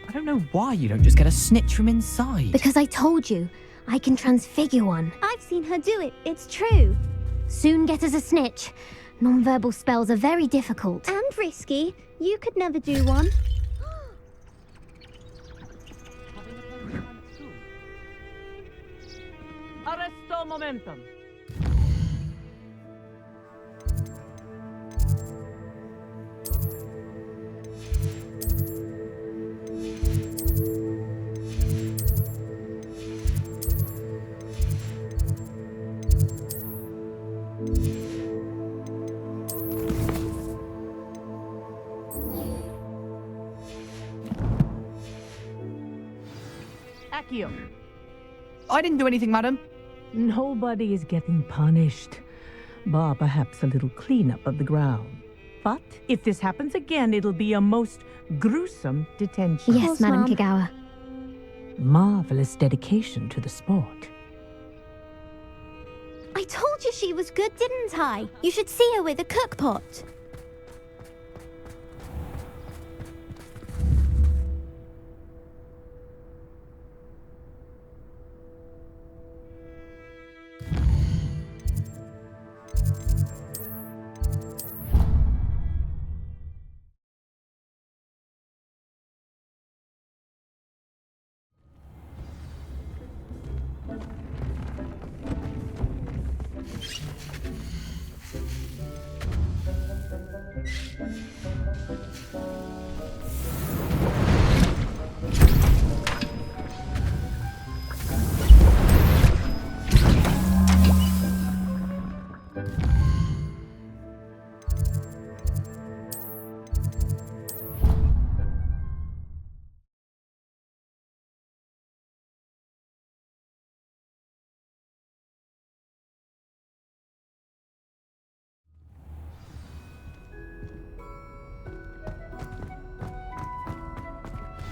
I don't know why you don't just get a snitch from inside. Because I told you, I can transfigure one. I've seen her do it, it's true. Soon get us a snitch. Non-verbal spells are very difficult. And risky. You could never do one. Arresto momentum. Accio. I didn't do anything, madam. Nobody is getting punished, bar perhaps a little cleanup of the ground. But if this happens again, it'll be a most gruesome detention. Yes, course, Madam Mom. Kagawa. Marvelous dedication to the sport. I told you she was good, didn't I? You should see her with a cookpot.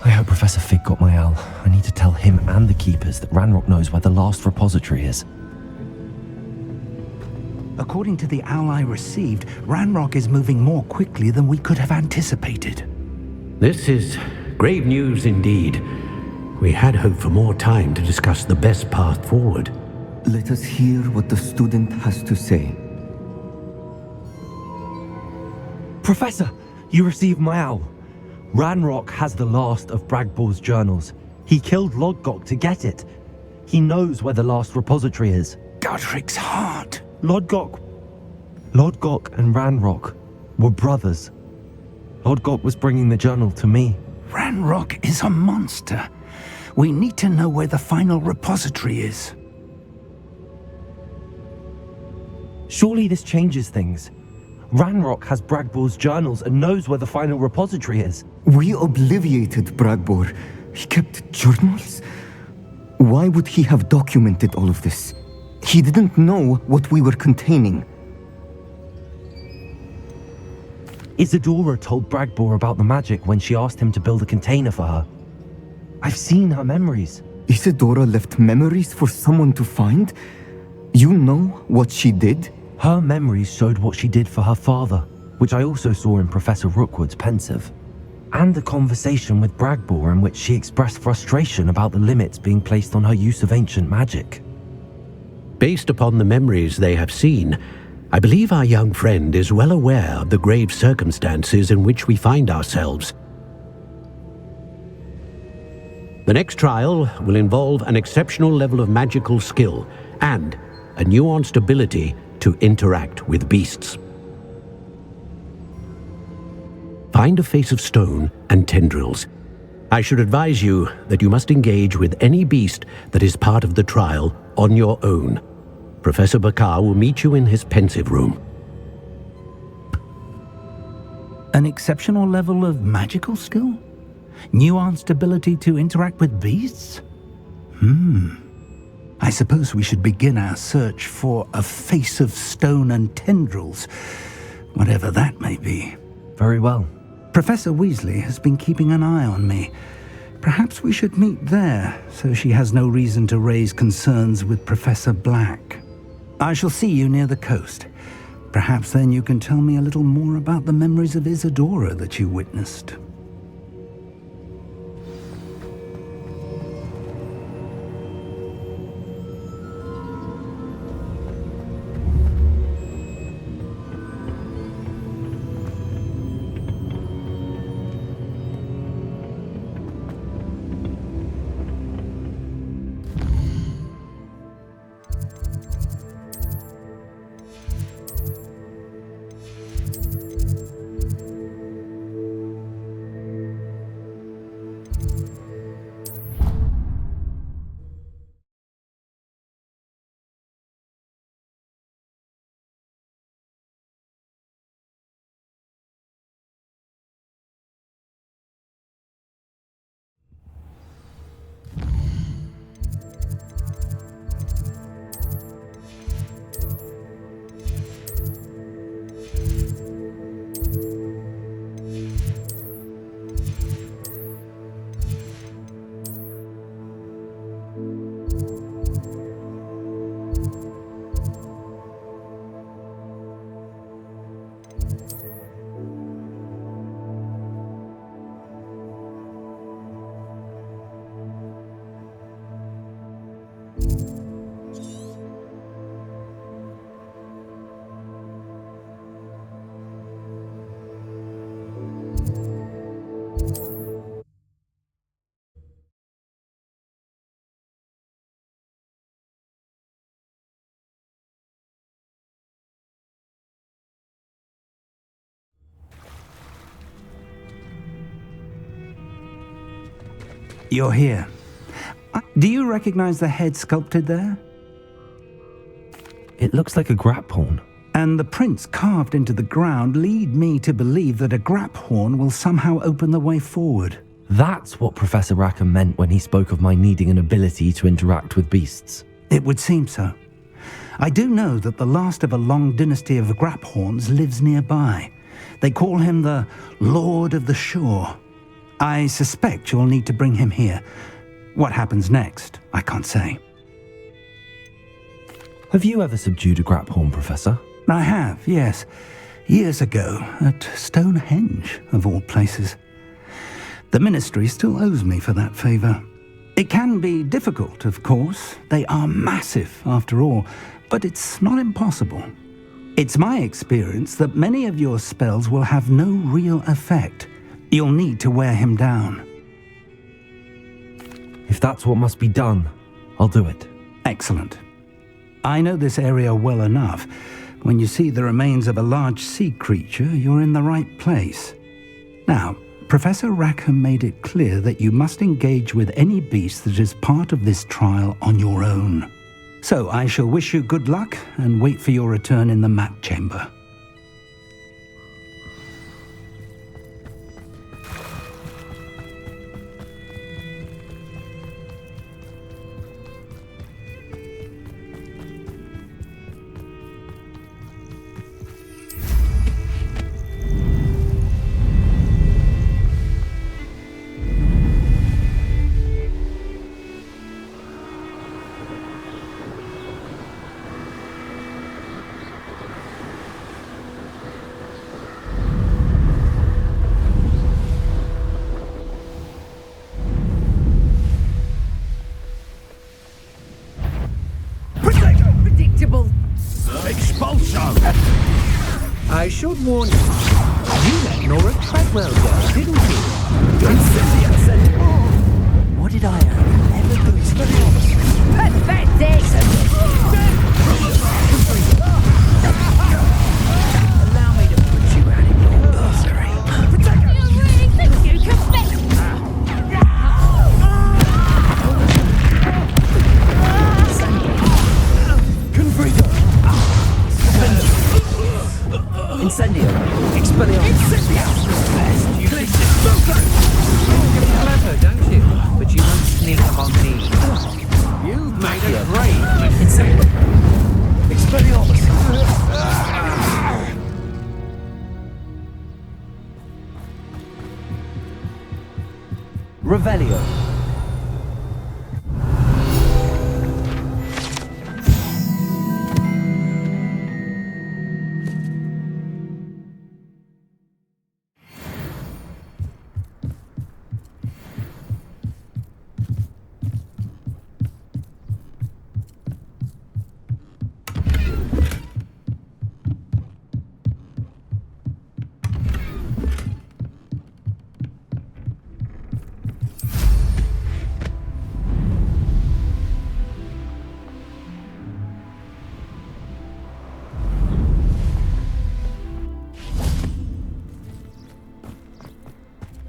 I hope Professor Fig got my owl. I need to tell him and the keepers that Ranrock knows where the last repository is. According to the owl I received, Ranrock is moving more quickly than we could have anticipated. This is grave news indeed. We had hoped for more time to discuss the best path forward. Let us hear what the student has to say. Professor, you received my owl. Ranrock has the last of Bragbor's journals. He killed Lodgok to get it. He knows where the last repository is. Godric's heart. Lodgok and Ranrock were brothers. Lodgok was bringing the journal to me. Ranrock is a monster. We need to know where the final repository is. Surely this changes things. Ranrock has Bragbor's journals and knows where the final repository is. We obliviated Bragbor. He kept journals? Why would he have documented all of this? He didn't know what we were containing. Isadora told Bragbor about the magic when she asked him to build a container for her. I've seen her memories. Isadora left memories for someone to find? You know what she did? Her memories showed what she did for her father, which I also saw in Professor Rookwood's pensive. And a conversation with Bragbor in which she expressed frustration about the limits being placed on her use of ancient magic. Based upon the memories they have seen, I believe our young friend is well aware of the grave circumstances in which we find ourselves. The next trial will involve an exceptional level of magical skill and a nuanced ability to interact with beasts. Find a face of stone and tendrils. I should advise you that you must engage with any beast that is part of the trial on your own. Professor Bakar will meet you in his pensive room. An exceptional level of magical skill? Nuanced ability to interact with beasts? I suppose we should begin our search for a face of stone and tendrils, whatever that may be. Very well. Professor Weasley has been keeping an eye on me. Perhaps we should meet there, so she has no reason to raise concerns with Professor Black. I shall see you near the coast. Perhaps then you can tell me a little more about the memories of Isadora that you witnessed. You're here. Do you recognize the head sculpted there? It looks like a grap horn. And the prints carved into the ground lead me to believe that a grap horn will somehow open the way forward. That's what Professor Rackham meant when he spoke of my needing an ability to interact with beasts. It would seem so. I do know that the last of a long dynasty of grap horns lives nearby. They call him the Lord of the Shore. I suspect you'll need to bring him here. What happens next, I can't say. Have you ever subdued a grap horn, Professor? I have, yes. Years ago, at Stonehenge, of all places. The Ministry still owes me for that favor. It can be difficult, of course. They are massive, after all, but it's not impossible. It's my experience that many of your spells will have no real effect. You'll need to wear him down. If that's what must be done, I'll do it. Excellent. I know this area well enough. When you see the remains of a large sea creature, you're in the right place. Now, Professor Rackham made it clear that you must engage with any beast that is part of this trial on your own. So I shall wish you good luck and wait for your return in the map chamber. I should warn you. You let Nora Treadwell go, didn't you? What did I ever do? Pathetic! Allow me to put you out of your misery. You really think you can fix Incendio! Expelliarmus! Incendio! You glitch is broken! You're clever, don't you? But you won't sneak up on me. You've made a great Incendio! Expelliarmus! Revelio.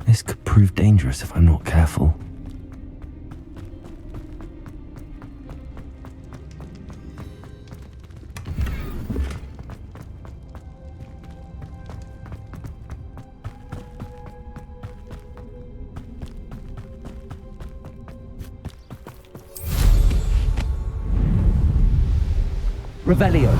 This could prove dangerous if I'm not careful. Revelio.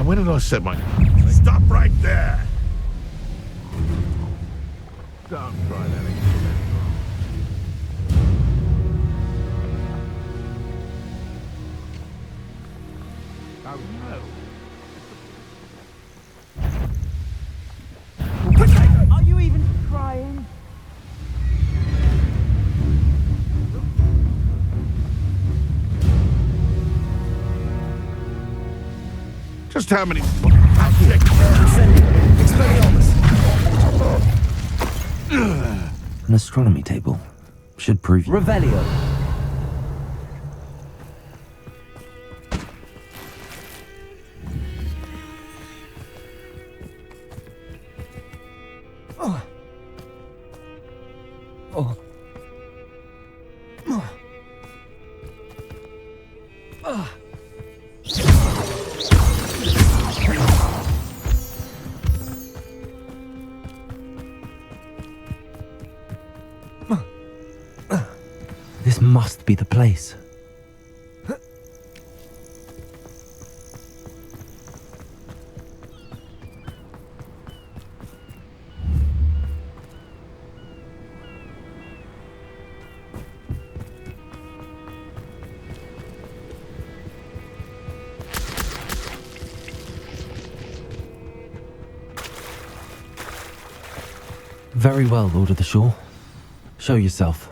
When did I set my... Stop right there! Don't try that again. Just how many... An astronomy table. Should prove you. Revelio. This must be the place. Very well, Lord of the Shore. Show yourself.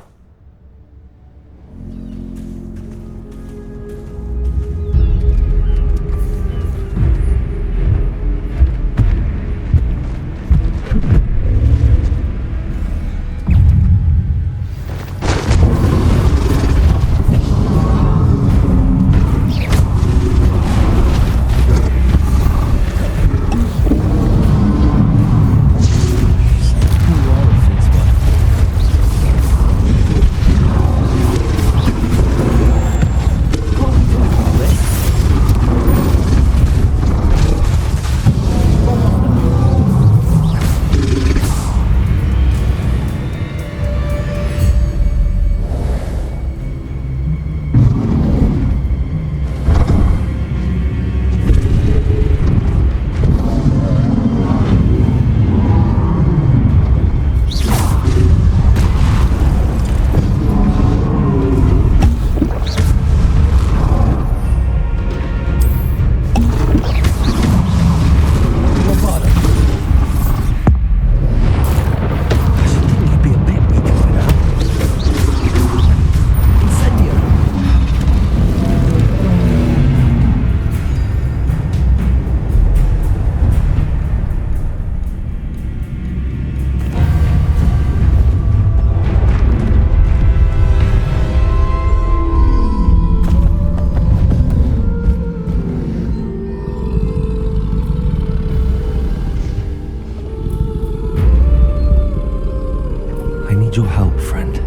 Your help, friend.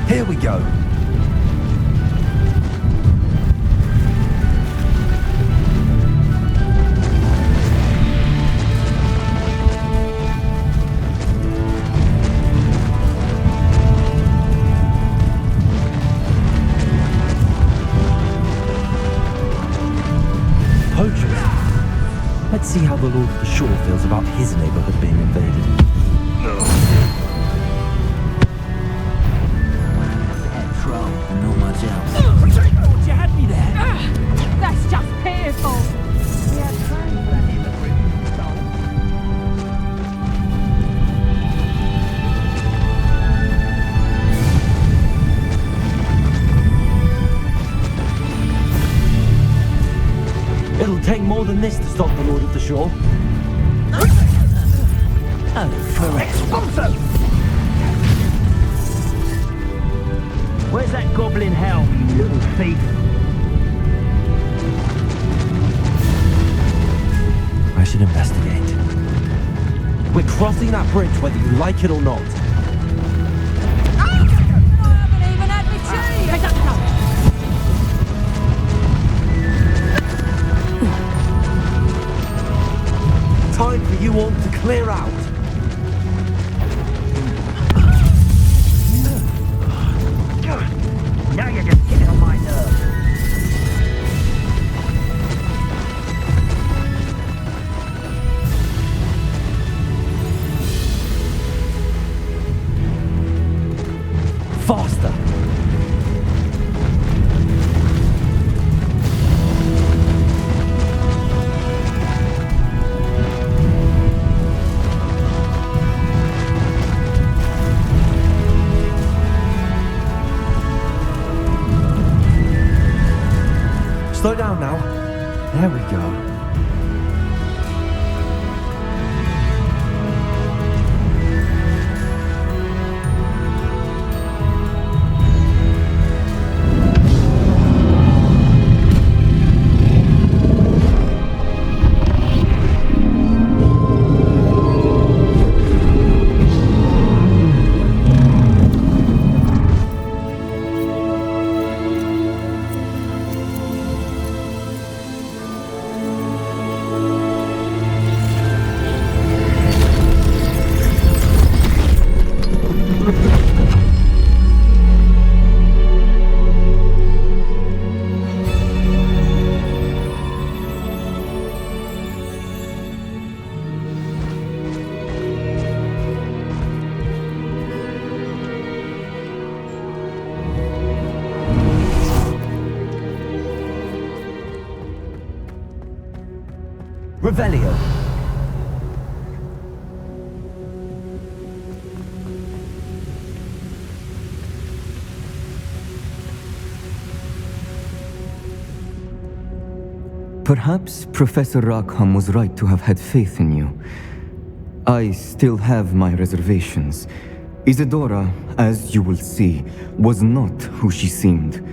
Here we go. Poachers. Let's see how the Lord of the Shore feels about his neighborhood being invaded. Not much else. You had me there. That's just painful. We have time for that immigrant song. It'll take more than this to stop the Lord of the Shore. Oh, for it. Where's that goblin helm, you little thief? I should investigate. We're crossing that bridge whether you like it or not. Time for you all to clear out. Revelio. Perhaps Professor Rackham was right to have had faith in you. I still have my reservations. Isadora, as you will see, was not who she seemed.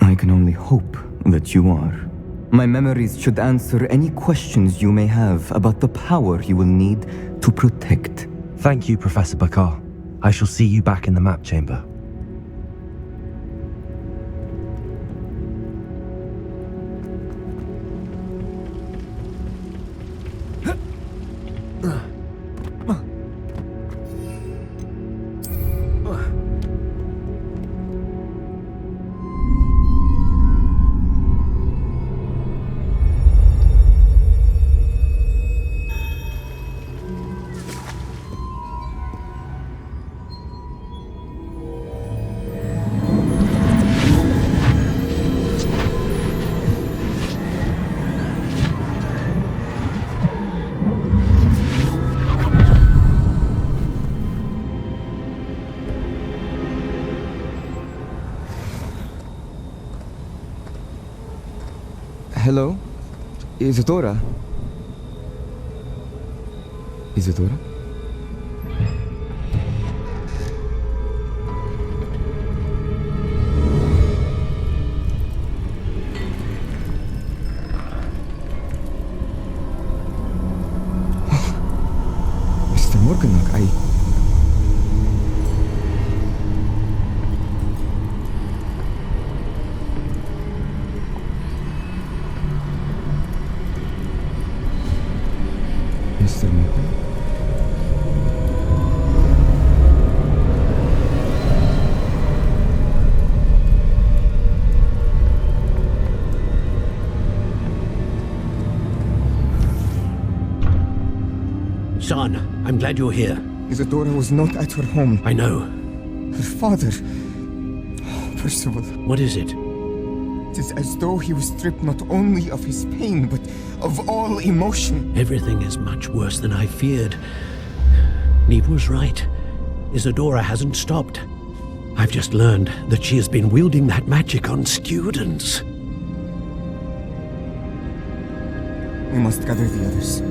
I can only hope that you are. My memories should answer any questions you may have about the power you will need to protect. Thank you, Professor Bakar. I shall see you back in the map chamber. Hello? Isadora? Isadora? Mr. Morganach, Mr. Morgan? Son, I'm glad you're here. Isadora was not at her home. I know. Her father... Oh, Percival. What is it? It is as though he was stripped not only of his pain, but of all emotion. Everything is much worse than I feared. Neve was right. Isadora hasn't stopped. I've just learned that she has been wielding that magic on students. We must gather the others.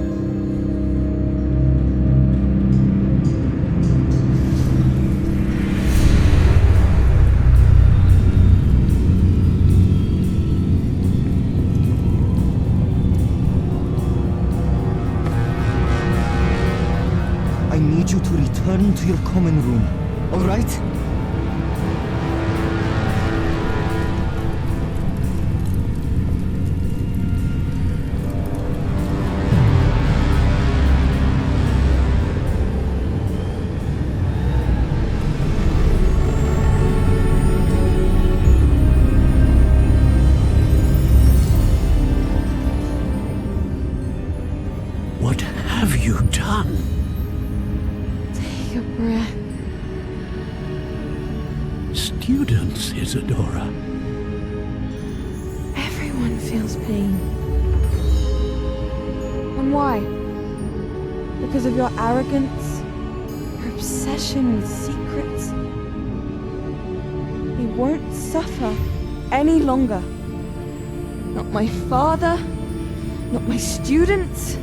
I need you to return to your common room, all right? What have you done? Take a breath. Students, Isadora. Everyone feels pain. And why? Because of your arrogance? Your obsession with secrets? We won't suffer any longer. Not my father, not my students,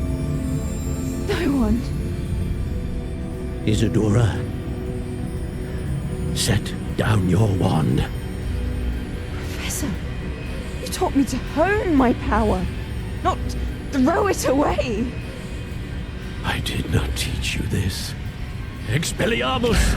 no one. Isadora, set down your wand. Professor, you taught me to hone my power, not throw it away. I did not teach you this. Expelliarmus!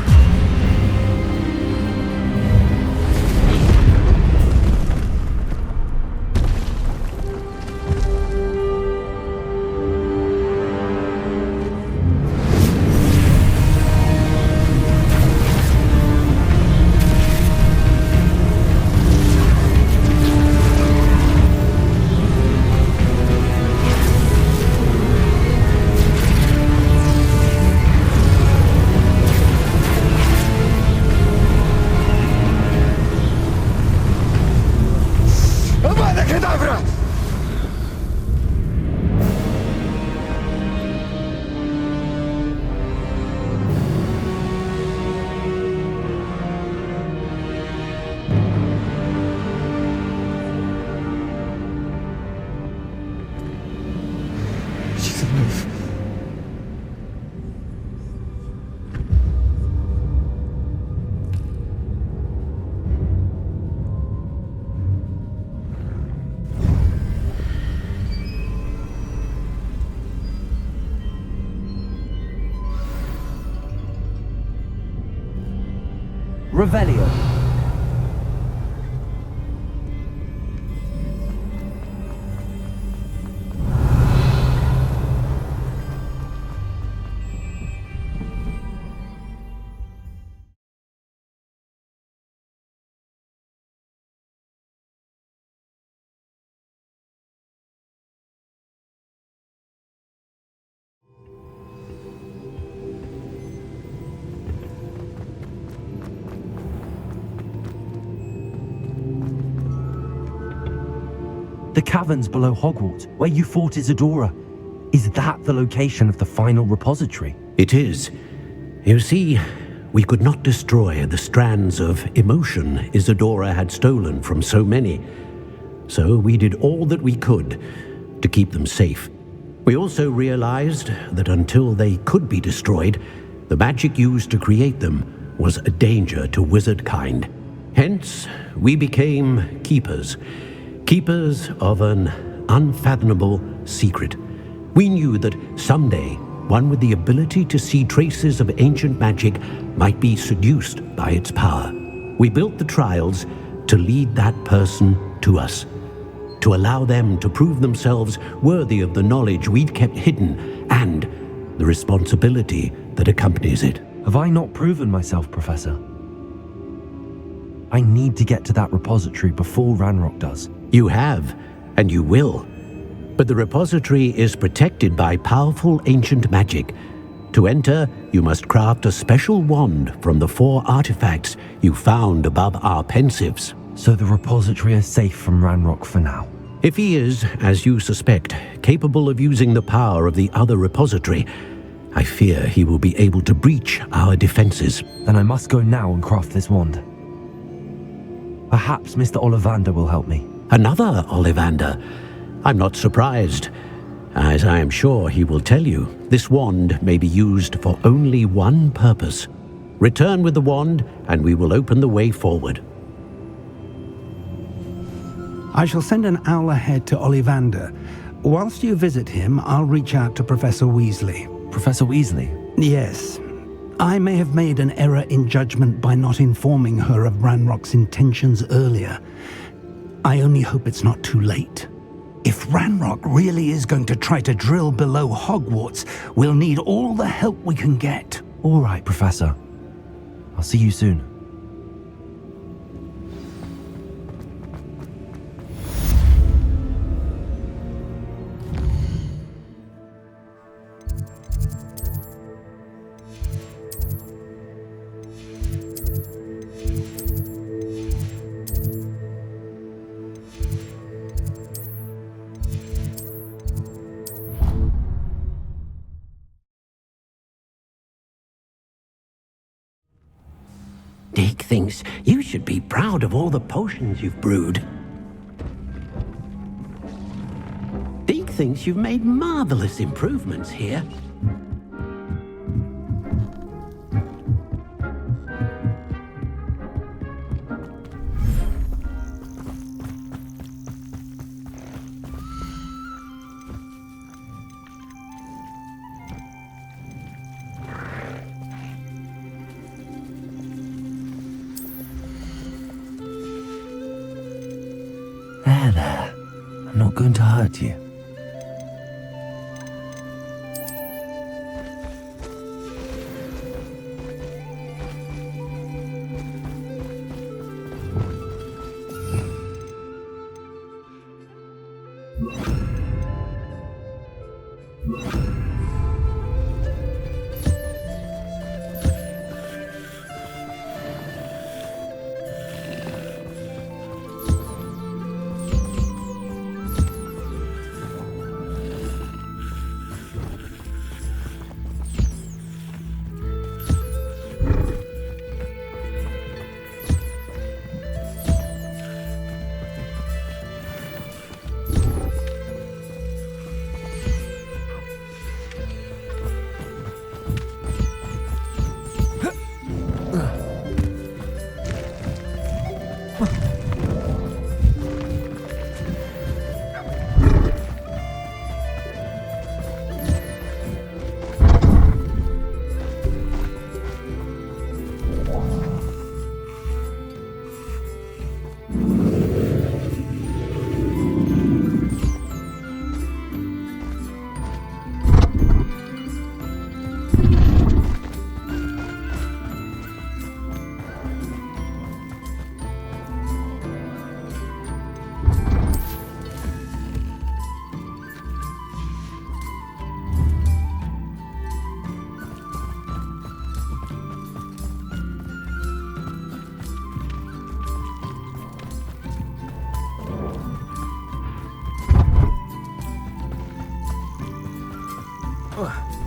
Revelio. The caverns below Hogwarts, where you fought Isadora. Is that the location of the final repository? It is. You see, we could not destroy the strands of emotion Isadora had stolen from so many. So we did all that we could to keep them safe. We also realized that until they could be destroyed, the magic used to create them was a danger to wizard kind. Hence, we became keepers. Keepers of an unfathomable secret. We knew that someday, one with the ability to see traces of ancient magic might be seduced by its power. We built the trials to lead that person to us, to allow them to prove themselves worthy of the knowledge we'd kept hidden and the responsibility that accompanies it. Have I not proven myself, Professor? I need to get to that repository before Ranrock does. You have, and you will. But the repository is protected by powerful ancient magic. To enter, you must craft a special wand from the 4 artifacts you found above our pensives. So the repository is safe from Ranrock for now? If he is, as you suspect, capable of using the power of the other repository, I fear he will be able to breach our defenses. Then I must go now and craft this wand. Perhaps Mr. Ollivander will help me. Another Ollivander? I'm not surprised. As I am sure he will tell you, this wand may be used for only one purpose. Return with the wand, and we will open the way forward. I shall send an owl ahead to Ollivander. Whilst you visit him, I'll reach out to Professor Weasley. Professor Weasley? Yes. I may have made an error in judgment by not informing her of Ranrock's intentions earlier. I only hope it's not too late. If Ranrock really is going to try to drill below Hogwarts, we'll need all the help we can get. All right, Professor. I'll see you soon. Dick thinks you should be proud of all the potions you've brewed. Dick thinks you've made marvelous improvements here. There. I'm not going to hurt you. power.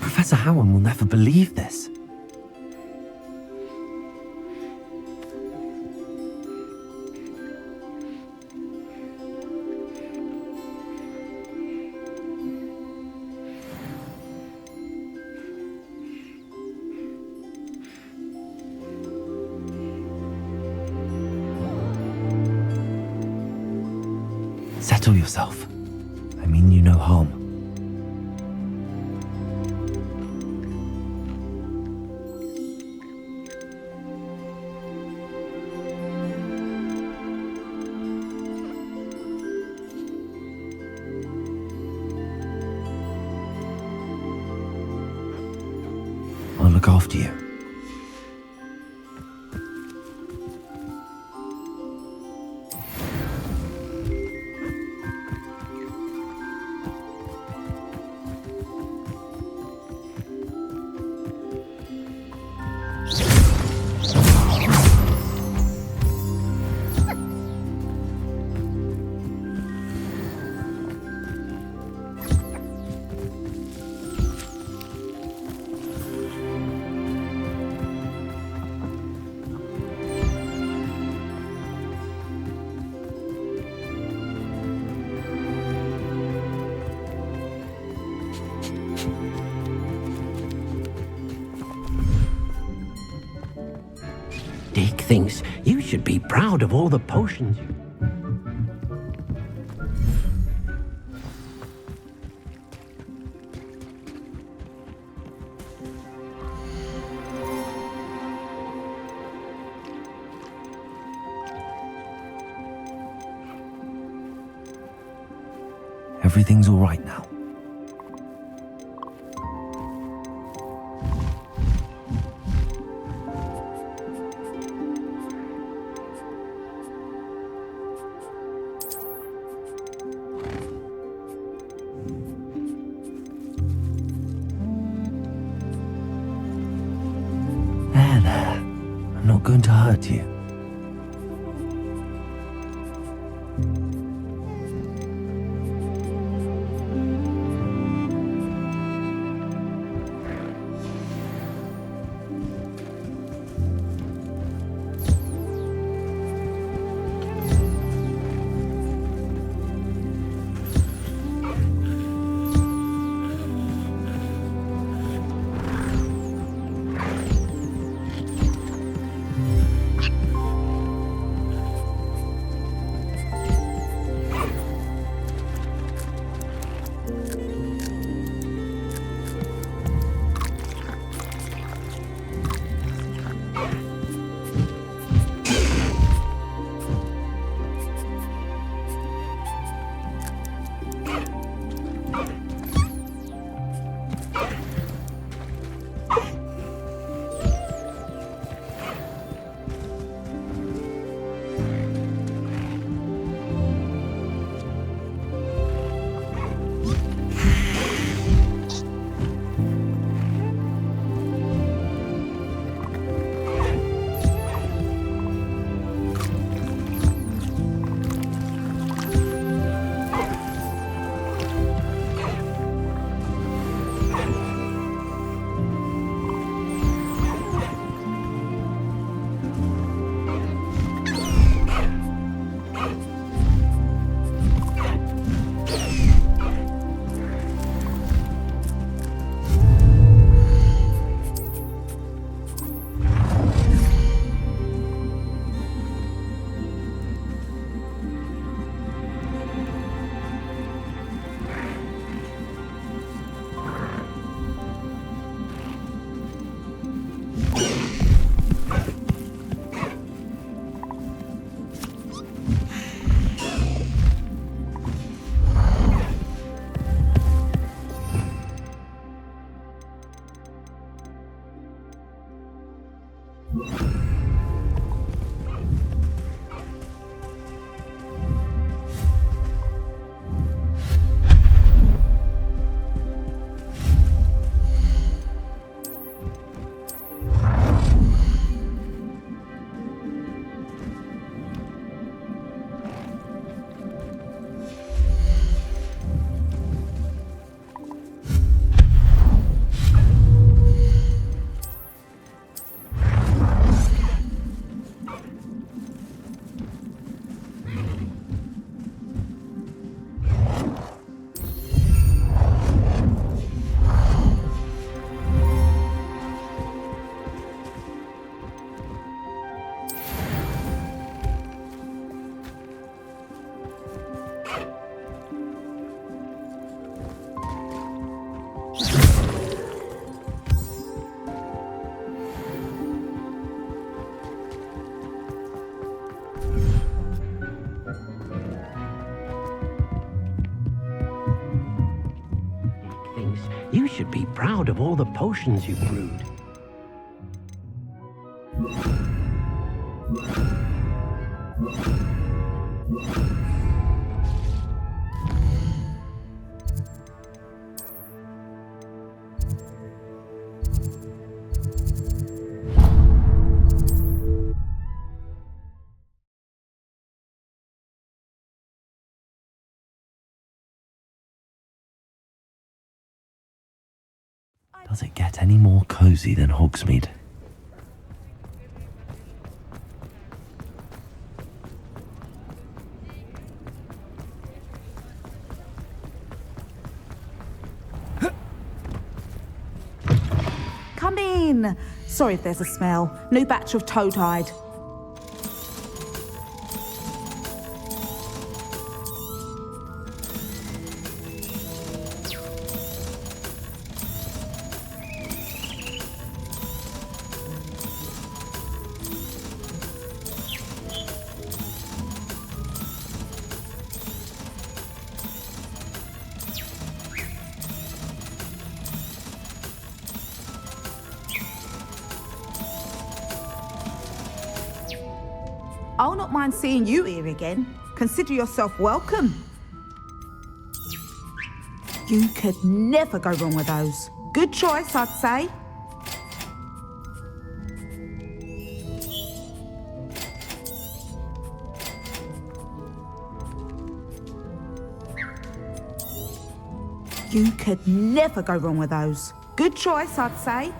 Professor Howard will never believe this. Settle yourself. I mean you no harm. I'll look after you. Dick thinks you should be proud of all the potions you... Everything's all right now. There. I'm not going to hurt you. You should be proud of all the potions you've brewed. Does it get any more cozy than Hogsmeade? Come in. Sorry if there's a smell. New batch of toad-hide. I'll not mind seeing you here again. Consider yourself welcome. You could never go wrong with those. Good choice, I'd say. You could never go wrong with those. Good choice, I'd say.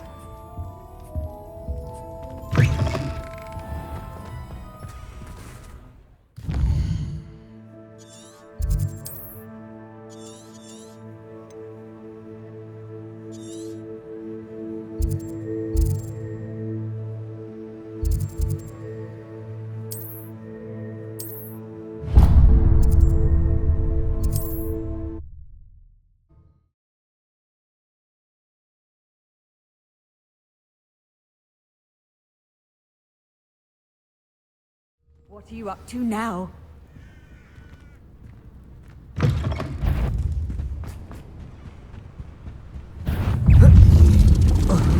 What are you up to now?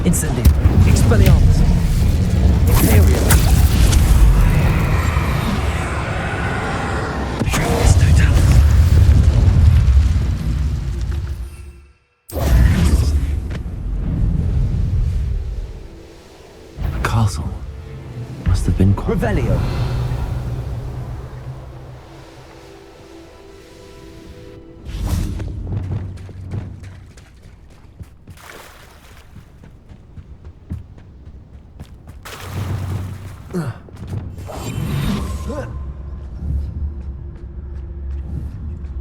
Incendio. Expelliarmus. Imperium. The castle must have been quite... Revelio.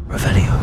Revelio.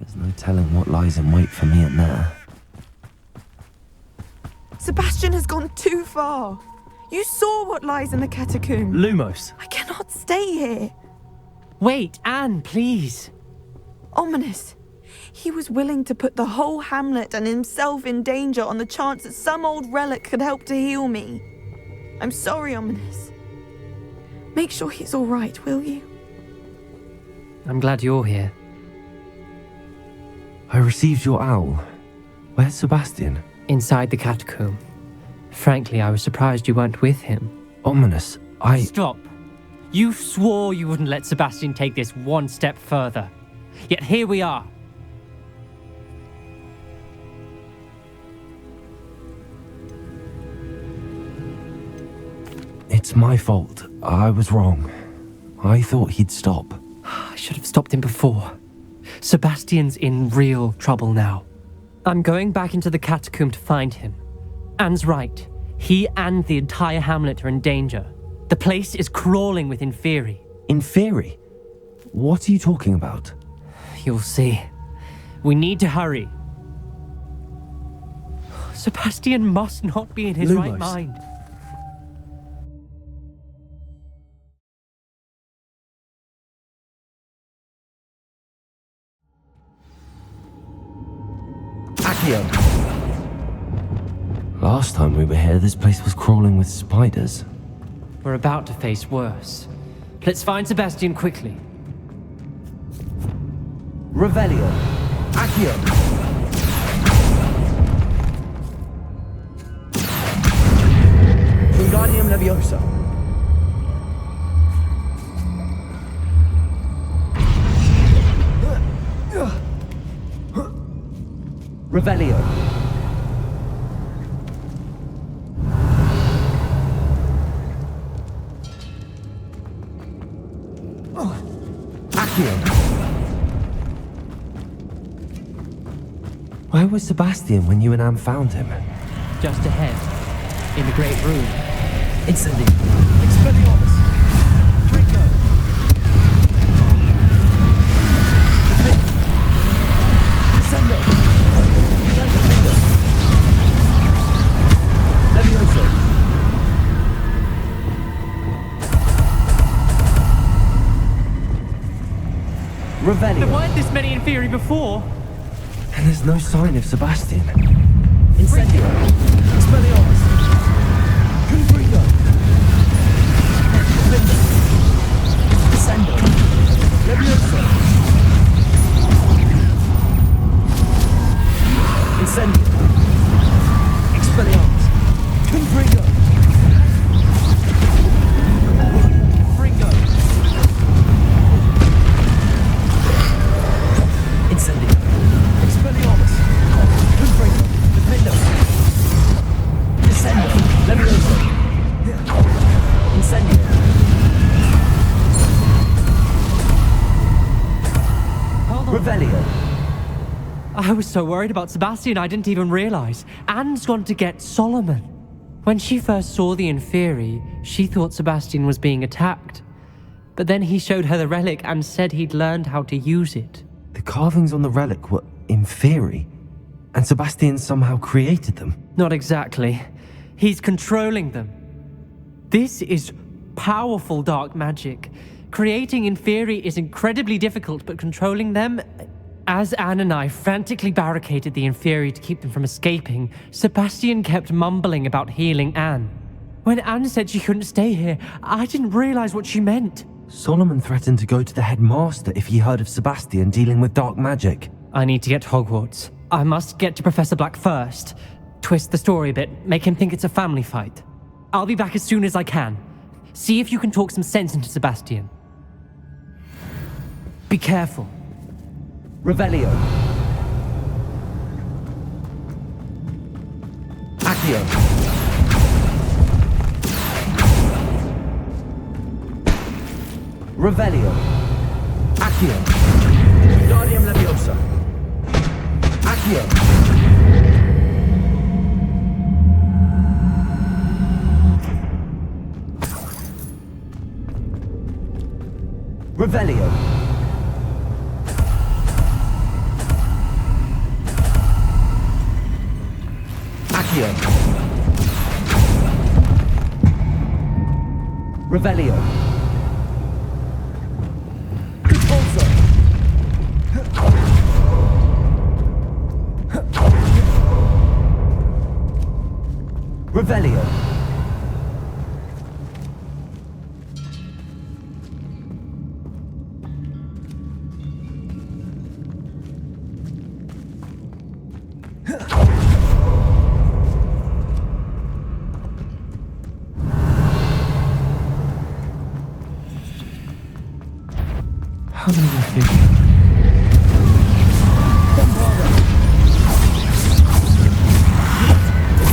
There's no telling what lies in wait for me in there. Sebastian has gone too far. You saw what lies in the catacomb. Lumos. I cannot stay here. Wait, Anne, please. Ominous. He was willing to put the whole hamlet and himself in danger on the chance that some old relic could help to heal me. I'm sorry, Ominous. Make sure he's all right, will you? I'm glad you're here. I received your owl. Where's Sebastian? Inside the catacomb. Frankly, I was surprised you weren't with him. Ominous, Stop. You swore you wouldn't let Sebastian take this one step further. Yet here we are. It's my fault. I was wrong. I thought he'd stop. I should have stopped him before. Sebastian's in real trouble now. I'm going back into the catacomb to find him. Anne's right. He and the entire hamlet are in danger. The place is crawling with Inferi. Inferi? What are you talking about? You'll see. We need to hurry. Sebastian must not be in his right mind. Last time we were here, this place was crawling with spiders. We're about to face worse. Let's find Sebastian quickly. Revelio. Accio. Wingardium Leviosa. Revelio. Where was Sebastian when you and Anne found him? Just ahead, in the great room. Incendio. Expelliarmus. Draco. Descendo. Levioso. Revelio. There weren't this many Inferi before. And there's no sign of Sebastian. Incendio. Expelliarmus. Confringo. Descendo. Levioso. Incendio. Expelliarmus. Confringo. Fringo. Incendio. Expelliarmus. Confringo. Defendo. Descendo. Levioso. Incendio. Revelio. I was so worried about Sebastian I didn't even realize. Anne's gone to get Solomon. When she first saw the Inferi, she thought Sebastian was being attacked. But then he showed her the relic and said he'd learned how to use it. The carvings on the relic were Inferi, and Sebastian somehow created them. Not exactly. He's controlling them. This is powerful dark magic. Creating Inferi is incredibly difficult, but controlling them... As Anne and I frantically barricaded the Inferi to keep them from escaping, Sebastian kept mumbling about healing Anne. When Anne said she couldn't stay here, I didn't realize what she meant. Solomon threatened to go to the headmaster if he heard of Sebastian dealing with dark magic. I need to get to Hogwarts. I must get to Professor Black first. Twist the story a bit, make him think it's a family fight. I'll be back as soon as I can. See if you can talk some sense into Sebastian. Be careful. Revelio. Accio. Revelio. Accio. Wingardium Leviosa. Accio. Revelio. Accio. Revelio. Repulsor. Revelio. How many were thinking?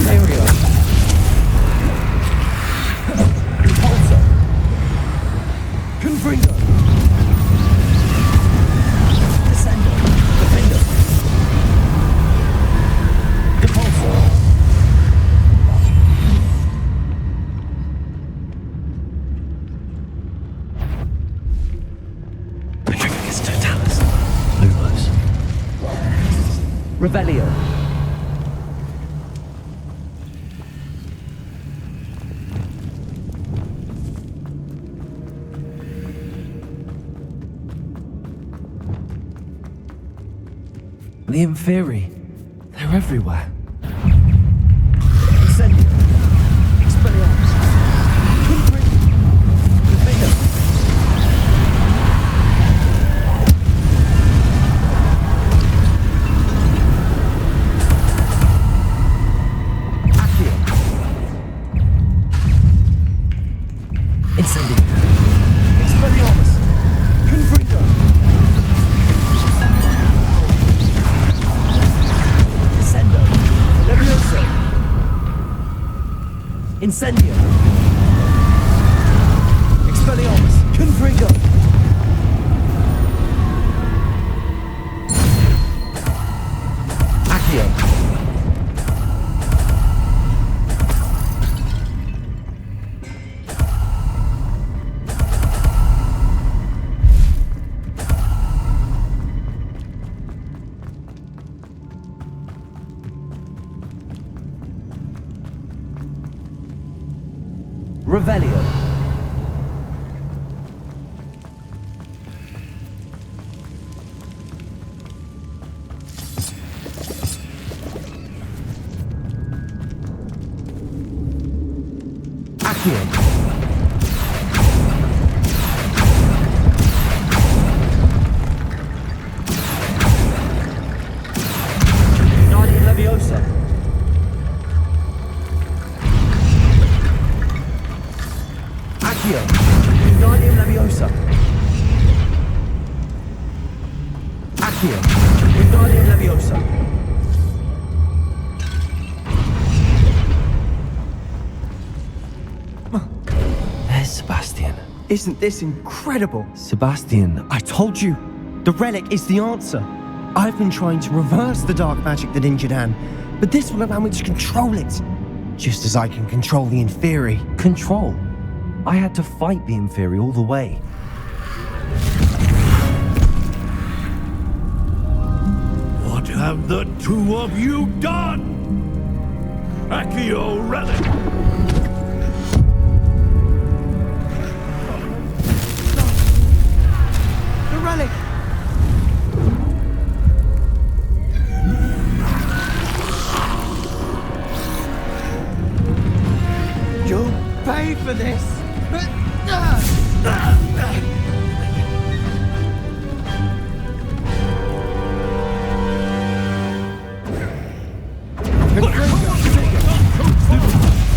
Aerial. Repulsor. Confringo. Descendo. Defender. Repulsor. Revelio. The Inferi. They're everywhere. Incendio. Expelliarmus. Defender. Incendio. Expelliarmus. Confringo. Descendo. Levioso. Incendio. Expelliarmus. Confringo. Accio. Revelio. Accio. Guardian Leviosa. Accio. Guardian Leviosa. Accio. Guardian Leviosa. There's Sebastian. Isn't this incredible? Sebastian, I told you. The relic is the answer. I've been trying to reverse the dark magic that injured Anne, but this will allow me to control it. Just as I can control the Inferi. Control? I had to fight the Inferi all the way. What have the two of you done? Accio relic! The relic! You'll pay for this!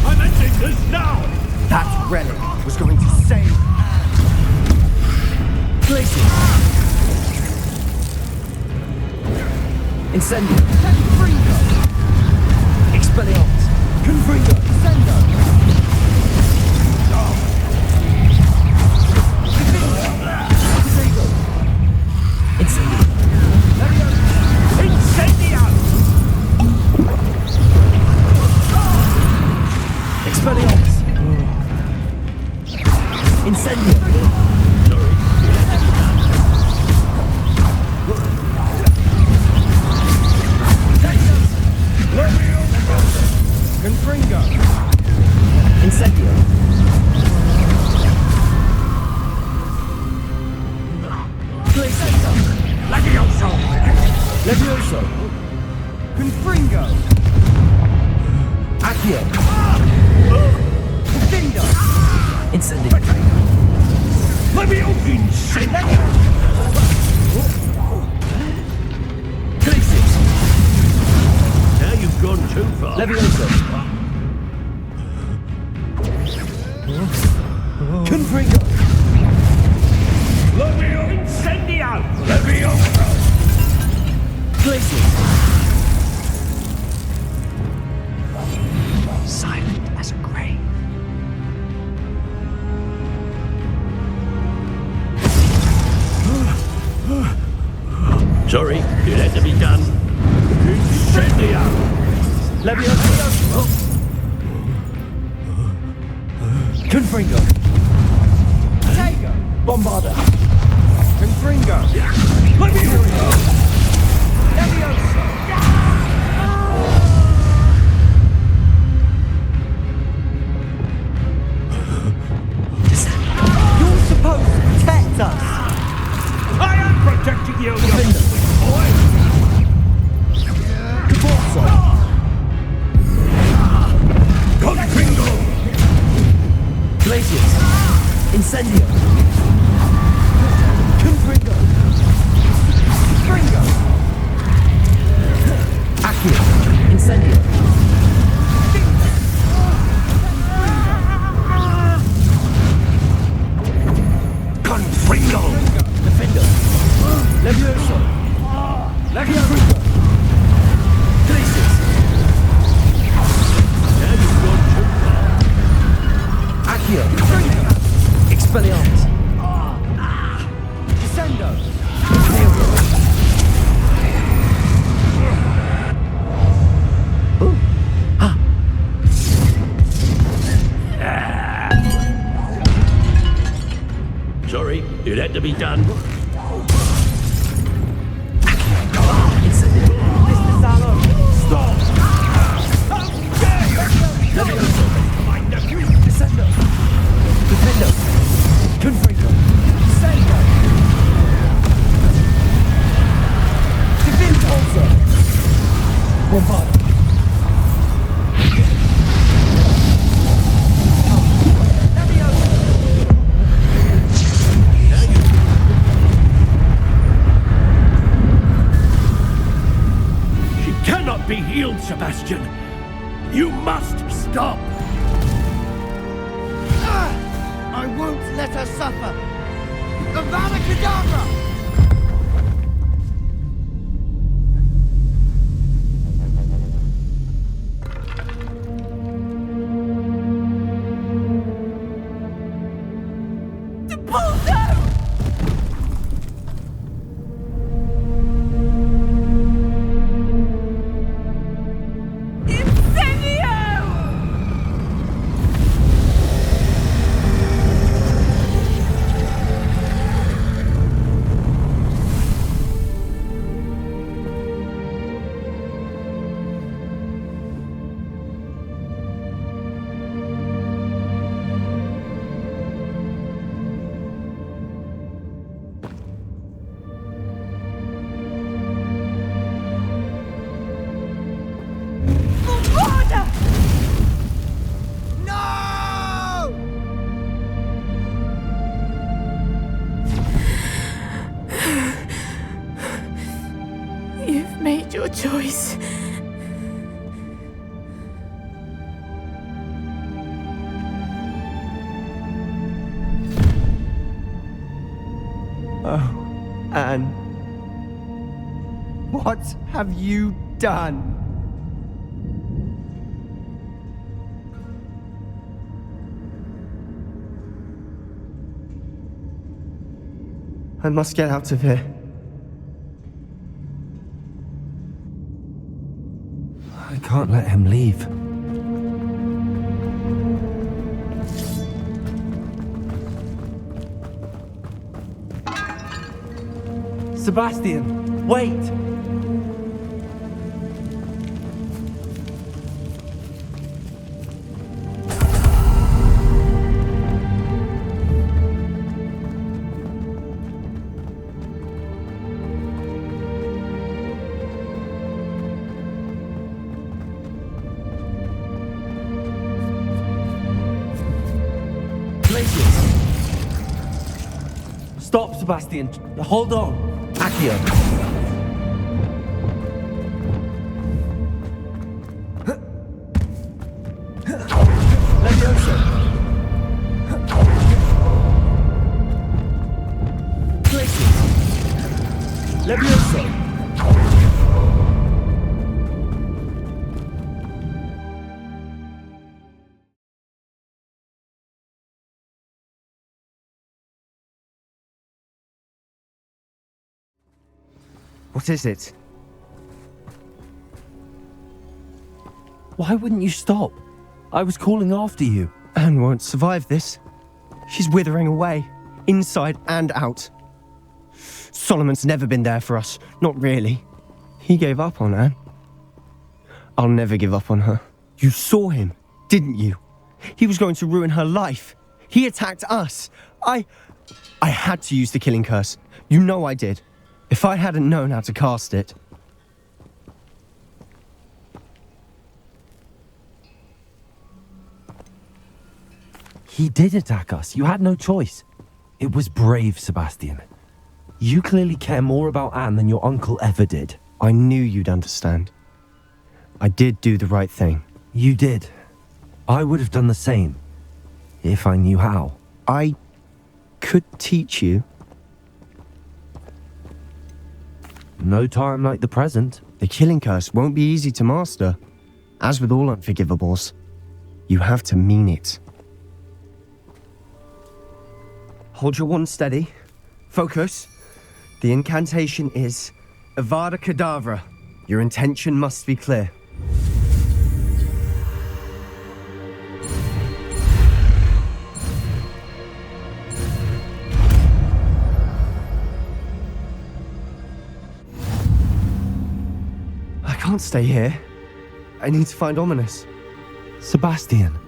I'm ending this now! That relic was going to save Glacier! Incendio! Confringo! Expelliarmus! Confringo! Sendo! Incendio! Expelliarmus! Incendio! Confringo. Incendio. Placenta. Levioso. Levioso. Confringo. Accio. Confindo. Incendio. Levioso. Incendio. Glacius. Now you've gone too far. Levioso. Confringo. Levio. Incendio. Levioso. Glacius. Silent as a grave. Sorry, it had to be done. Incendio. Levioso. Confringo. Tego. Bombarda. Confringo. Levioso. Levioso. You're supposed to protect us. I am protecting you, you boy. Caborso. Confringo. Glacius. Incendio. Confringo. Confringo. Accio. Incendio. Confringo. Defendo. Levioso. Levioso. Glacius. Now you've gone too far. Accio. Expelliarmus. Descendo. Sorry, it had to be done. Stop. Levioso. My nephew. Descendo. Defendo. Confringo. Descendo. Defendo. Also. Bombarda. She cannot be healed, Sebastian. You must stop. I won't let her suffer. Avra Kedavra! You've made your choice. Oh, Anne. What have you done? I must get out of here. I can't let him leave. Sebastian, wait! Places! Stop, Sebastian. Hold on. Accio. Levioso. Places. Levioso. What is it? Why wouldn't you stop? I was calling after you. Anne won't survive this. She's withering away, inside and out. Solomon's never been there for us, not really. He gave up on Anne. I'll never give up on her. You saw him, didn't you? He was going to ruin her life. He attacked us. I had to use the killing curse. You know I did. If I hadn't known how to cast it... He did attack us. You had no choice. It was brave, Sebastian. You clearly care more about Anne than your uncle ever did. I knew you'd understand. I did do the right thing. You did. I would have done the same, if I knew how. I could teach you. No time like the present. The killing curse won't be easy to master. As with all unforgivables, you have to mean it. Hold your wand steady. Focus. The incantation is Avra Kedavra. Your intention must be clear. I can't stay here. I need to find Ominous. Sebastian.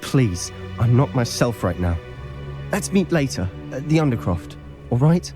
Please, I'm not myself right now. Let's meet later, at the Undercroft, all right?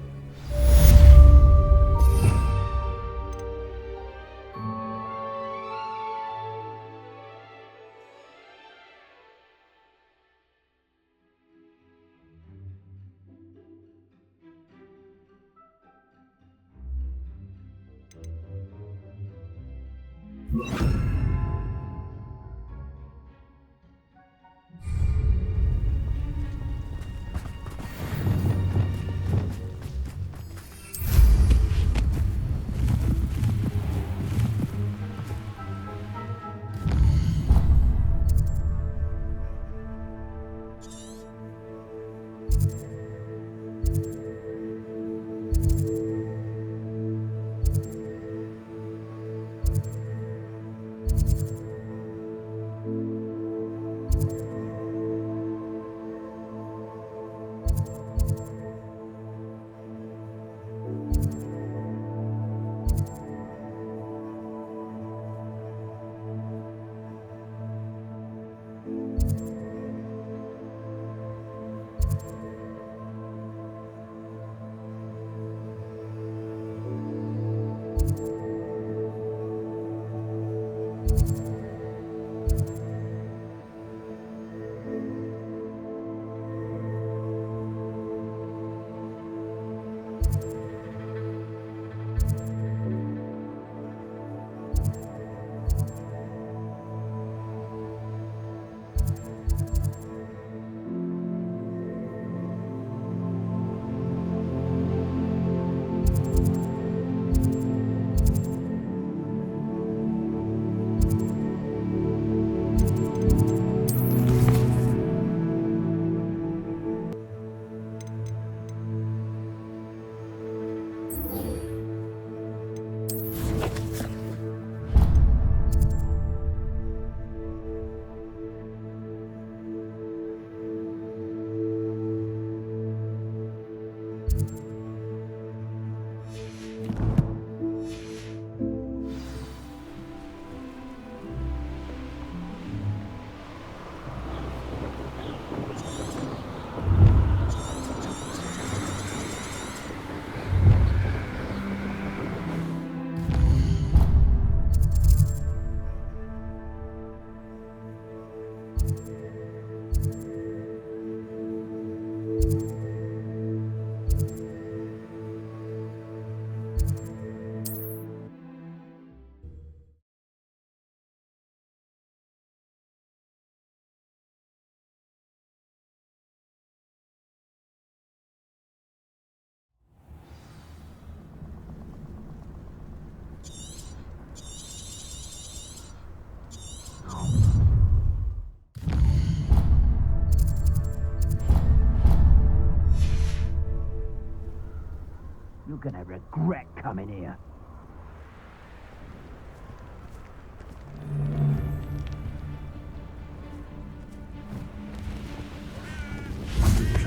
You're gonna regret coming here.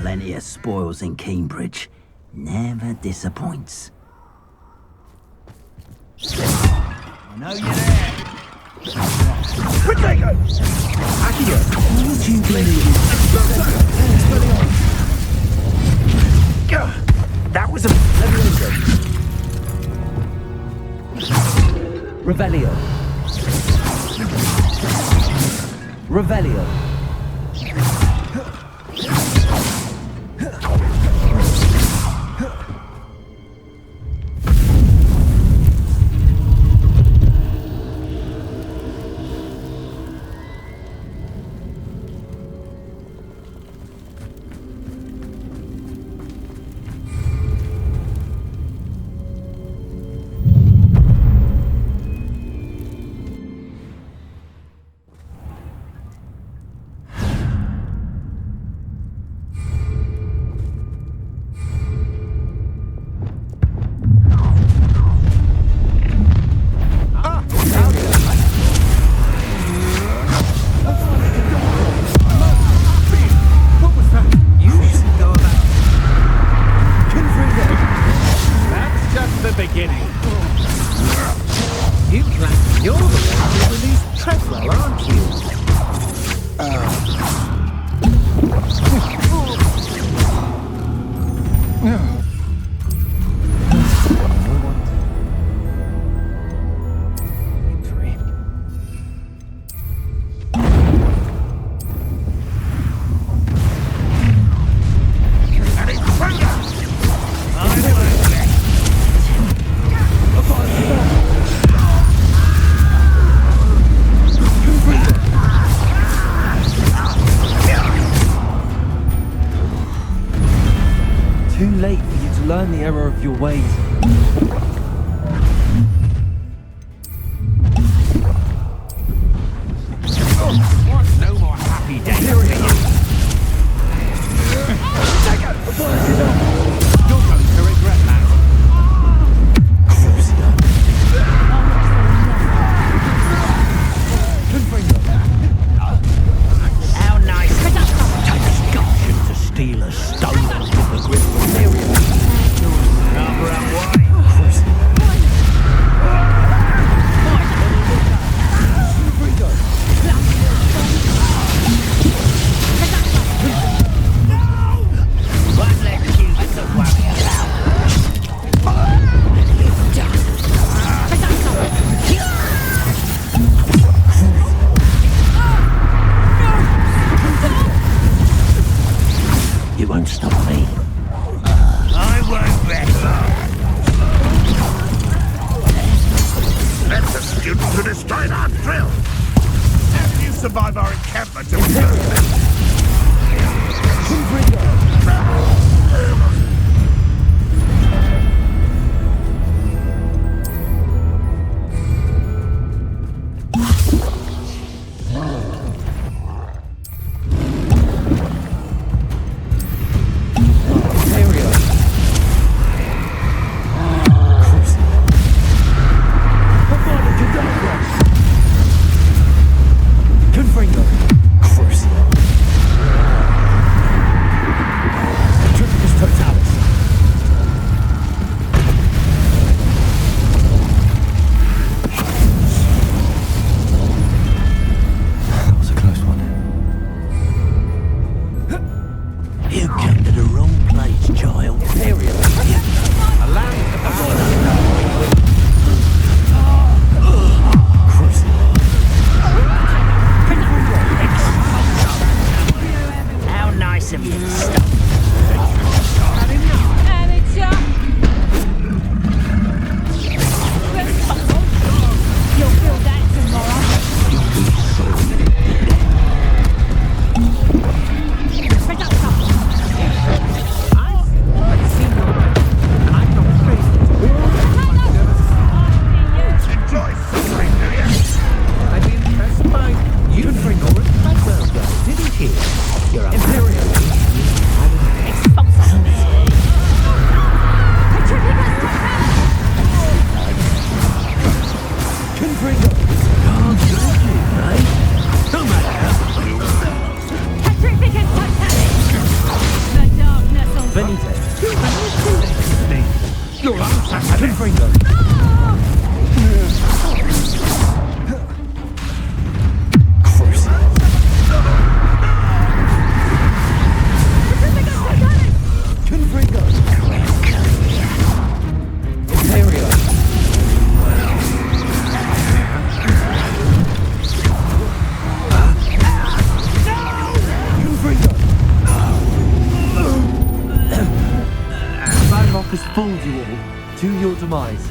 Plenty of spoils in Cambridge. Never disappoints. I know you're there. Potato! Akio! Would you believe that was a... Revelio. Revelio. Too late for you to learn the error of your ways. No more happy days for you. You're going to regret that. How nice. Takes gumption to steal a stone from the grip of Miriam. Number and wine. You won't stop me. I won't bet. Let the students to destroy our drill. How did you survive our encampment of birds? You came to the wrong place, child. Period. A land of the How nice of you to stop. You'll feel that tomorrow. Enjoy suffering, do you? I'd be impressed by you bring all of my well done, didn't he? You're Imperial. Confringo. Can't judge it, right? No matter. Petrific and totalic. The darkness on Benitez. Your answer, Confringo. Confringo. Imperial. Badrock has fooled you all to your demise.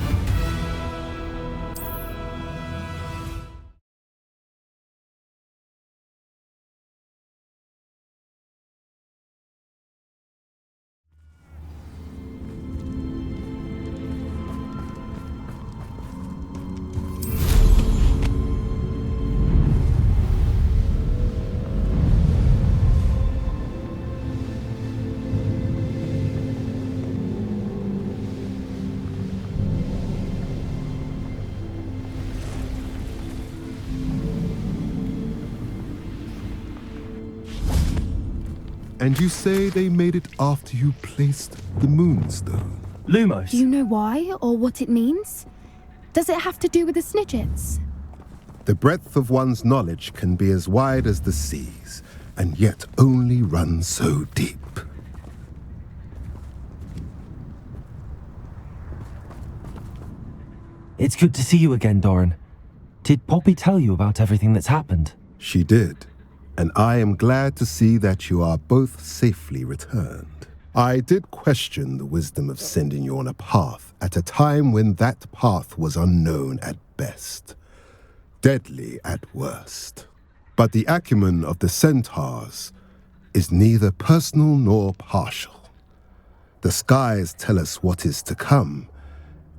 And you say they made it after you placed the moonstone? Lumos. Do you know why or what it means? Does it have to do with the Snidgets? The breadth of one's knowledge can be as wide as the seas, and yet only run so deep. It's good to see you again, Doran. Did Poppy tell you about everything that's happened? She did, and I am glad to see that you are both safely returned. I did question the wisdom of sending you on a path at a time when that path was unknown at best, deadly at worst. But the acumen of the centaurs is neither personal nor partial. The skies tell us what is to come,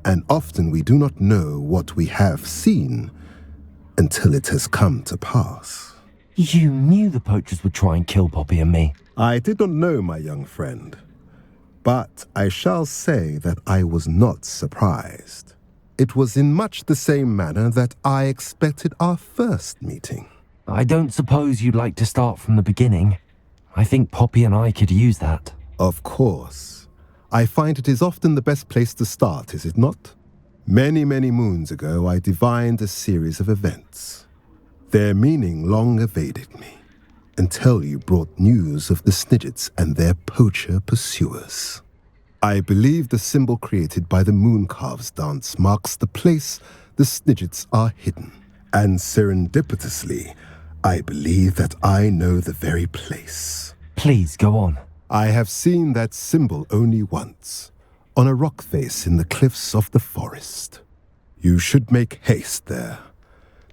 and often we do not know what we have seen until it has come to pass. You knew the poachers would try and kill Poppy and me. I did not know, my young friend, but I shall say that I was not surprised. It was in much the same manner that I expected our first meeting. I don't suppose you'd like to start from the beginning. I think Poppy and I could use that. Of course. I find it is often the best place to start, is it not? Many, many moons ago, I divined a series of events. Their meaning long evaded me, until you brought news of the Snidgets and their poacher pursuers. I believe the symbol created by the Mooncalves dance marks the place the Snidgets are hidden. And serendipitously, I believe that I know the very place. Please, go on. I have seen that symbol only once, on a rock face in the cliffs of the forest. You should make haste there.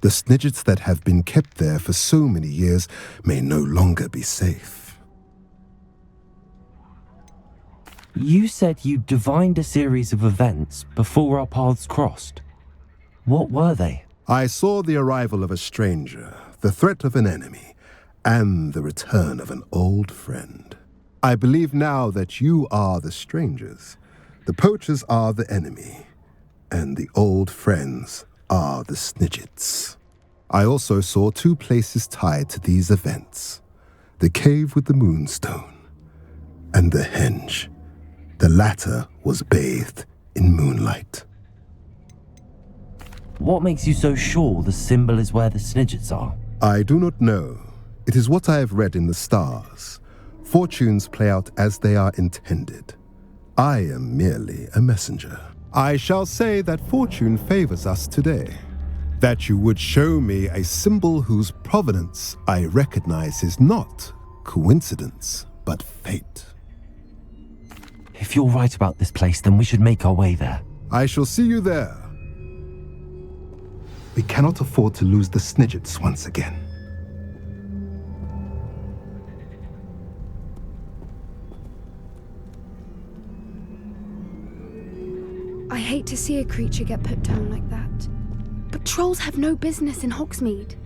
The Snidgets that have been kept there for so many years may no longer be safe. You said you divined a series of events before our paths crossed. What were they? I saw the arrival of a stranger, the threat of an enemy, and the return of an old friend. I believe now that you are the strangers, the poachers are the enemy, and the old friends are the Snidgets. I also saw two places tied to these events, the cave with the moonstone and the henge. The latter was bathed in moonlight. What makes you so sure the symbol is where the Snidgets are? I do not know. It is what I have read in the stars. Fortunes play out as they are intended. I am merely a messenger. I shall say that fortune favors us today. That you would show me a symbol whose provenance I recognize is not coincidence, but fate. If you're right about this place, then we should make our way there. I shall see you there. We cannot afford to lose the Snidgets once again. I hate to see a creature get put down like that. But trolls have no business in Hogsmeade.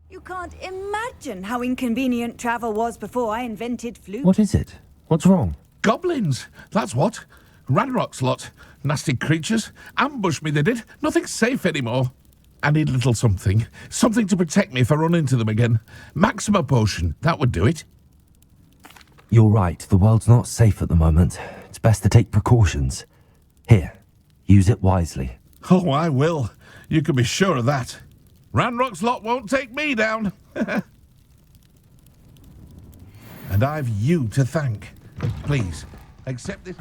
You can't imagine how inconvenient travel was before I invented flute. What is it? What's wrong? Goblins, that's what. Ranrock's lot. Nasty creatures. Ambushed me, they did. Nothing's safe anymore. I need a little something. Something to protect me if I run into them again. Maxima potion, that would do it. You're right, the world's not safe at the moment. It's best to take precautions. Here, use it wisely. Oh, I will. You can be sure of that. Ranrock's lot won't take me down. And I've you to thank. Please, accept this.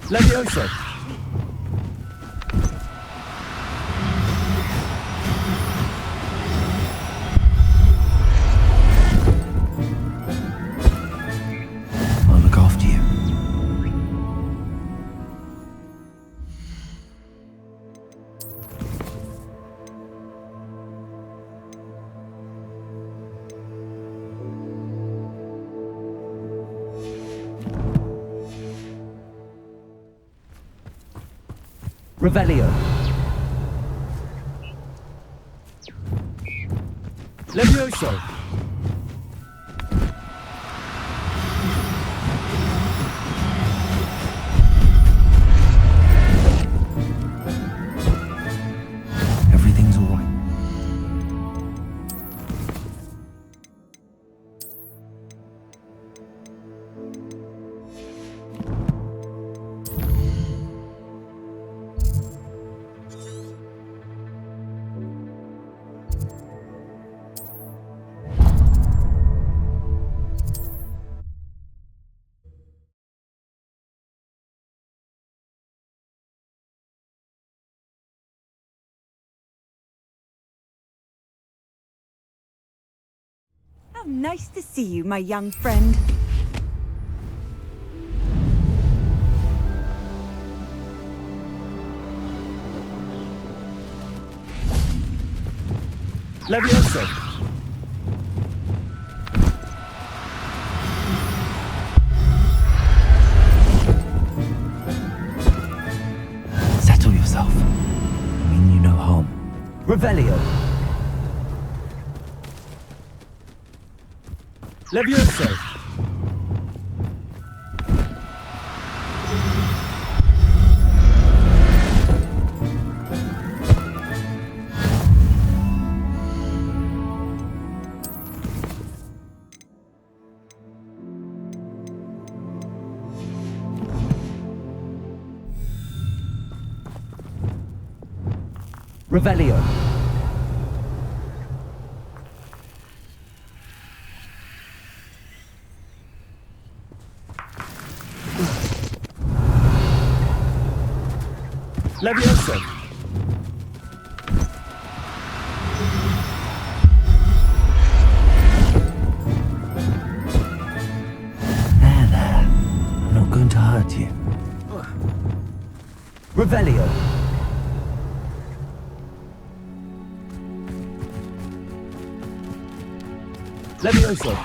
Levioso. Revelio. Levioso. Everything's all right. How nice to see you, my young friend. Levioso. Settle yourself. I mean you no harm. Revelio. Levioso. Revelio. Levioso. There. I'm not going to hurt you. Revelio. Levioso.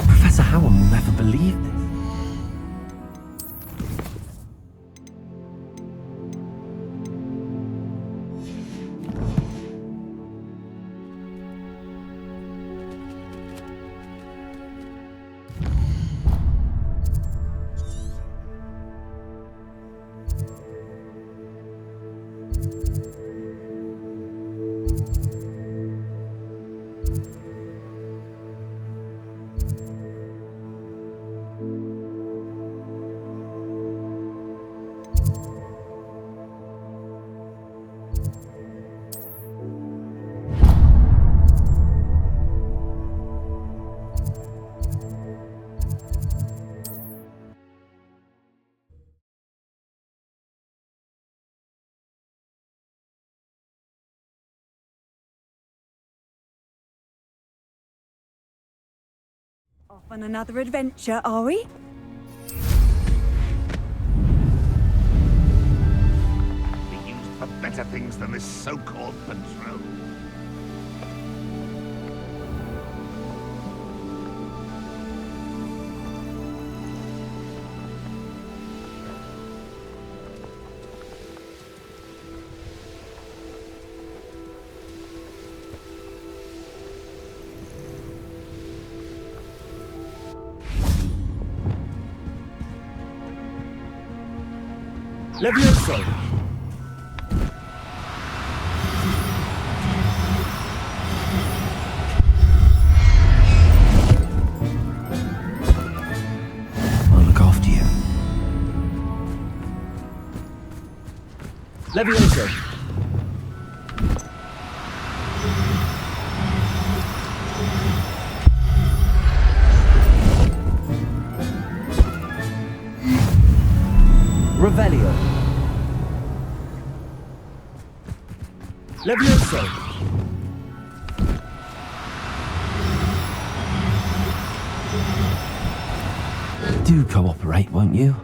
Professor Howard will never believe this. Off on another adventure, are we? Be used for better things than this so-called patrol. Levioso. I'll look after you. Levioso. Revelio. Levioso. Do cooperate, won't you?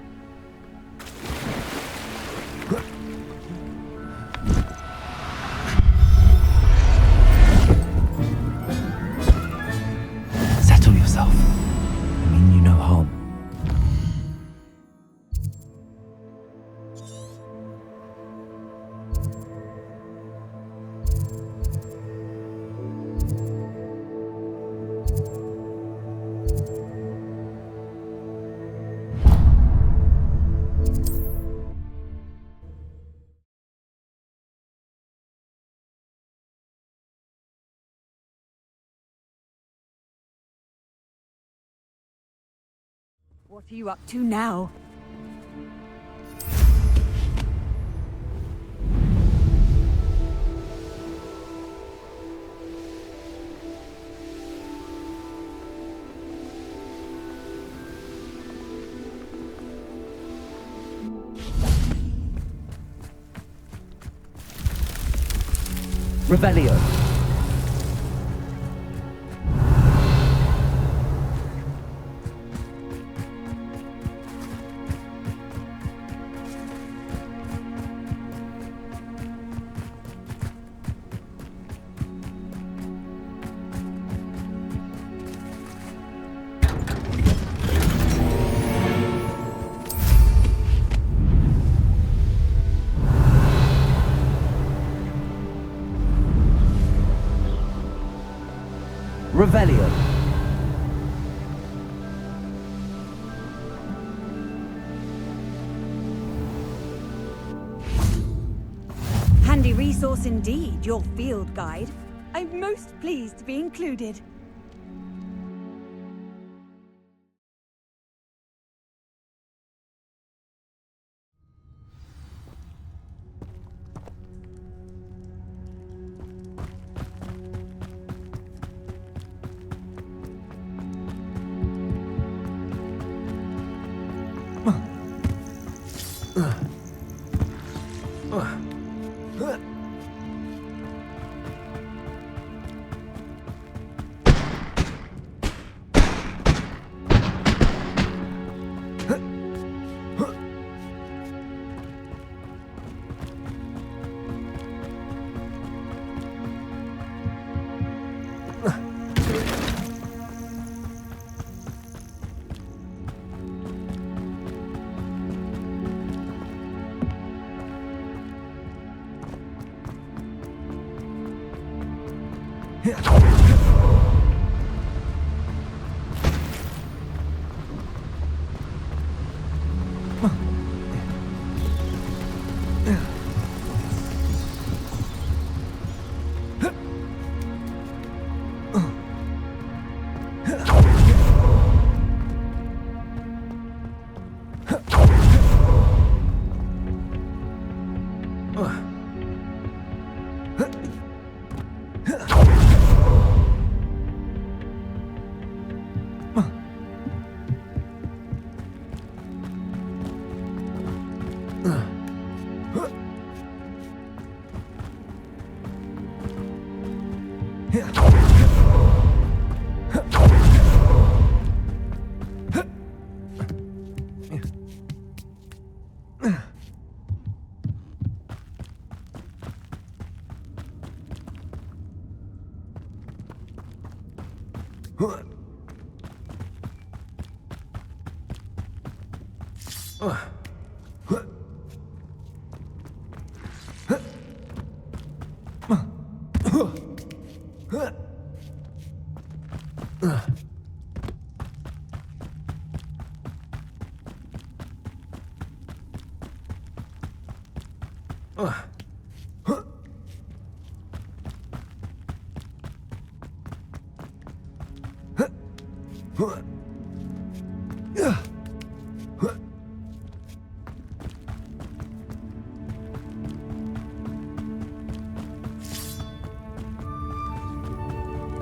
What are you up to now? Revelio. Revelio. Handy resource indeed, your field guide. I'm most pleased to be included.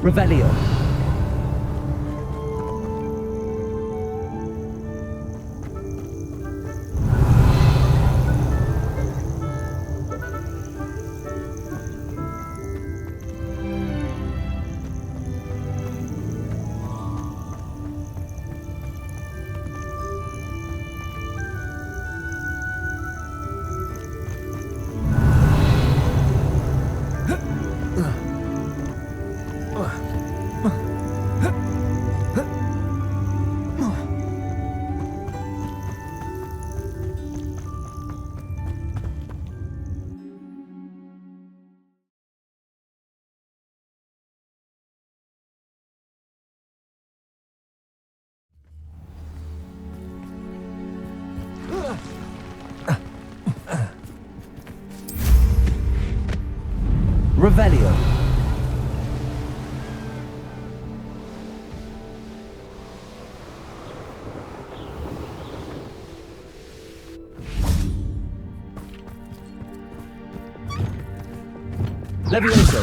Revelio. Revelio. Levioso.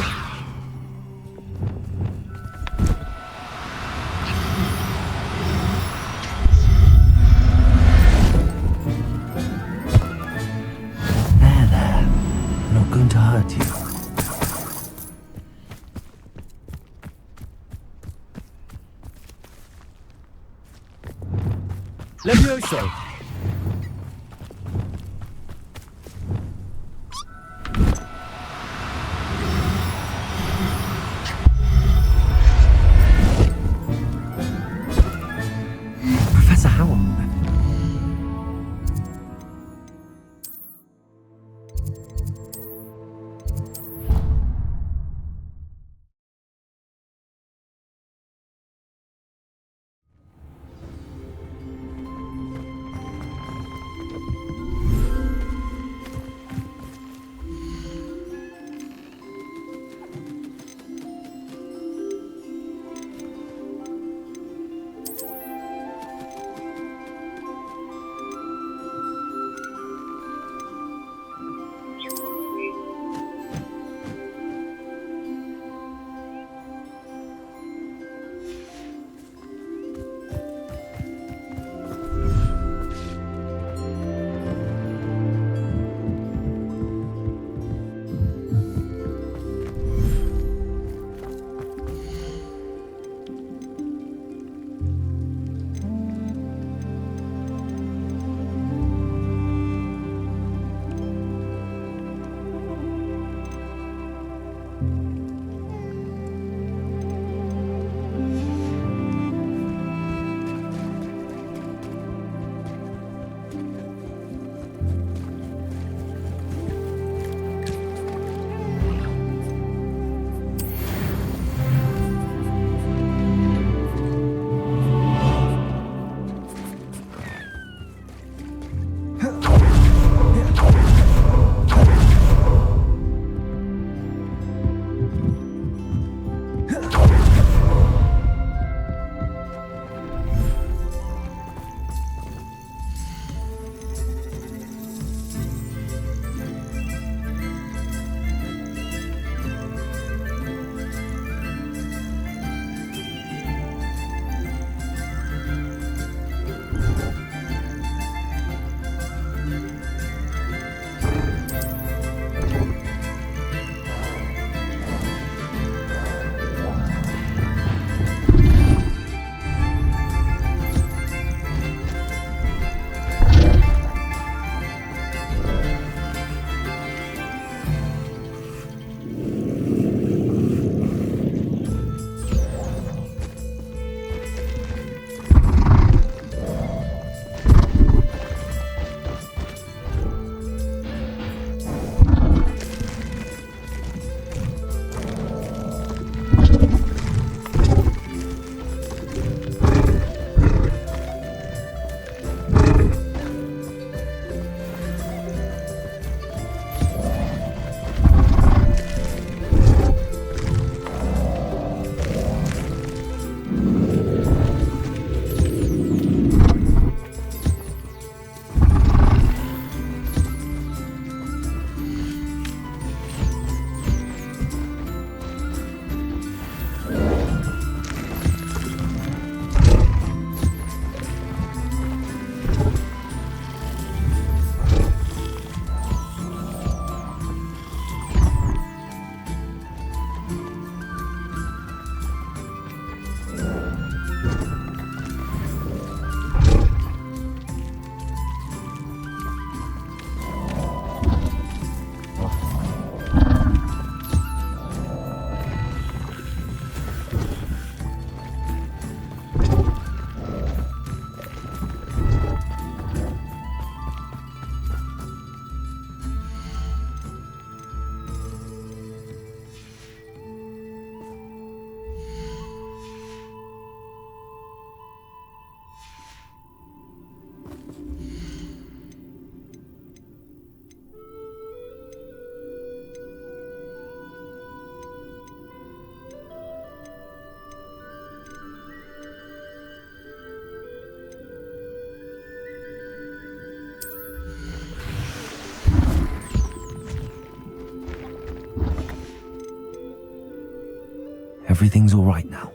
There. I'm not going to hurt you. Levioso. Professor Howell. everything's all right now.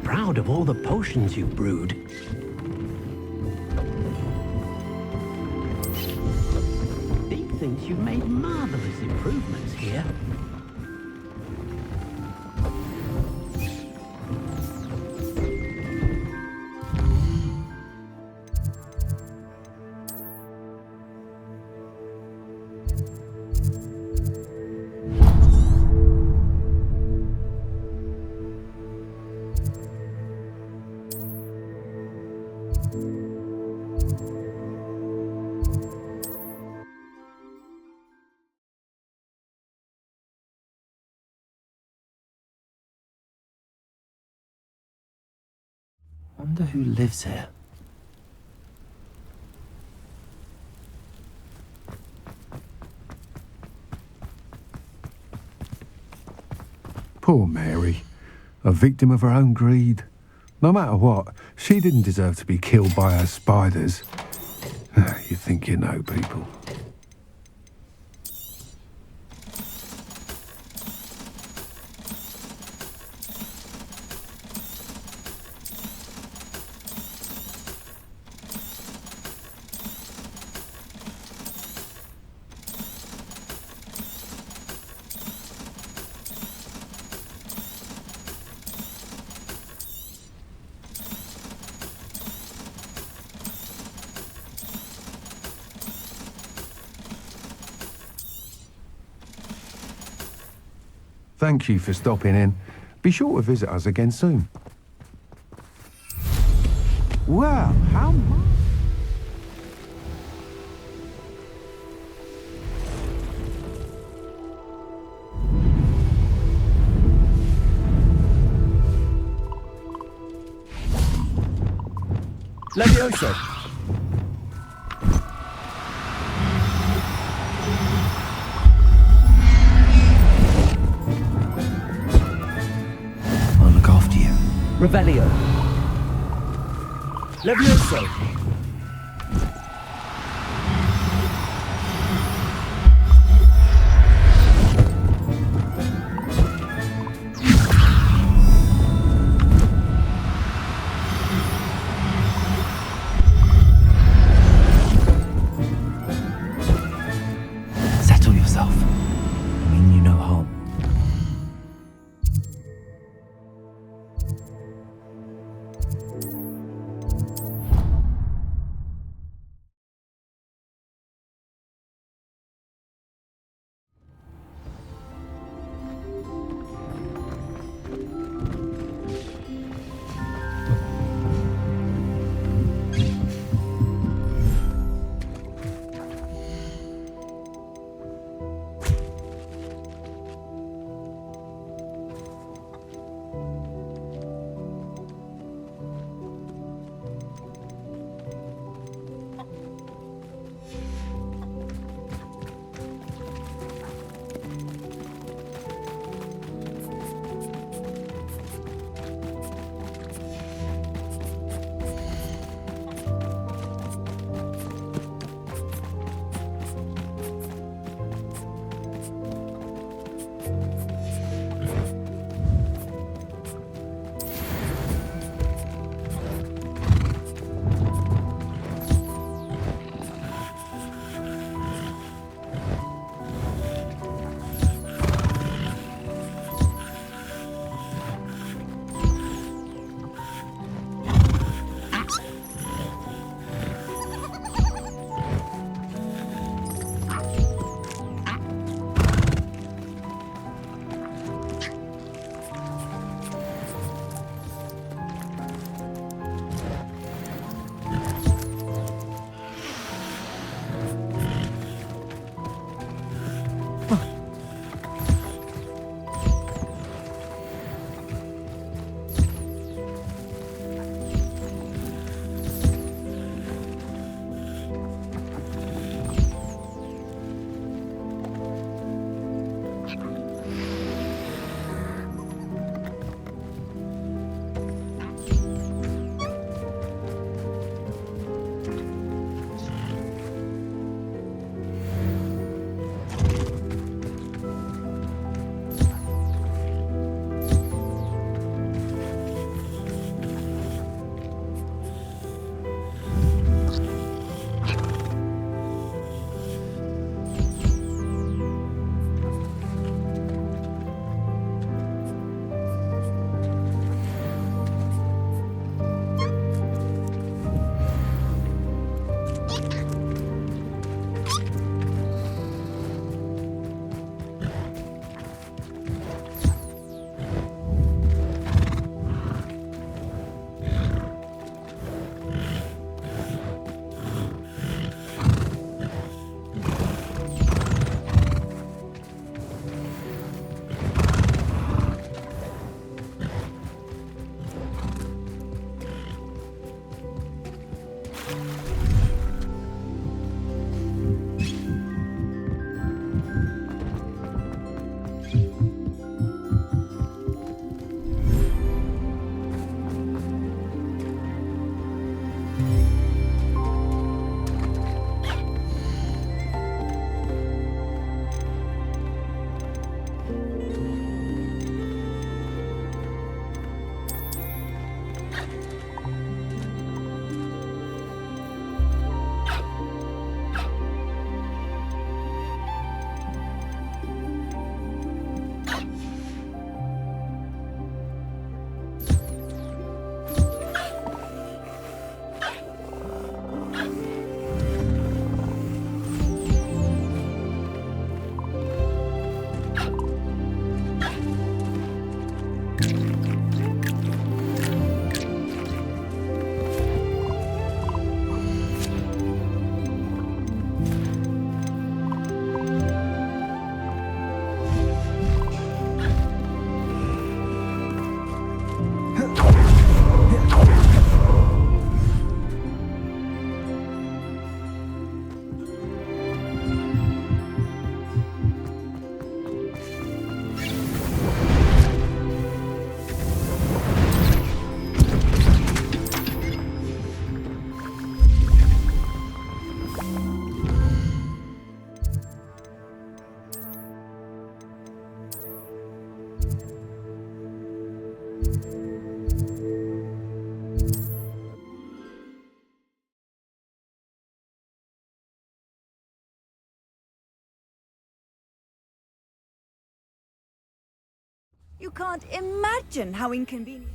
Proud of all the potions you've brewed. Dick thinks you've made marvelous improvements here. Wonder who lives here. Poor Mary, a victim of her own greed. No matter what, she didn't deserve to be killed by her spiders. You think you know people. Thank you for stopping in. Be sure to visit us again soon. Well, how much? Levioso! I'll look after you. Revelio! Levioso! Settle yourself. I mean you no harm. You can't imagine how inconvenient.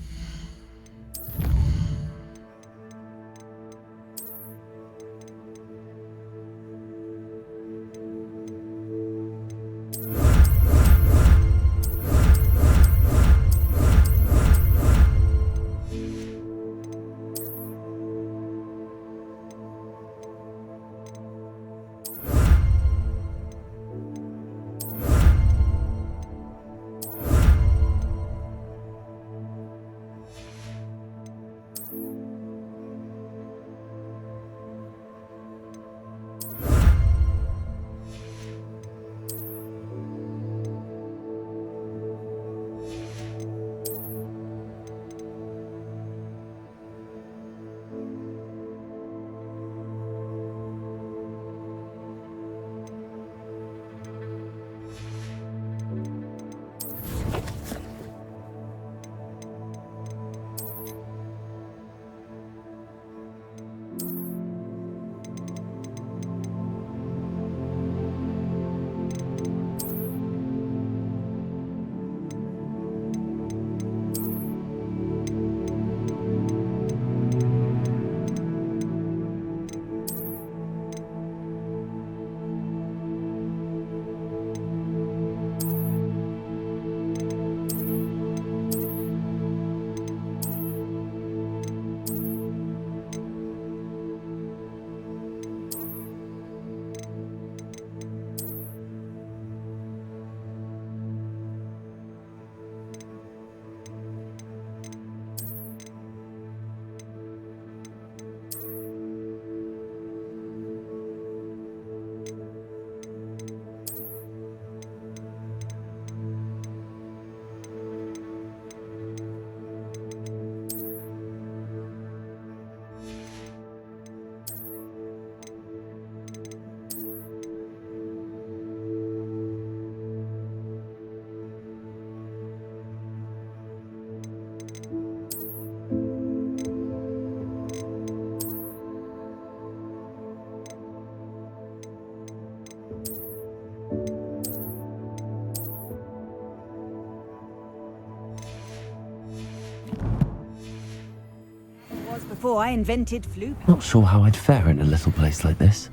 Before I invented flu. Not sure how I'd fare in a little place like this.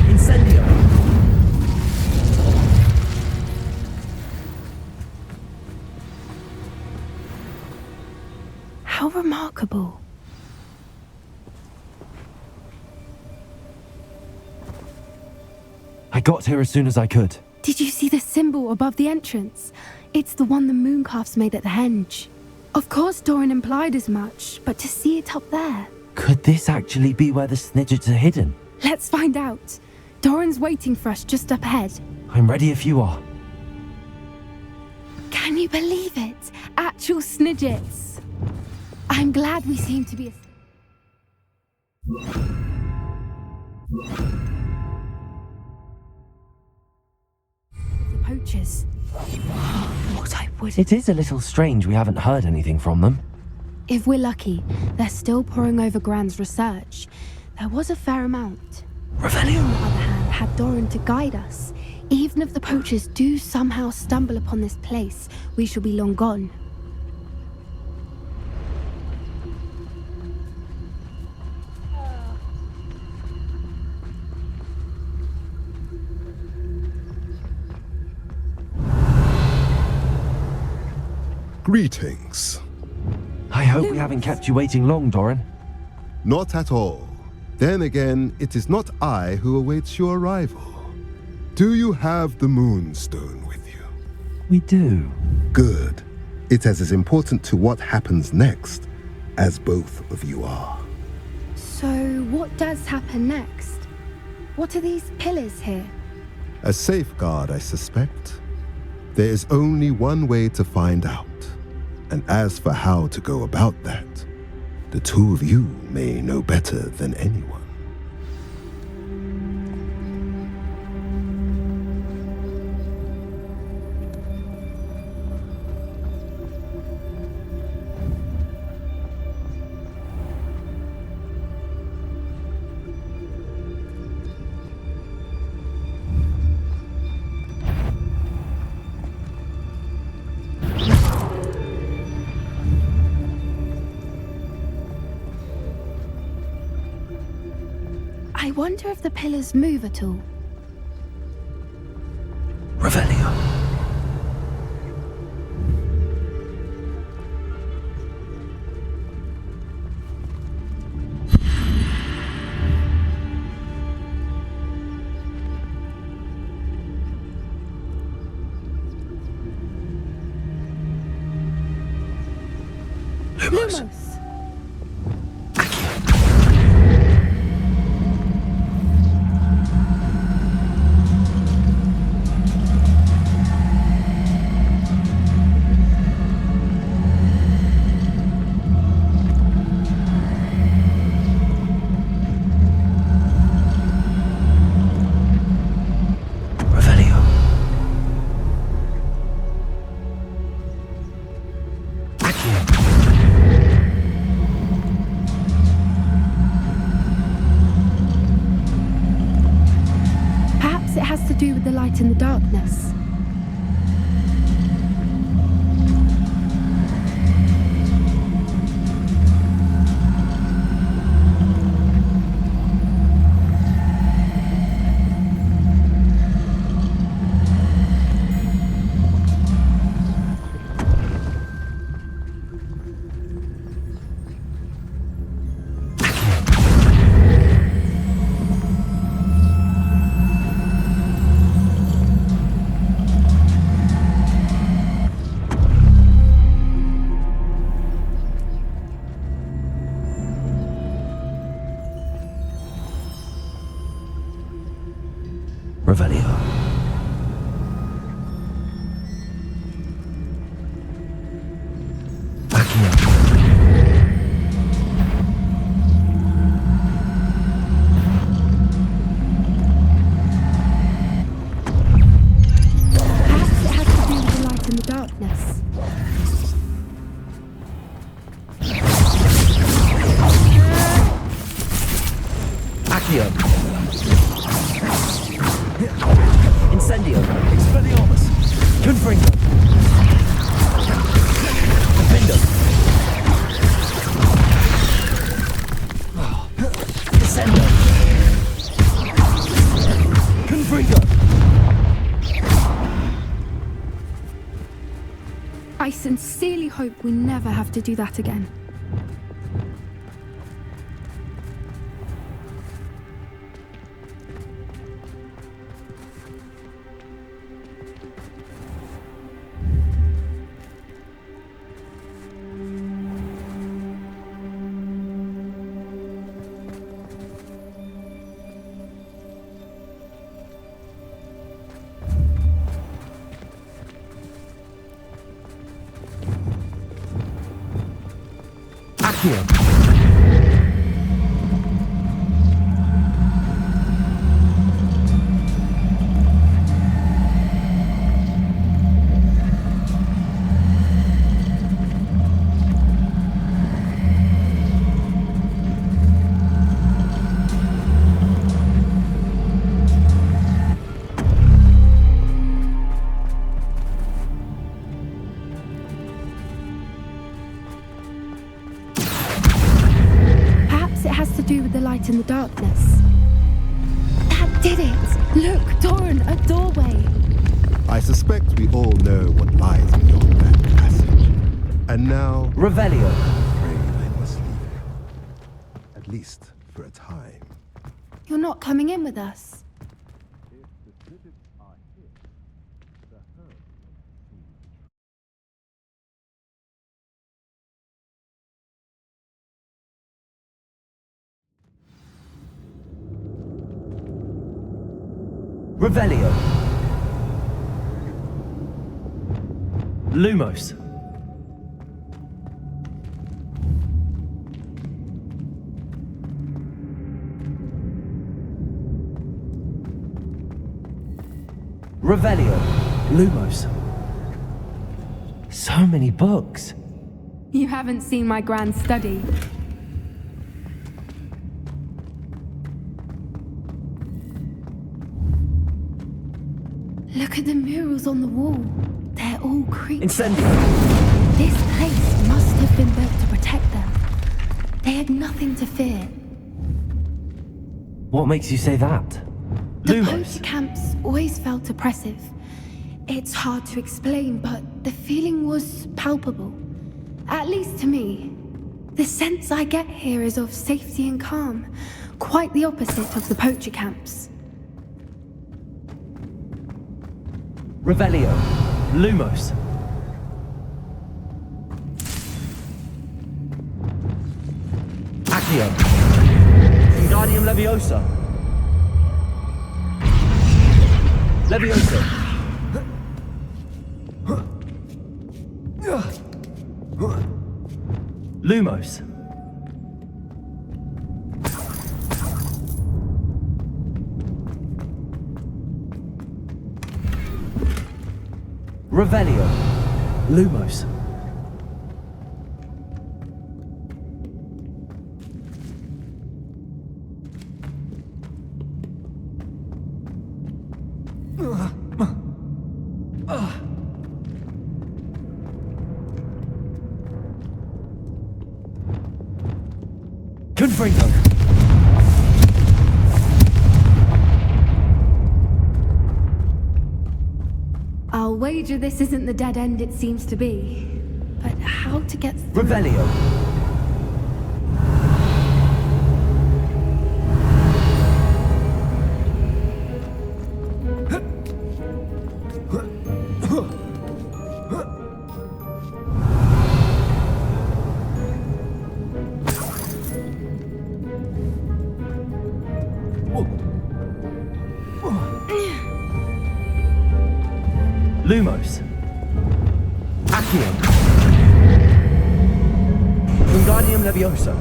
Incendio! How remarkable. I got here as soon as I could. Did you see the symbol above the entrance? It's the one the mooncalves made at the henge. Of course Doran implied as much, but to see it up there... Could this actually be where the Snidgets are hidden? Let's find out. Doran's waiting for us just up ahead. I'm ready if you are. Can you believe it? Actual Snidgets. I'm glad we seem to be... The poachers. What I would... It is a little strange we haven't heard anything from them. If we're lucky, they're still poring over Gran's research. There was a fair amount. Revelio, on the other hand, had Doran to guide us. Even if the poachers do somehow stumble upon this place, we shall be long gone. Greetings. I hope we haven't kept you waiting long, Doran. Not at all. Then again, it is not I who awaits your arrival. Do you have the Moonstone with you? We do. Good. It's as important to what happens next as both of you are. So, what does happen next? What are these pillars here? A safeguard, I suspect. There is only one way to find out. And as for how to go about that, the two of you may know better than anyone. I wonder if the pillars move at all. Revelio. Lumos. Perhaps it has to do with the light in the darkness. Revelio. Perhaps it has to do with the light in the darkness. Accio. Incendio. Expelliarmus. Confringo. Defendo. Descendo. Confringo. I sincerely hope we never have to do that again. Accio. Perhaps it has to do with the light in the darkness. That did it! Look, Doran, a doorway! I suspect we all know what lies beyond that passage. And now... Revelio. I'm afraid I must leave. At least for a time. You're not coming in with us. If the snippets are hit, the herd will cease. Revelio. Lumos. Revelio. Lumos. So many books. You haven't seen my grand study. Look at the murals on the wall. They're all creatures. Incendio. This place must have been built to protect them. They had nothing to fear. What makes you say that? The poacher camps always felt oppressive. It's hard to explain, but the feeling was palpable. At least to me. The sense I get here is of safety and calm. Quite the opposite of the poacher camps. Revelio. Lumos. Accio. Wingardium Leviosa. Leviosa. Lumos. Revelio. Lumos. Confringo. I'll wager this isn't the dead end it seems to be. But how to get through? Revelio. Lumos. Accio. Wingardium Leviosa.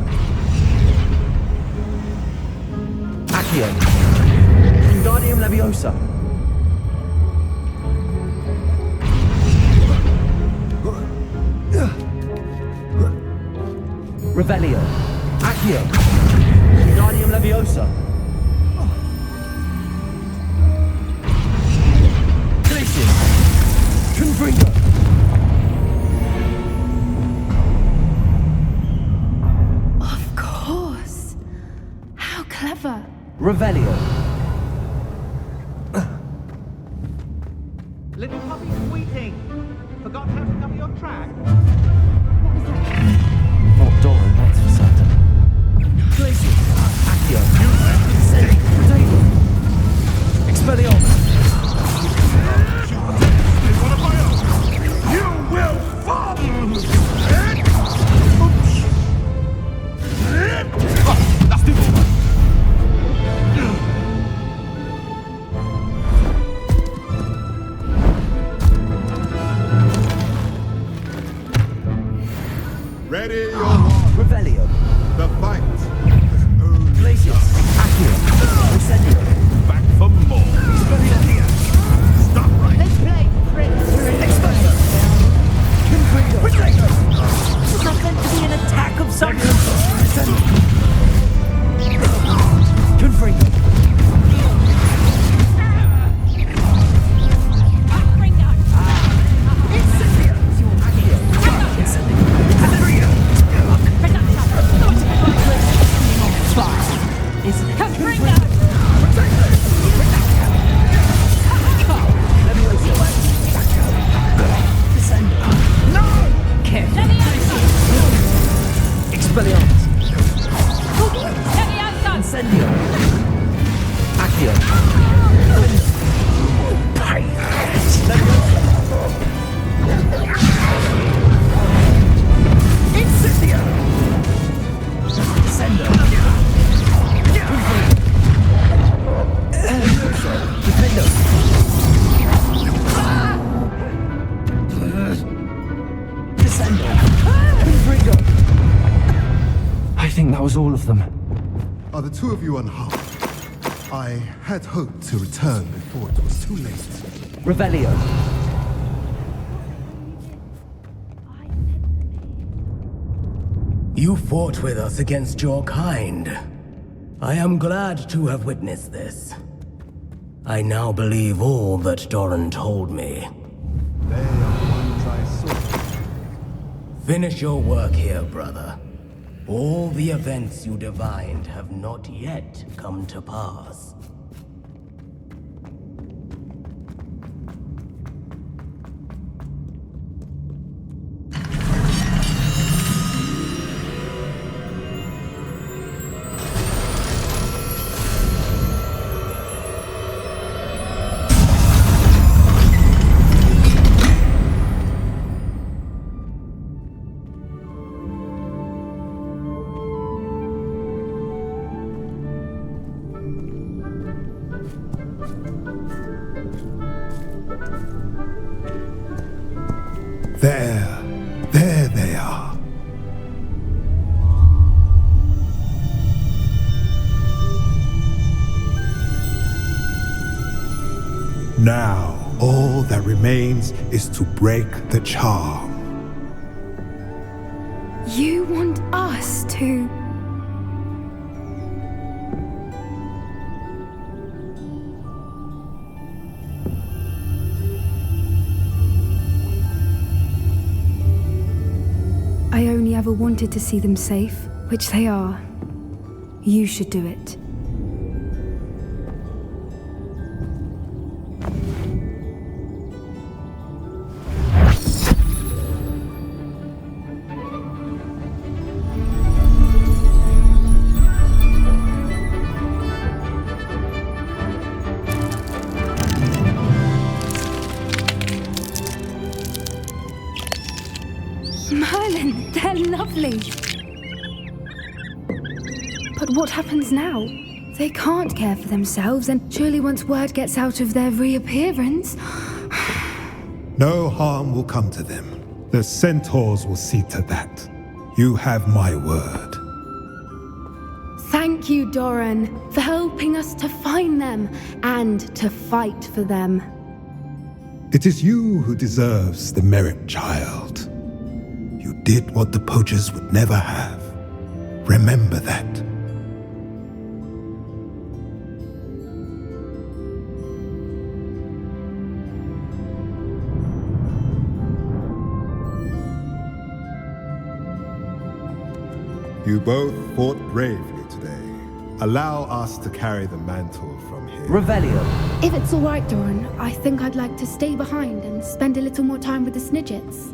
Accio. Wingardium Leviosa. Revelio. Accio. Wingardium Leviosa. Confringo. Of course. How clever. Revelio. Little puppy squeaking. Forgot how to cover your track? Not Doran, that's for certain. Glacius. Accio. Potato. Expelliarmus. You will fall! That's the Ready your Revelio. The fight. Glacius. Accio. Incendio. Back for more. Stop right. Let's play, Prince. Expelliarmus. Confringo. Potato. It's not meant to be an attack of some Confringo. Expelliarmus. Incendio. Accio. Incendio. Sendo. Defendo. That was all of them. Are the two of you unharmed? I had hoped to return before it was too late. Revelio. You fought with us against your kind. I am glad to have witnessed this. I now believe all that Doran told me. They are ones I saw. Finish your work here, brother. All the events you divined have not yet come to pass. There they are. Now, all that remains is to break the charm. You want us to... I only ever wanted to see them safe, which they are. You should do it. Merlin, they're lovely. But what happens now? They can't care for themselves, and surely once word gets out of their reappearance... No harm will come to them. The centaurs will see to that. You have my word. Thank you, Doran, for helping us to find them and to fight for them. It is you who deserves the merit, child. You did what the poachers would never have. Remember that. You both fought bravely today. Allow us to carry the mantle from here. Revelio. If it's all right, Doran, I think I'd like to stay behind and spend a little more time with the Snidgets.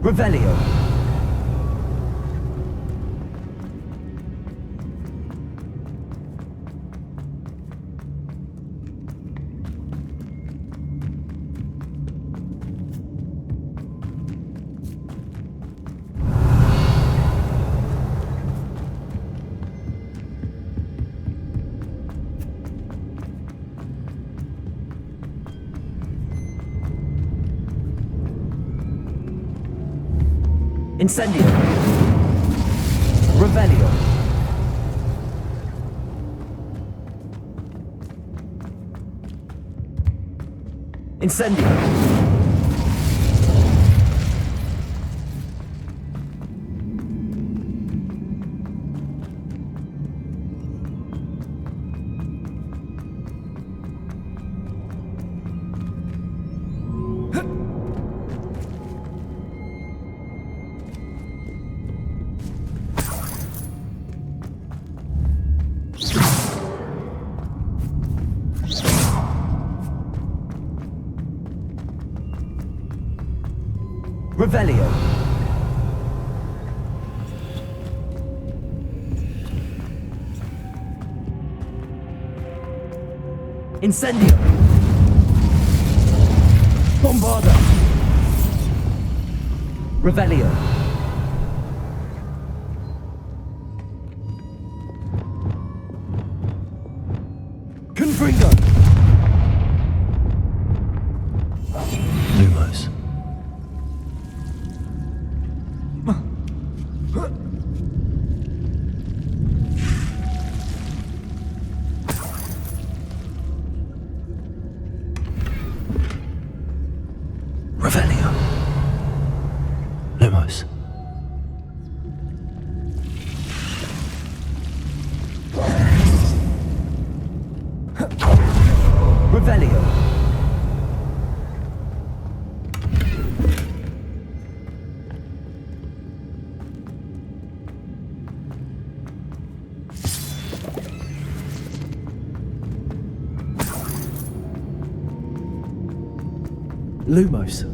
Revelio. Incendio. Revelio. Incendio. Revelio. Incendio! Bombarda! Revelio! Confringo! Lumos. Revelio. Lumos. Revelio! Lumos.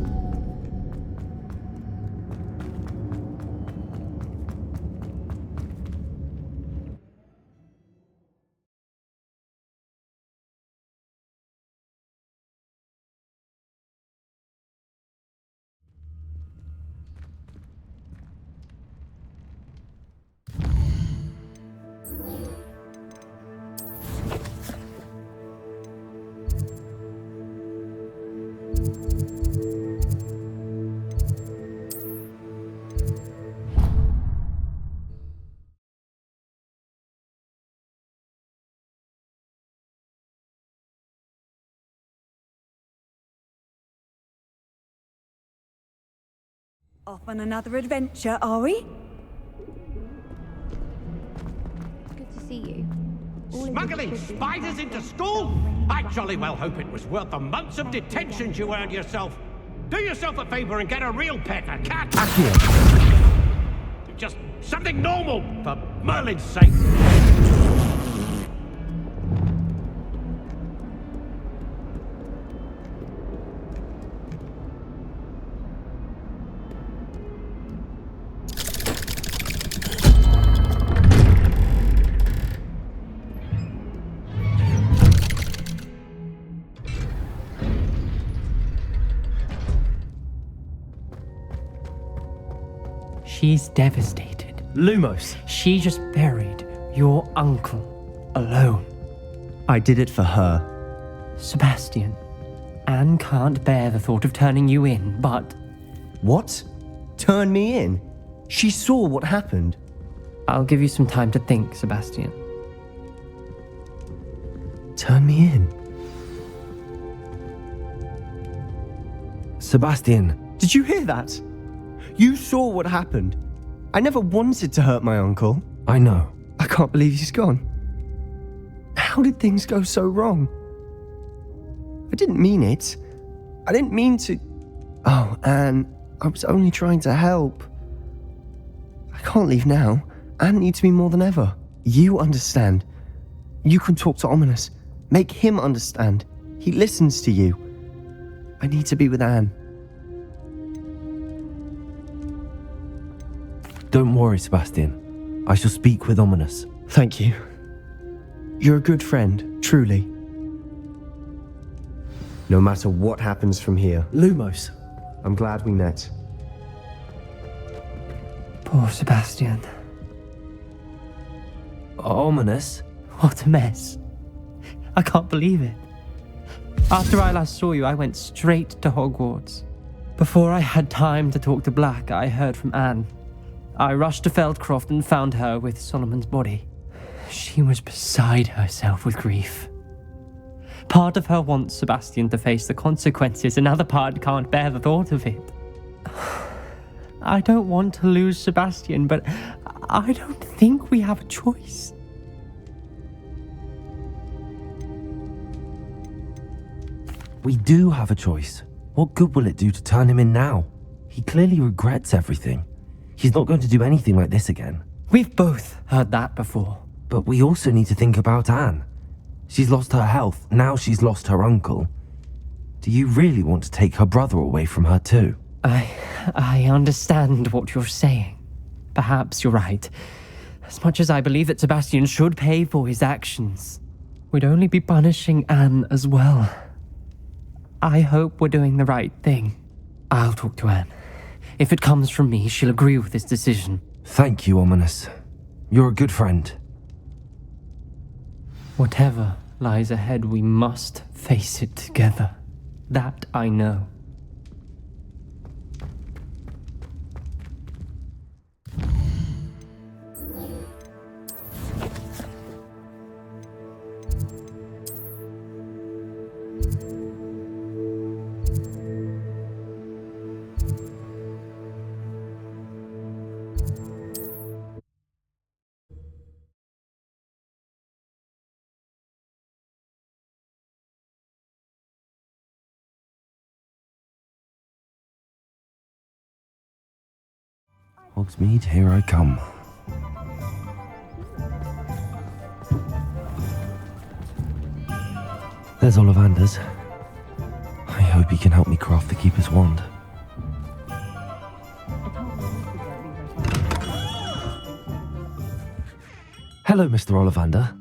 Off on another adventure, are we? Good to see you. Smuggling spiders into school? I jolly well hope it was worth the months of detention you earned yourself. Do yourself a favor and get a real pet, a cat. Just something normal, for Merlin's sake. She's devastated. Lumos. She just buried your uncle alone. I did it for her. Sebastian, Anne can't bear the thought of turning you in, but... What? Turn me in? She saw what happened. I'll give you some time to think, Sebastian. Turn me in? Sebastian. Did you hear that? You saw what happened. I never wanted to hurt my uncle. I know. I can't believe he's gone. How did things go so wrong? I didn't mean it. I didn't mean to... Oh, Anne, I was only trying to help. I can't leave now. Anne needs me more than ever. You understand. You can talk to Ominous. Make him understand. He listens to you. I need to be with Anne. Don't worry, Sebastian. I shall speak with Ominous. Thank you. You're a good friend, truly. No matter what happens from here. Lumos. I'm glad we met. Poor Sebastian. Ominous? What a mess. I can't believe it. After I last saw you, I went straight to Hogwarts. Before I had time to talk to Black, I heard from Anne. I rushed to Feldcroft and found her with Solomon's body. She was beside herself with grief. Part of her wants Sebastian to face the consequences, another part can't bear the thought of it. I don't want to lose Sebastian, but I don't think we have a choice. We do have a choice. What good will it do to turn him in now? He clearly regrets everything. He's not going to do anything like this again. We've both heard that before. But we also need to think about Anne. She's lost her health, now she's lost her uncle. Do you really want to take her brother away from her too? I understand what you're saying. Perhaps you're right. As much as I believe that Sebastian should pay for his actions. we'd only be punishing Anne as well. I hope we're doing the right thing. I'll talk to Anne. If it comes from me, she'll agree with this decision. Thank you, Ominous. You're a good friend. Whatever lies ahead, we must face it together. That I know. Hogsmeade, here I come. There's Ollivander's. I hope he can help me craft the Keeper's wand. Hello, Mr. Ollivander.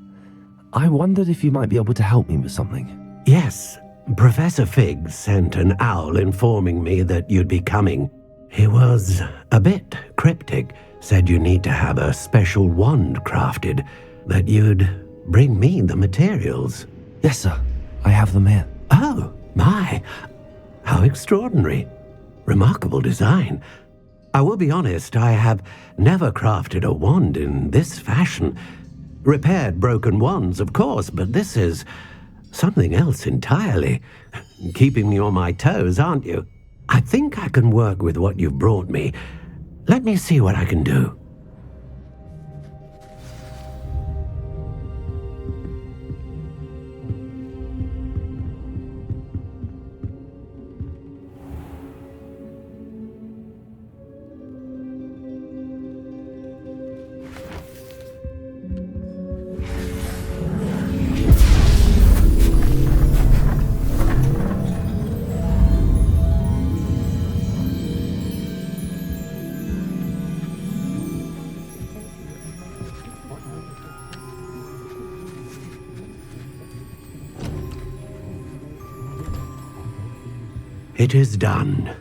I wondered if you might be able to help me with something. Yes, Professor Fig sent an owl informing me that you'd be coming. He was a bit cryptic, said you need to have a special wand crafted, that you'd bring me the materials. Yes, sir. I have them here. Oh, my. How extraordinary. Remarkable design. I will be honest, I have never crafted a wand in this fashion. Repaired broken wands, of course, but this is something else entirely. Keeping me on my toes, aren't you? I think I can work with what you've brought me. Let me see what I can do. It is done.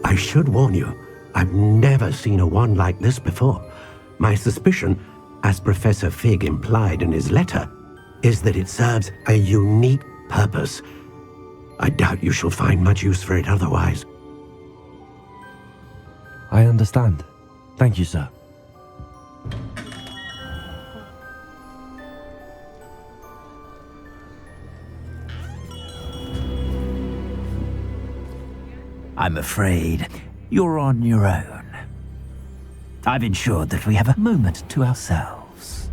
I should warn you, I've never seen a wand like this before. My suspicion, as Professor Fig implied in his letter, is that it serves a unique purpose. I doubt you shall find much use for it otherwise. I understand. Thank you, sir. I'm afraid you're on your own. I've ensured that we have a moment to ourselves.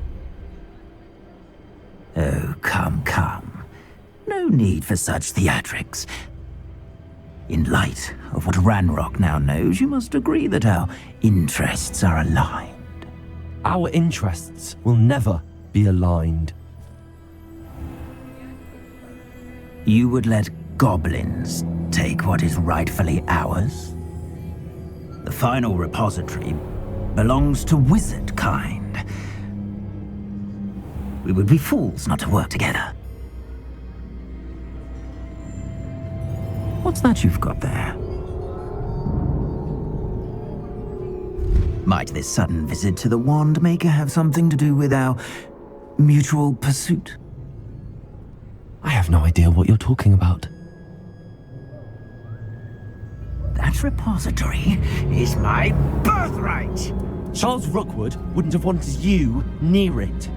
Oh, come, come. No need for such theatrics. In light of what Ranrock now knows, you must agree that our interests are aligned. Our interests will never be aligned. You would let goblins take what is rightfully ours? The final repository belongs to wizard kind. We would be fools not to work together. What's that you've got there? Might this sudden visit to the Wand Maker have something to do with our mutual pursuit? I have no idea what you're talking about. That repository is my birthright! Charles Rookwood wouldn't have wanted you near it.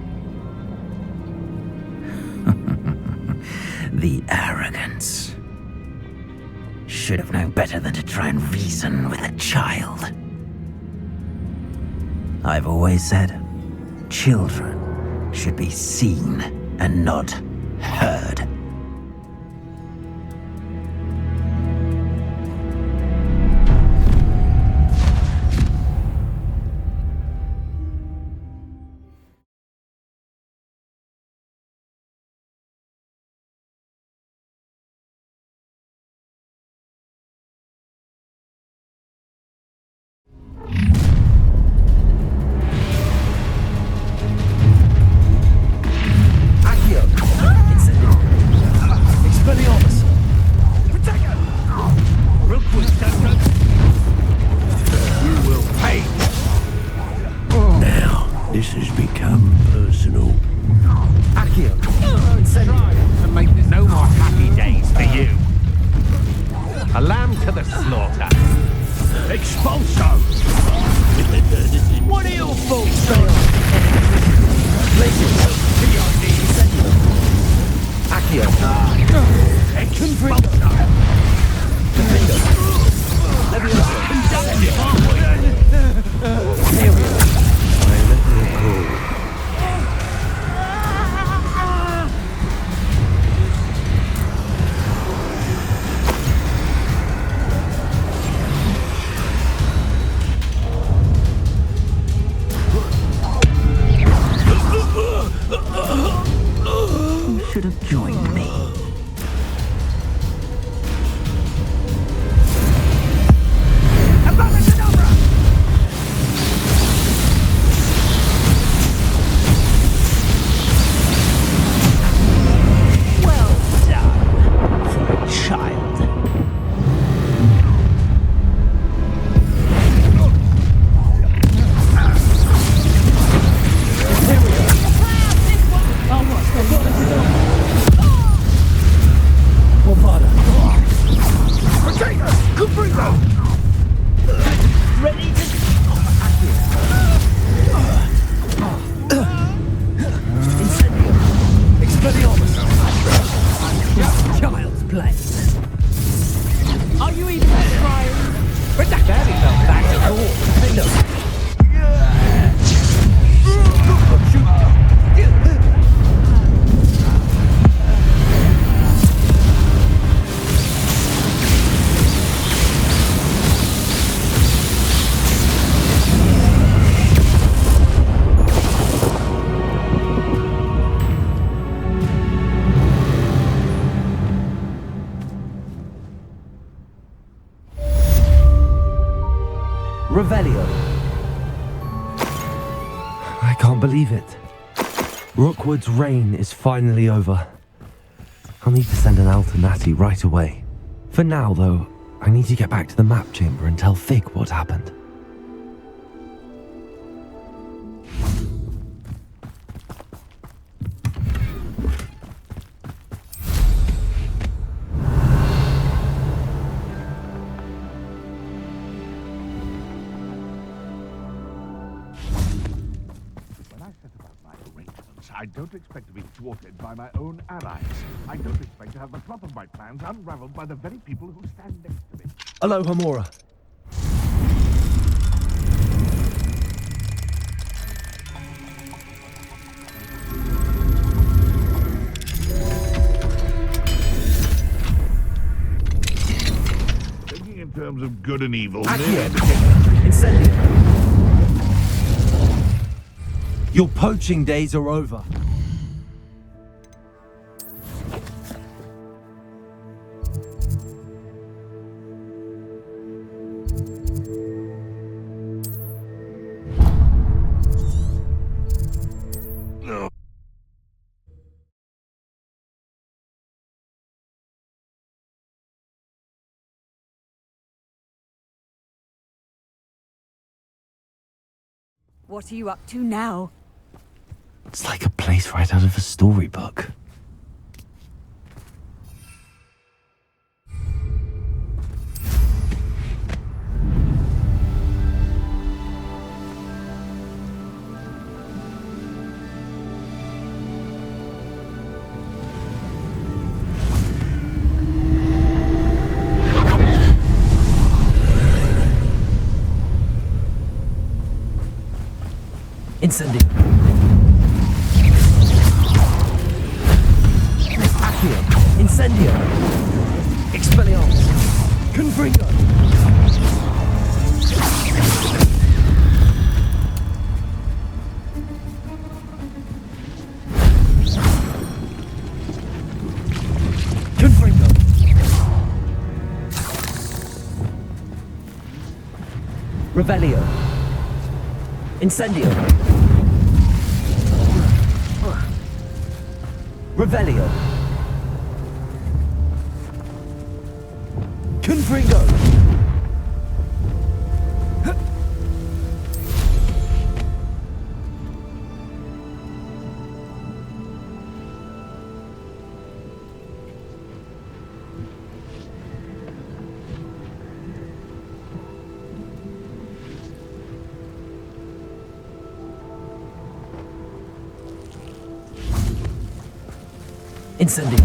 The arrogance. Should have known better than to try and reason with a child. I've always said, children should be seen and not heard. This has become personal. Accio, to make this no more happy days for you. A lamb to the slaughter. Expulso! What are your faults, they are? Accio. Expulso! You should have joined me. Avra Kedavra! Well done for a child. Ready to... Expelliarmus! Child's play. Are you even trying? Daddy fell back to Revelio. I can't believe it. Rookwood's reign is finally over. I'll need to send an Al to Natty right away. For now, though, I need to get back to the map chamber and tell Fig what happened. I don't expect to be thwarted by my own allies. I don't expect to have the plot of my plans unraveled by the very people who stand next to me. Hello, Hamora. Thinking in terms of good and evil. Incendio. Your poaching days are over. What are you up to now? It's like a place right out of a storybook. Incendio. Incendio! Expelliarmus! Confringo! Confringo! Revelio! Incendio! Revelio! Confringo! Incendio.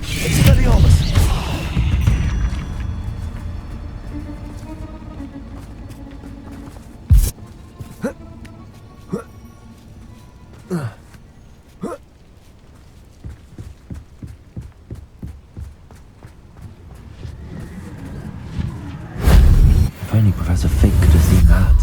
Expelliarmus. If only Professor Fig could have seen that.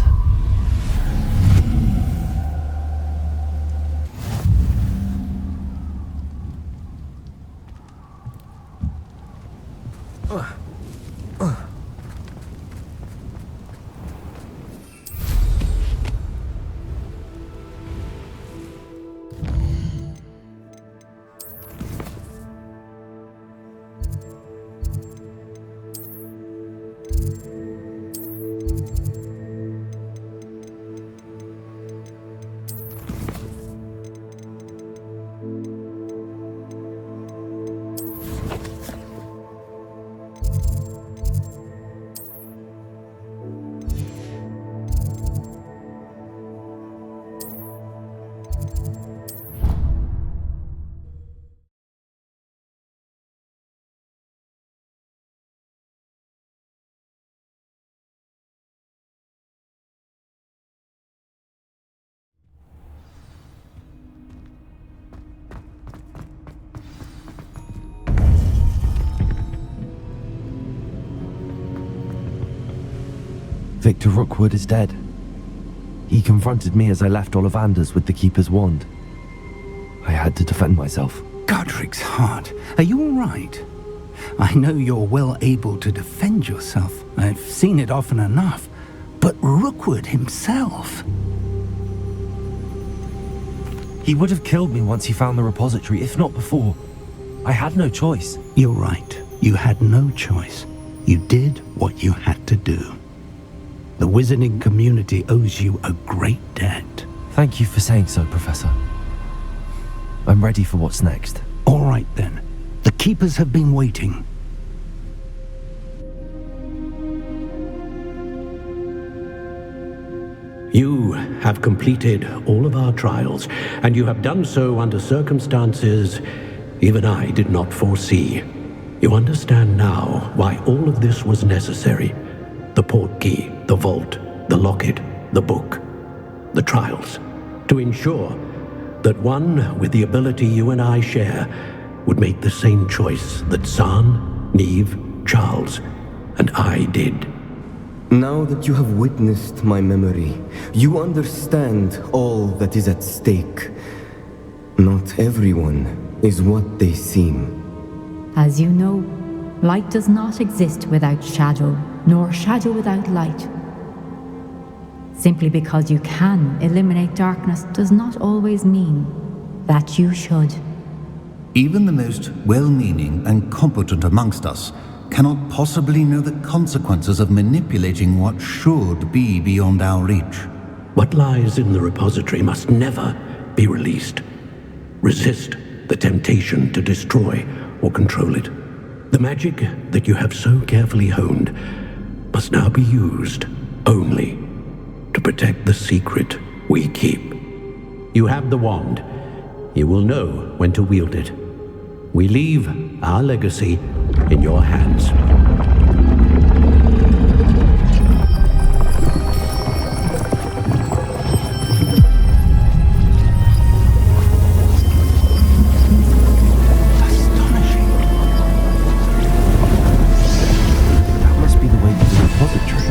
Victor Rookwood is dead. He confronted me as I left Ollivander's with the Keeper's wand. I had to defend myself. Godric's heart. Are you all right? I know you're well able to defend yourself. I've seen it often enough. But Rookwood himself... He would have killed me once he found the repository, if not before. I had no choice. You're right. You had no choice. You did what you had to do. The wizarding community owes you a great debt. Thank you for saying so, Professor. I'm ready for what's next. All right, then. The Keepers have been waiting. You have completed all of our trials, and you have done so under circumstances even I did not foresee. You understand now why all of this was necessary. The portkey, the vault, the locket, the book, the trials, to ensure that one with the ability you and I share would make the same choice that Zahn, Neve, Charles, and I did. Now that you have witnessed my memory, you understand all that is at stake. Not everyone is what they seem. As you know, light does not exist without shadow, nor shadow without light. Simply because you can eliminate darkness does not always mean that you should. Even the most well-meaning and competent amongst us cannot possibly know the consequences of manipulating what should be beyond our reach. What lies in the repository must never be released. Resist the temptation to destroy or control it. The magic that you have so carefully honed must now be used only to protect the secret we keep. You have the wand. You will know when to wield it. We leave our legacy in your hands. That must be the way to the repository.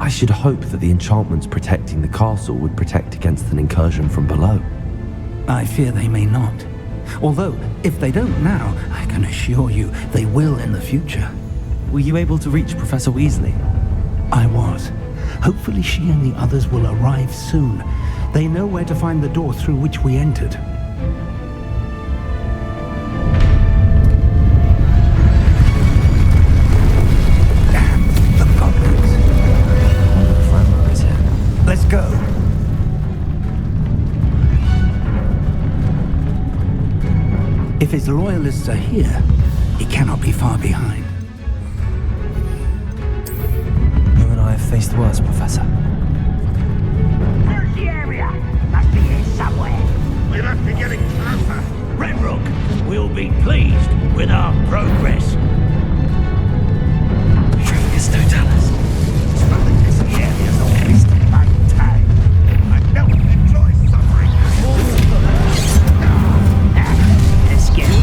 I should hope that the enchantments protecting the castle would protect against an incursion from below. I fear they may not. Although, if they don't now, I can assure you they will in the future. Were you able to reach Professor Weasley? I was. Hopefully she and the others will arrive soon. They know where to find the door through which we entered. Damn, the goblins. Let's go. If his loyalists are here, he cannot be far behind. You and I have faced worse, Professor. Search the area. Must be here somewhere. We must be getting closer. Renrook will be pleased with our progress. Travis, don't tell us. The area's all wasting my time. I don't enjoy suffering. Let's get it.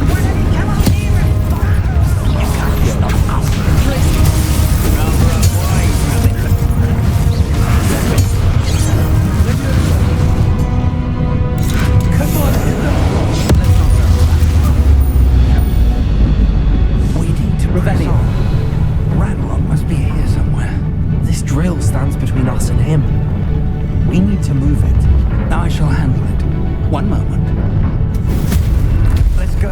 Why don't you come on here and fight? You can't stop us. Rather a wise rabbit. Come on, we need to Revelio. Ranrock must be here somewhere. This drill stands between us and him. We need to move it. I shall handle it. One moment. Let's go.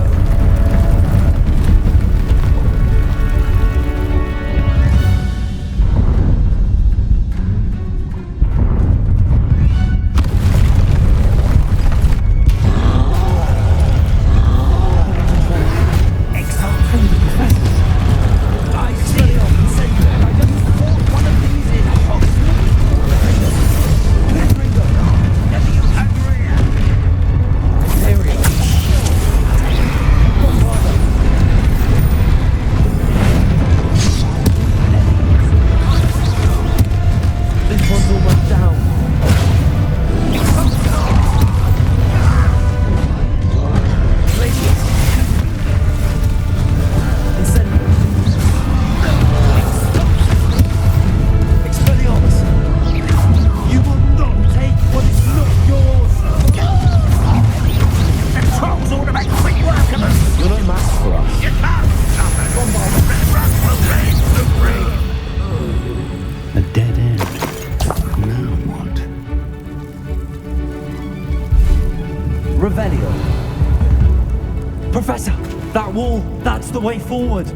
Professor, that wall, that's the way forward.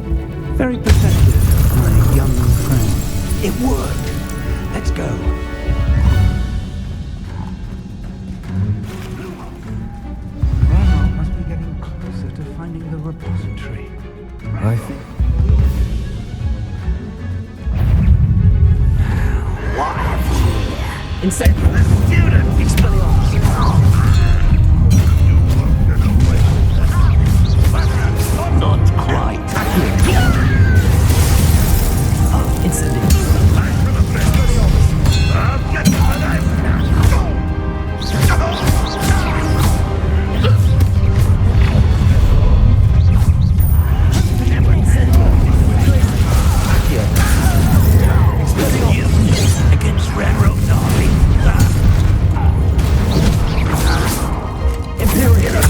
Very perceptive, my young friend. It worked. Let's go. Ranrock must be getting closer to finding the repository. I think. What have you here? Incendiary. The student! Expelliarmus! Not quite. Against Ranrock's army. Imperial.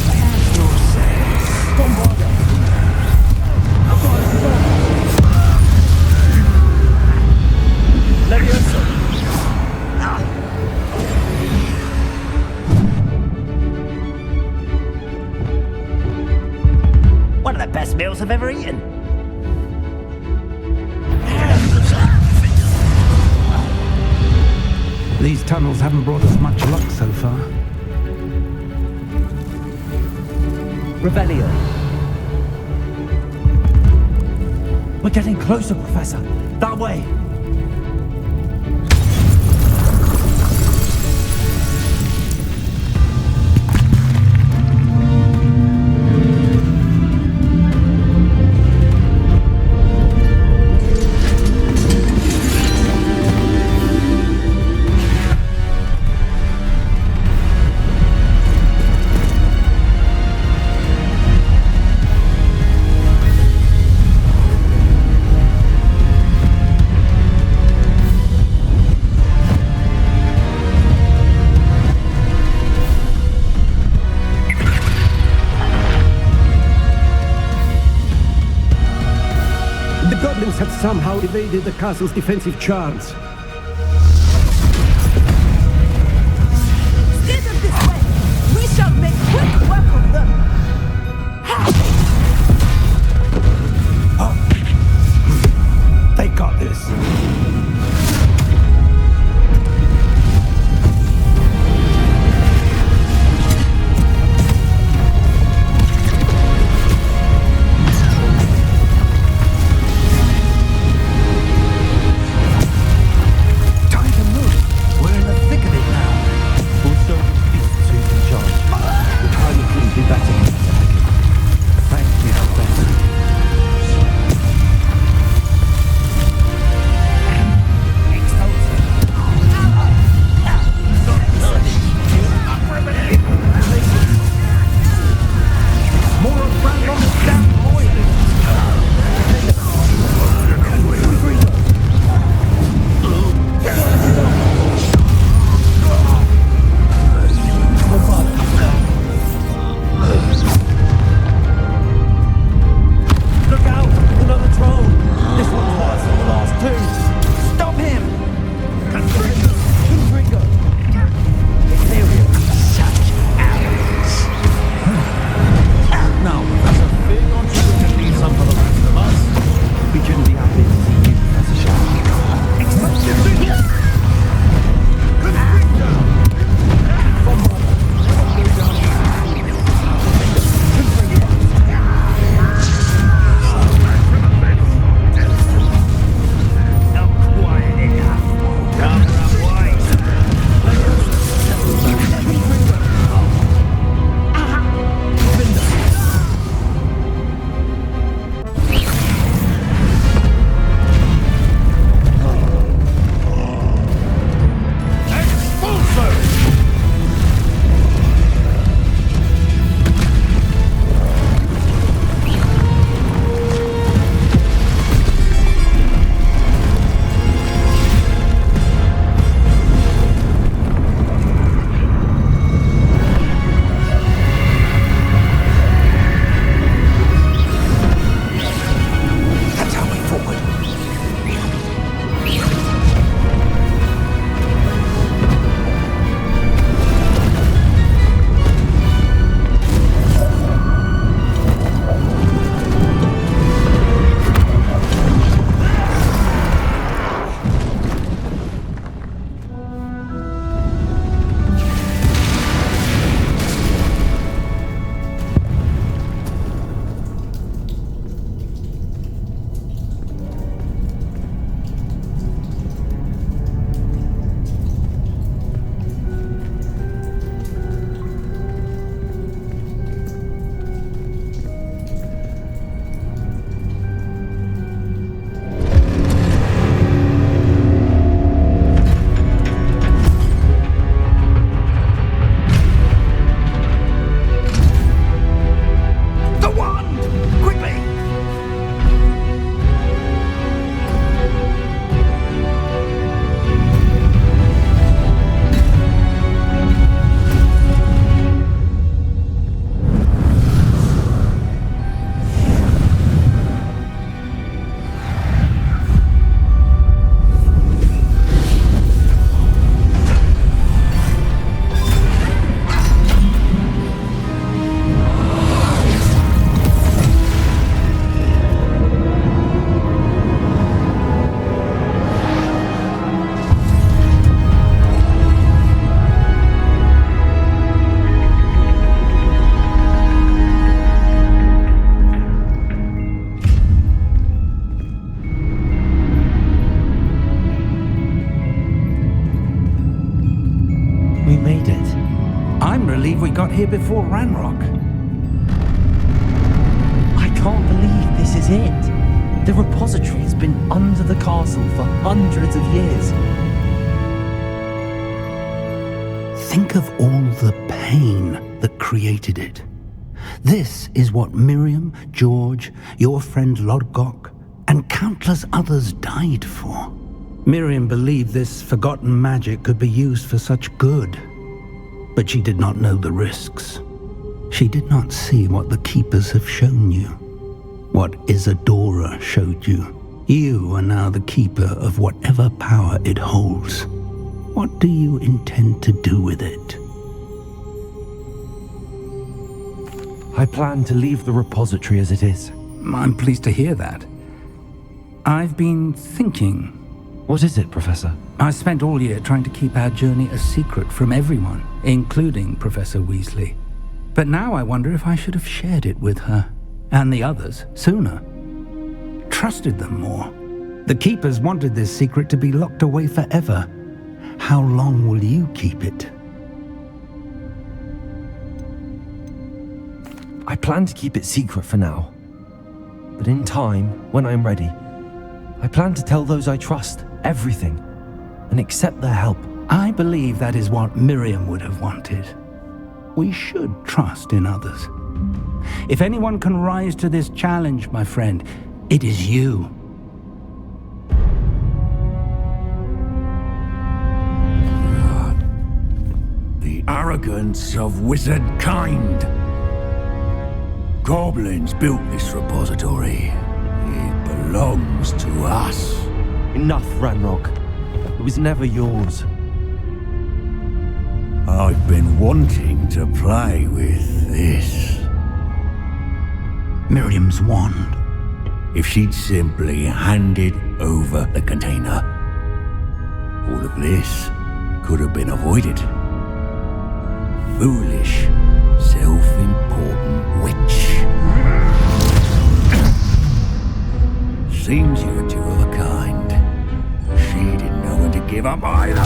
One of the best meals I've ever eaten. These tunnels haven't brought us much luck so far. Revelio. We're getting closer, Professor. That way. evaded the castle's defensive charms. Steer them this way! We shall make quick work of them! They got this. got here before Ranrock. I can't believe this is it. The repository has been under the castle for hundreds of years. Think of all the pain that created it. This is what Miriam, George, your friend Lodgok, and countless others died for. Miriam believed this forgotten magic could be used for such good, but she did not know the risks. She did not see what the Keepers have shown you, what Isadora showed you. You are now the keeper of whatever power it holds. What do you intend to do with it? I plan to leave the repository as it is. I'm pleased to hear that. I've been thinking. What is it, Professor? I spent all year trying to keep our journey a secret from everyone, including Professor Weasley. But now I wonder if I should have shared it with her, and the others, sooner. Trusted them more. The Keepers wanted this secret to be locked away forever. How long will you keep it? I plan to keep it secret for now. But in time, when I'm ready, I plan to tell those I trust everything and accept their help. I believe that is what Miriam would have wanted. We should trust in others. If anyone can rise to this challenge, my friend, it is you. The arrogance of wizard kind. Goblins built this repository. It belongs to us. Enough, Ranrock. It was never yours. I've been wanting to play with this. Miriam's wand. If she'd simply handed over the container, all of this could have been avoided. Foolish, self-important witch. Seems you're two of a kind. She didn't know when to give up either.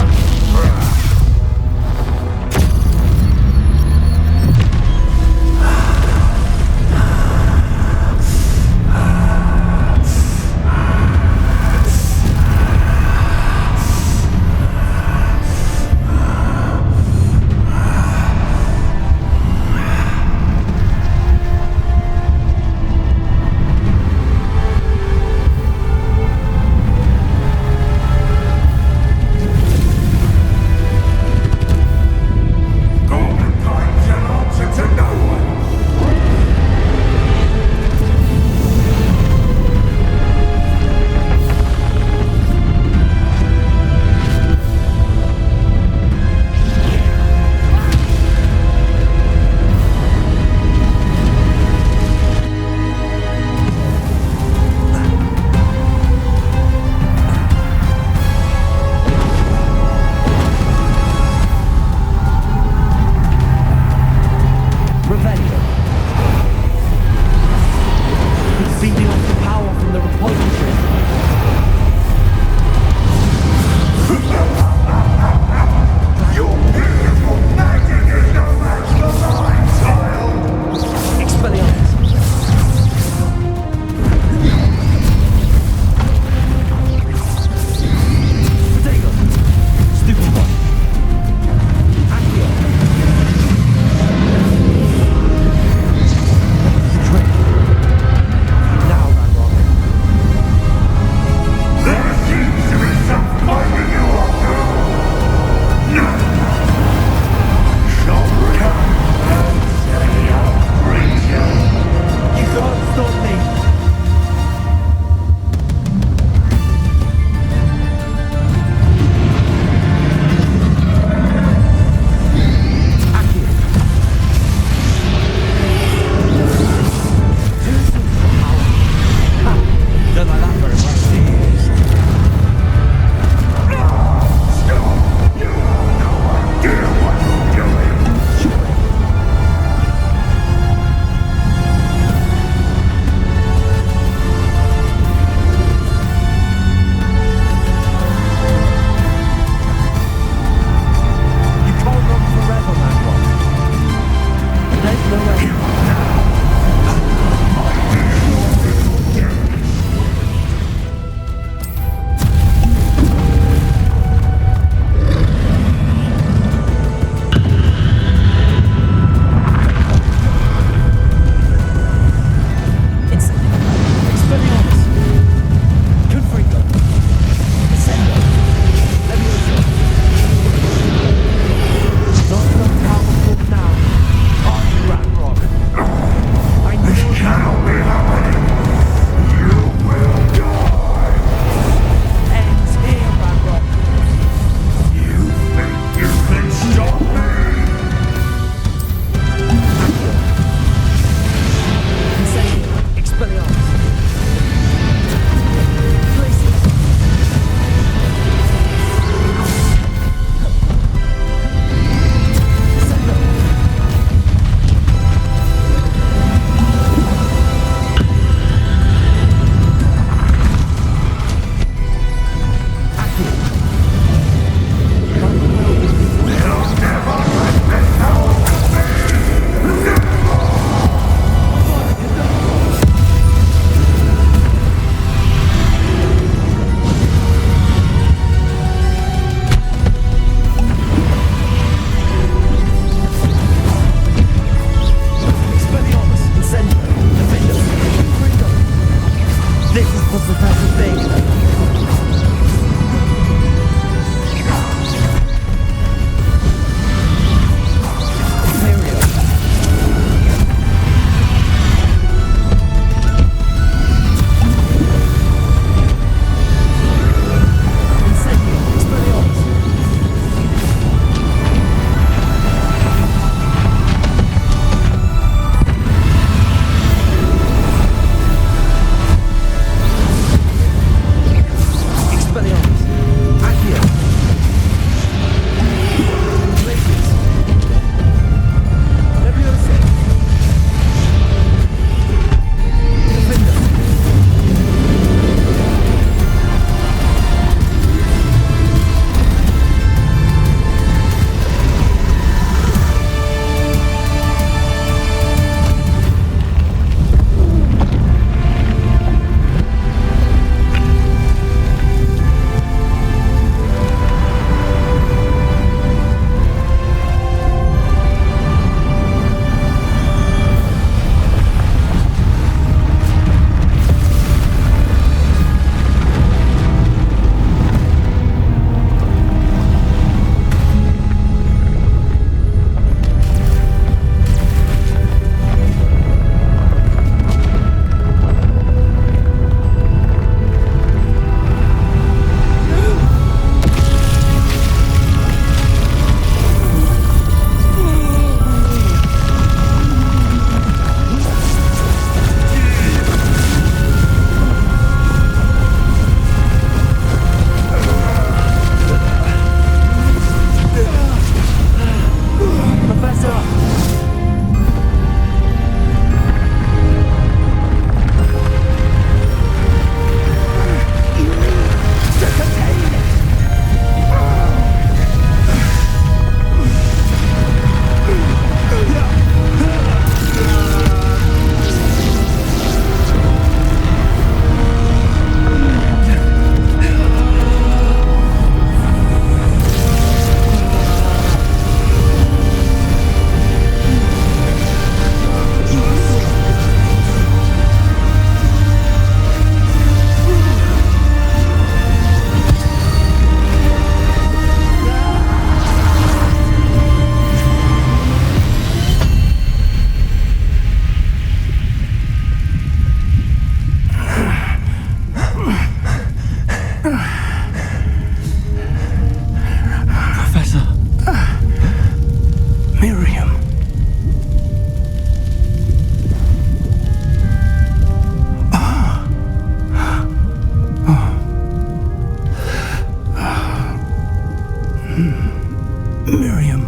Miriam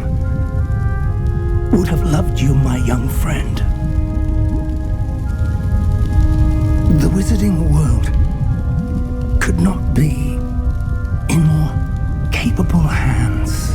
would have loved you, my young friend. The wizarding world could not be in more capable hands.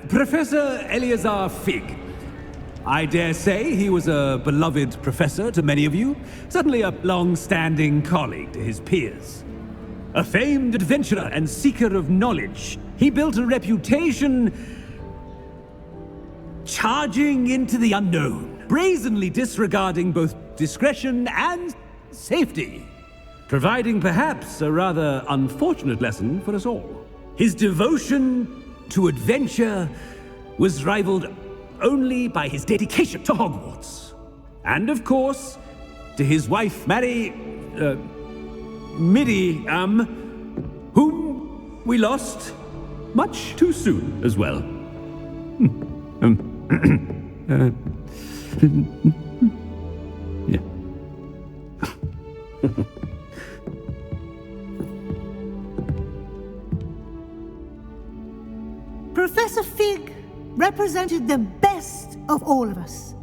Professor Eleazar Fig. I dare say he was a beloved professor to many of you, certainly a long-standing colleague to his peers. A famed adventurer and seeker of knowledge, he built a reputation charging into the unknown, brazenly disregarding both discretion and safety, providing perhaps a rather unfortunate lesson for us all. His devotion to adventure was rivaled only by his dedication to Hogwarts. And of course, to his wife, Miriam, whom we lost much too soon as well. Yeah. Professor Fig represented the best of all of us.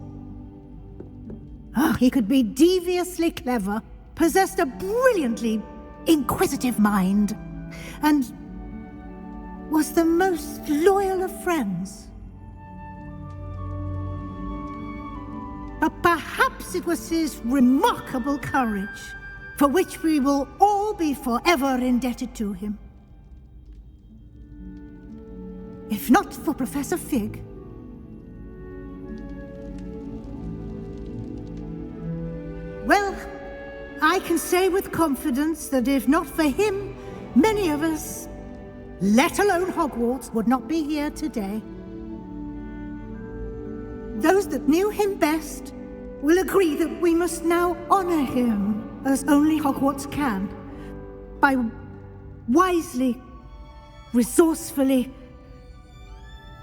He could be deviously clever, possessed a brilliantly inquisitive mind, and was the most loyal of friends. But perhaps it was his remarkable courage, for which we will all be forever indebted to him. If not for Professor Fig, well, I can say with confidence that if not for him, many of us, let alone Hogwarts, would not be here today. Those that knew him best will agree that we must now honor him as only Hogwarts can, by wisely, resourcefully,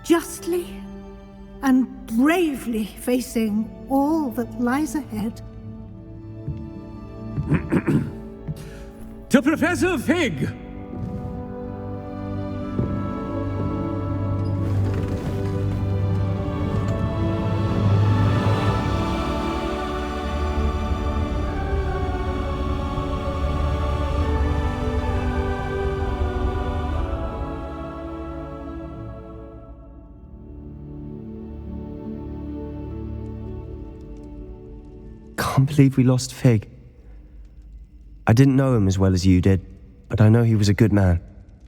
justly and bravely facing all that lies ahead. To Professor Fig! Can't believe we lost Fig. I didn't know him as well as you did, but I know he was a good man.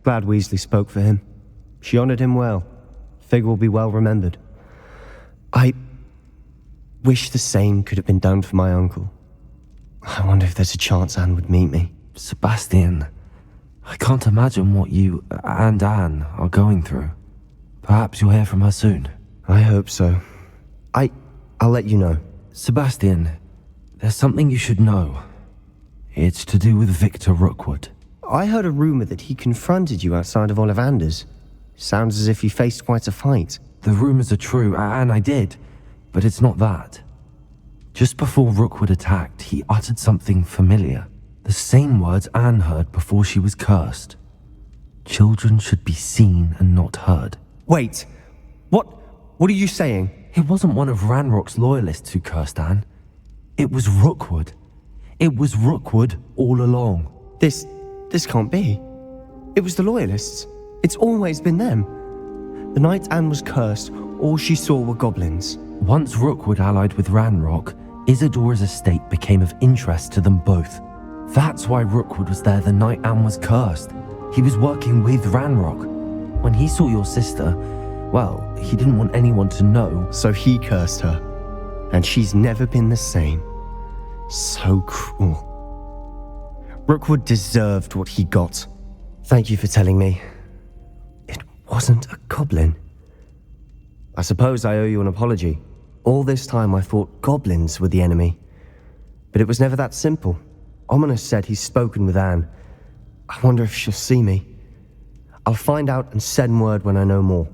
Glad Weasley spoke for him. She honored him well. Fig will be well remembered. I wish the same could have been done for my uncle. I wonder if there's a chance Anne would meet me. Sebastian, I can't imagine what you and Anne are going through. Perhaps you'll hear from her soon. I hope so. I'll let you know. Sebastian, there's something you should know. It's to do with Victor Rookwood. I heard a rumor that he confronted you outside of Ollivander's. Sounds as if you faced quite a fight. The rumors are true, and I did, but it's not that. Just before Rookwood attacked, he uttered something familiar. The same words Anne heard before she was cursed. Children should be seen and not heard. Wait, what are you saying? It wasn't one of Ranrock's loyalists who cursed Anne. It was Rookwood. It was Rookwood all along. This can't be. It was the Loyalists. It's always been them. The night Anne was cursed, all she saw were goblins. Once Rookwood allied with Ranrock, Isadora's estate became of interest to them both. That's why Rookwood was there the night Anne was cursed. He was working with Ranrock. When he saw your sister, Well, he didn't want anyone to know. So he cursed her, and she's never been the same. So cruel. Rookwood deserved what he got. Thank you for telling me. It wasn't a goblin. I suppose I owe you an apology. All this time I thought goblins were the enemy. But it was never that simple. Ominous said he's spoken with Anne. I wonder if she'll see me. I'll find out and send word when I know more.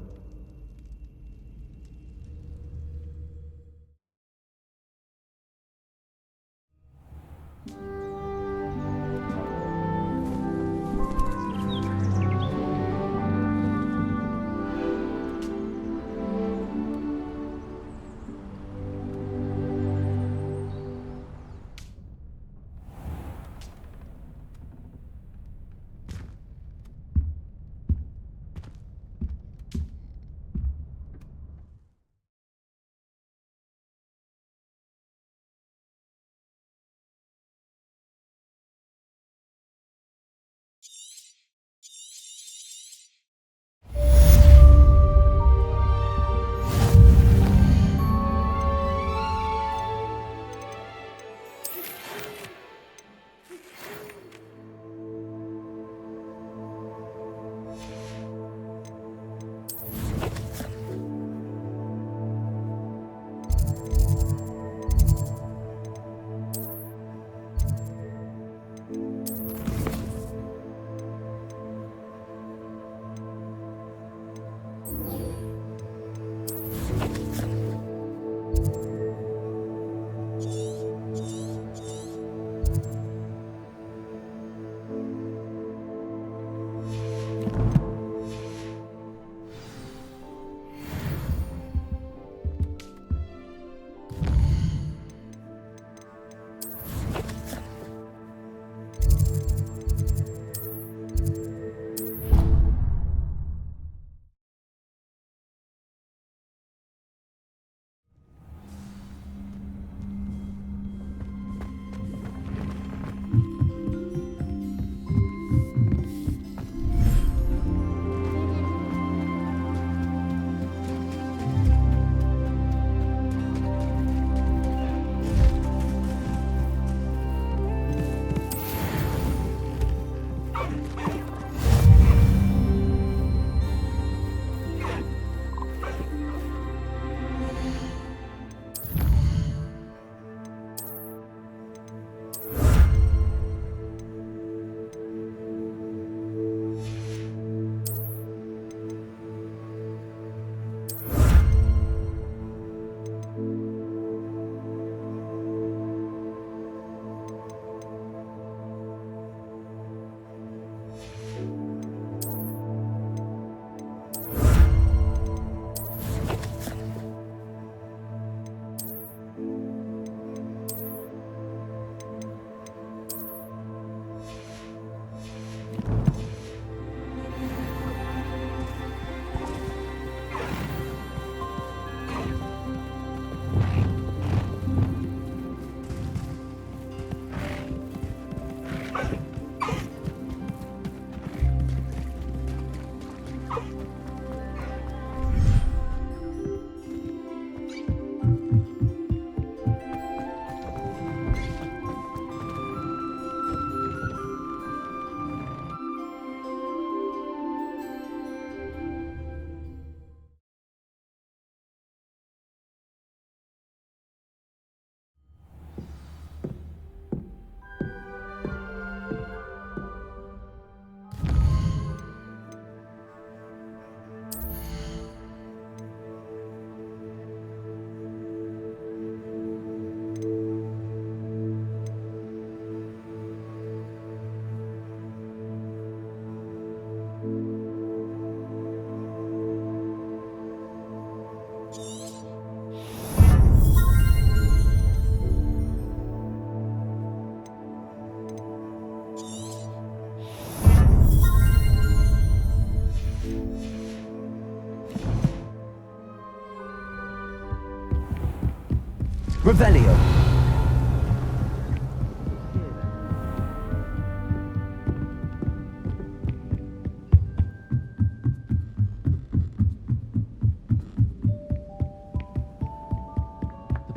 Revelio.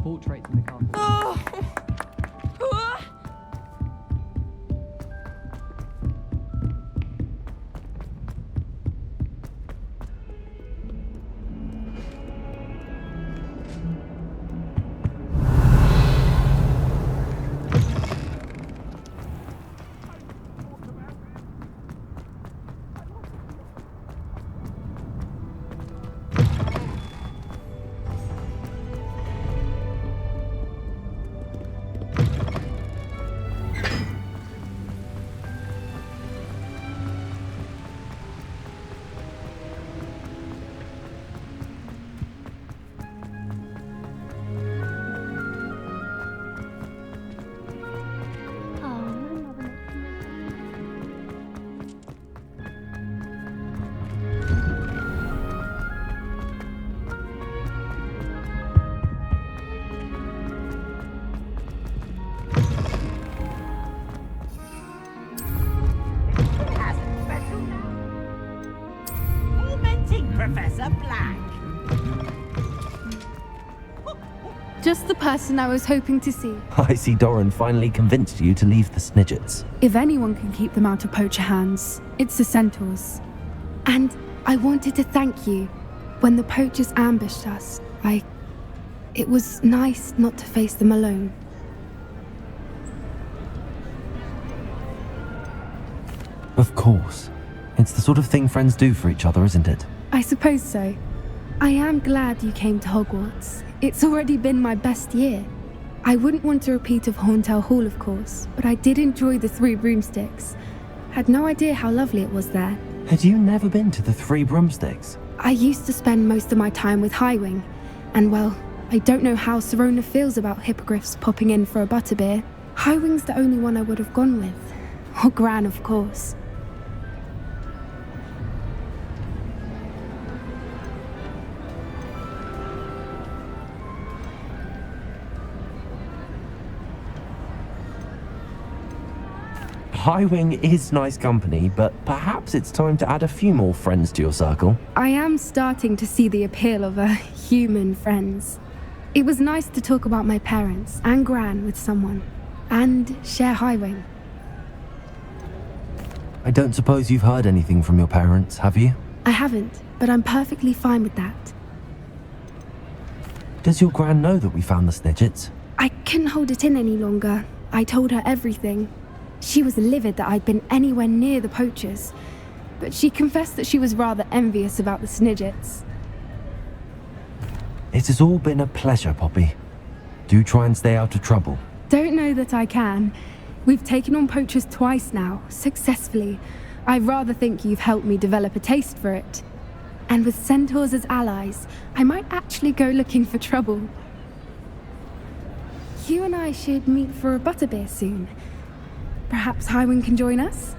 portraits in the castle. Oh. Professor Black. Just the person I was hoping to see. I see Doran finally convinced you to leave the Snidgets. If anyone can keep them out of poacher hands, it's the centaurs. And I wanted to thank you. When the poachers ambushed us, it was nice not to face them alone. Of course. It's the sort of thing friends do for each other, isn't it? I suppose so. I am glad you came to Hogwarts. It's already been my best year. I wouldn't want a repeat of Horntail Hall, of course, but I did enjoy the Three Broomsticks. Had no idea how lovely it was there. Had you never been to the Three Broomsticks? I used to spend most of my time with Highwing, and well, I don't know how Serona feels about hippogriffs popping in for a butterbeer. Highwing's the only one I would have gone with. Or Gran, of course. Highwing is nice company, but perhaps it's time to add a few more friends to your circle. I am starting to see the appeal of human friends. It was nice to talk about my parents and Gran with someone, and share Highwing. I don't suppose you've heard anything from your parents, have you? I haven't, but I'm perfectly fine with that. Does your Gran know that we found the Snidgets? I couldn't hold it in any longer. I told her everything. She was livid that I'd been anywhere near the poachers, but she confessed that she was rather envious about the Snidgets. It has all been a pleasure, Poppy. Do try and stay out of trouble. Don't know that I can. We've taken on poachers twice now, successfully. I rather think you've helped me develop a taste for it. And with centaurs as allies, I might actually go looking for trouble. You and I should meet for a butterbeer soon. Perhaps Highwing can join us?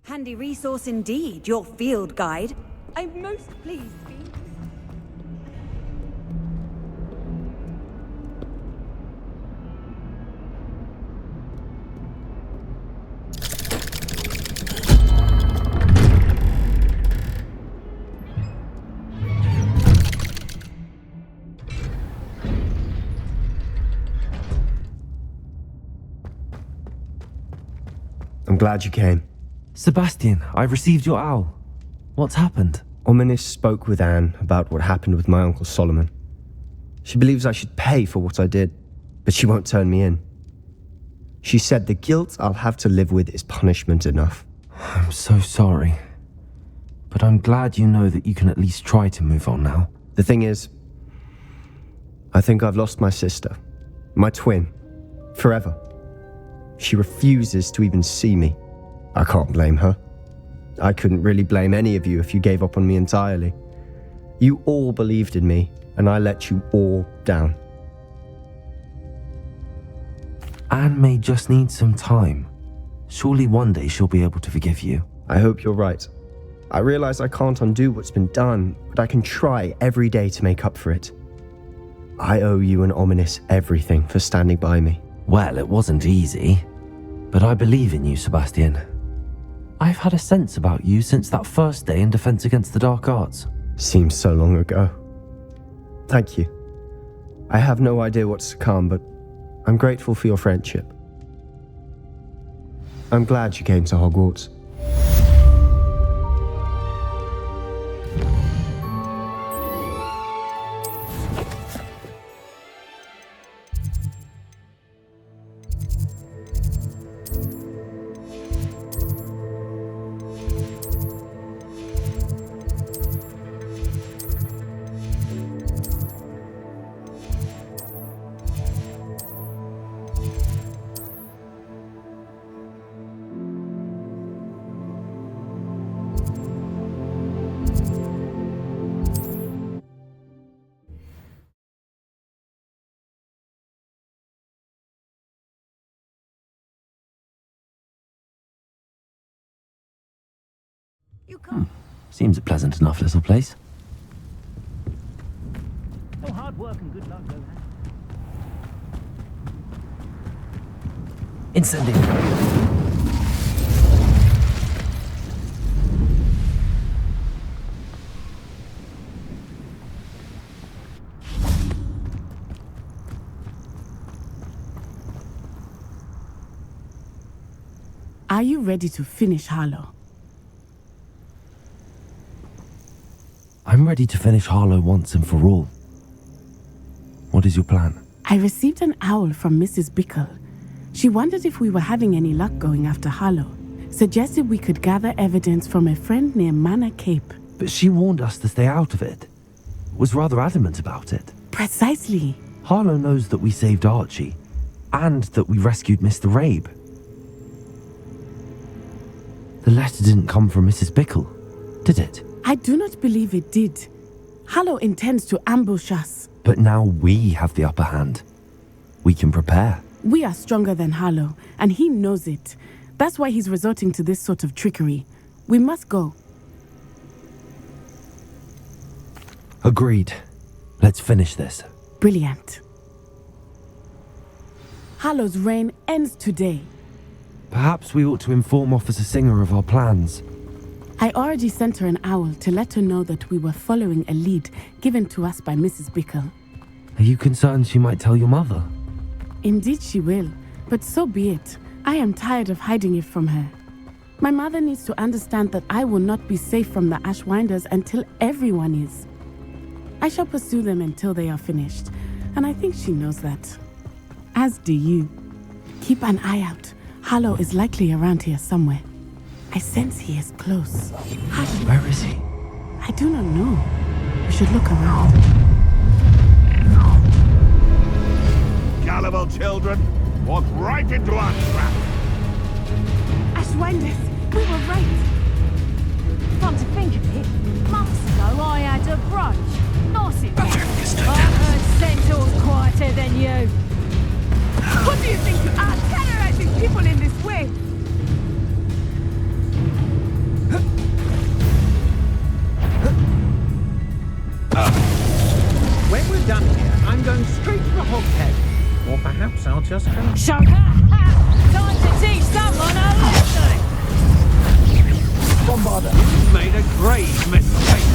Handy resource indeed, your field guide. I'm most pleased to be... I'm glad you came. Sebastian, I received your owl. What's happened? Ominis spoke with Anne about what happened with my Uncle Solomon. She believes I should pay for what I did, but she won't turn me in. She said the guilt I'll have to live with is punishment enough. I'm so sorry. But I'm glad you know that you can at least try to move on now. The thing is, I think I've lost my sister, my twin, forever. She refuses to even see me. I can't blame her. I couldn't really blame any of you if you gave up on me entirely. You all believed in me, and I let you all down. Anne may just need some time. Surely one day she'll be able to forgive you. I hope you're right. I realize I can't undo what's been done, but I can try every day to make up for it. I owe you and Ominous everything for standing by me. Well, it wasn't easy, but I believe in you, Sebastian. I've had a sense about you since that first day in Defense Against the Dark Arts. Seems so long ago. Thank you. I have no idea what's to come, but I'm grateful for your friendship. I'm glad you came to Hogwarts. Seems a pleasant enough little place. No hard work and good luck, though. Incendiary. Are you ready to finish Harlow? I'm ready to finish Harlow once and for all. What is your plan? I received an owl from Mrs. Bickle. She wondered if we were having any luck going after Harlow. Suggested we could gather evidence from a friend near Manor Cape. But she warned us to stay out of it. Was rather adamant about it. Precisely. Harlow knows that we saved Archie, and that we rescued Mr. Rabe. The letter didn't come from Mrs. Bickle, did it? I do not believe it did. Harlow intends to ambush us. But now we have the upper hand. We can prepare. We are stronger than Harlow, and he knows it. That's why he's resorting to this sort of trickery. We must go. Agreed. Let's finish this. Brilliant. Harlow's reign ends today. Perhaps we ought to inform Officer Singer of our plans. I already sent her an owl to let her know that we were following a lead given to us by Mrs. Bickle. Are you concerned she might tell your mother? Indeed she will, but so be it. I am tired of hiding it from her. My mother needs to understand that I will not be safe from the Ashwinders until everyone is. I shall pursue them until they are finished, and I think she knows that. As do you. Keep an eye out. Harlow is likely around here somewhere. I sense he is close. Hush. Where is he? I do not know. We should look around. Gullible children, walk right into our trap. Ashwinders, we were right. Come to think of it, months ago I had a brunch. Nice it was. I heard centaurs quieter than you. What do you think you are, terrorizing people in this way? When we're done here, I'm going straight to the Hoghead. Or perhaps I'll just come... Show time to teach someone a lesson! Bombarder, you've made a grave mistake.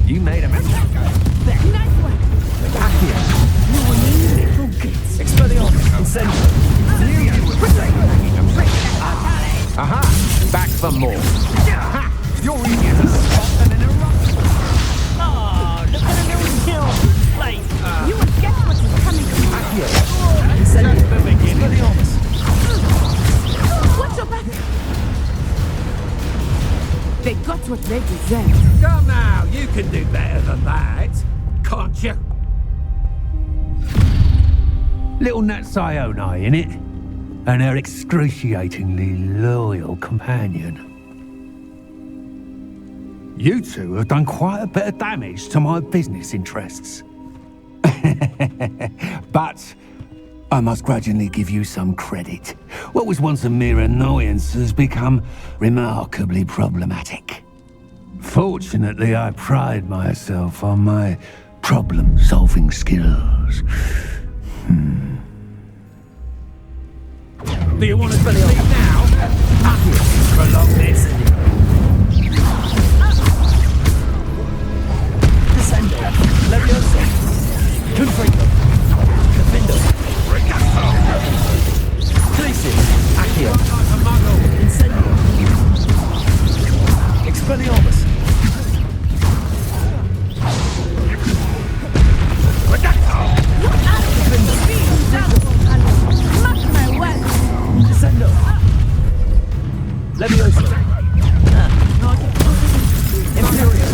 You made a mistake. Nice one! Accio. You will need little gits. Expelliarmus. Incendio. Aha! Back for more. Ha! You're easier to spot than an eruption. Oh, look at the little kill plate. You will get what is coming to you. Accio. Incendio. Watch your back! They got what they deserved. Come now, you can do better than that. Can't you? Little Nat Sioni, innit? and her excruciatingly loyal companion. You two have done quite a bit of damage to my business interests. But I must grudgingly give you some credit. What was once a mere annoyance has become remarkably problematic. Fortunately, I pride myself on my problem-solving skills. Do you want to spell it now? Prolong this. Descendo. Levioso. Confringo. Defendo. Crisis. Accio. Incendio. Expelliarmus. Descendo. Levioso. Imperial.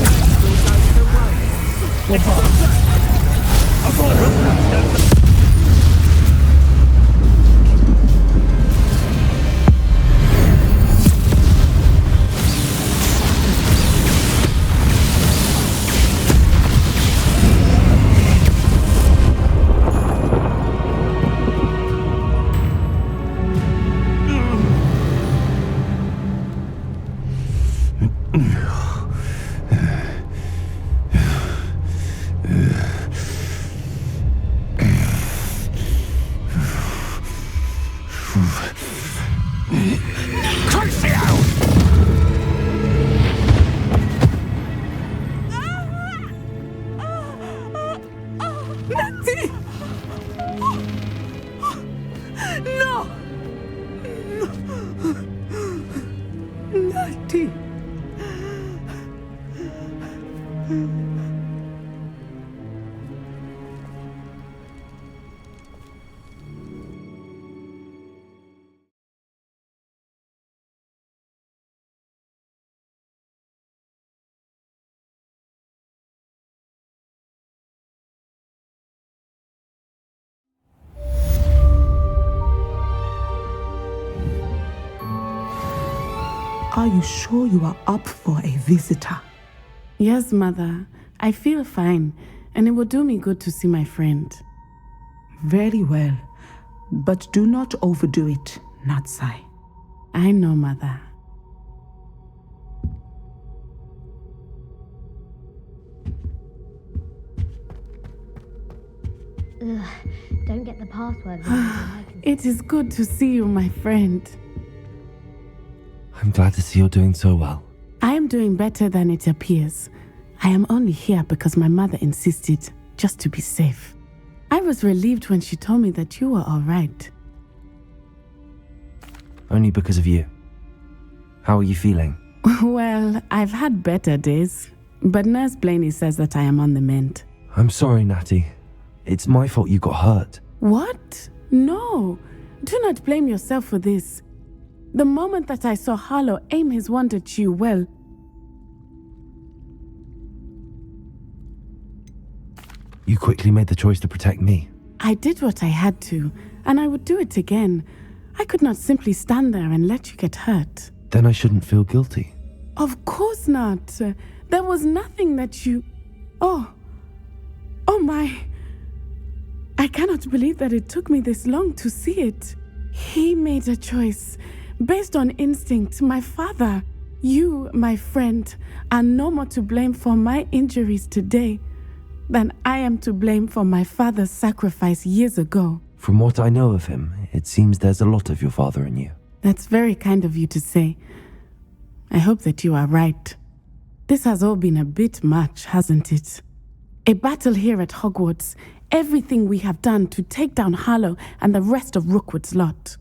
Are you sure you are up for a visitor? Yes, Mother. I feel fine, and it will do me good to see my friend. Very well. But do not overdo it, Natsai. I know, Mother. Ugh, don't get the password. It is good to see you, my friend. I'm glad to see you're doing so well. I am doing better than it appears. I am only here because my mother insisted, just to be safe. I was relieved when she told me that you were all right. Only because of you. How are you feeling? Well, I've had better days, but Nurse Blaney says that I am on the mend. I'm sorry, Natty. It's my fault you got hurt. What? No. Do not blame yourself for this. The moment that I saw Harlow aim his wand at you, well... You quickly made the choice to protect me. I did what I had to, and I would do it again. I could not simply stand there and let you get hurt. Then I shouldn't feel guilty. Of course not. There was nothing that you... Oh my... I cannot believe that it took me this long to see it. He made a choice. Based on instinct, my father, you, my friend, are no more to blame for my injuries today than I am to blame for my father's sacrifice years ago. From what I know of him, it seems there's a lot of your father in you. That's very kind of you to say. I hope that you are right. This has all been a bit much, hasn't it? A battle here at Hogwarts, everything we have done to take down Harlow and the rest of Rookwood's lot.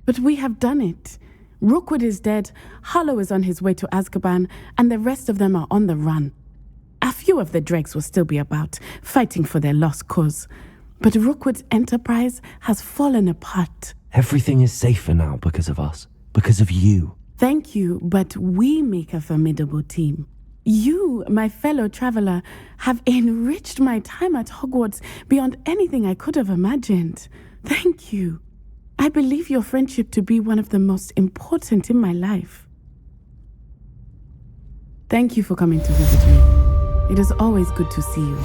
But we have done it. Rookwood is dead, Harlow is on his way to Azkaban, and the rest of them are on the run. A few of the dregs will still be about, fighting for their lost cause. But Rookwood's enterprise has fallen apart. Everything is safer now because of us, because of you. Thank you, but we make a formidable team. You, my fellow traveler, have enriched my time at Hogwarts beyond anything I could have imagined. Thank you. I believe your friendship to be one of the most important in my life. Thank you for coming to visit me. It is always good to see you.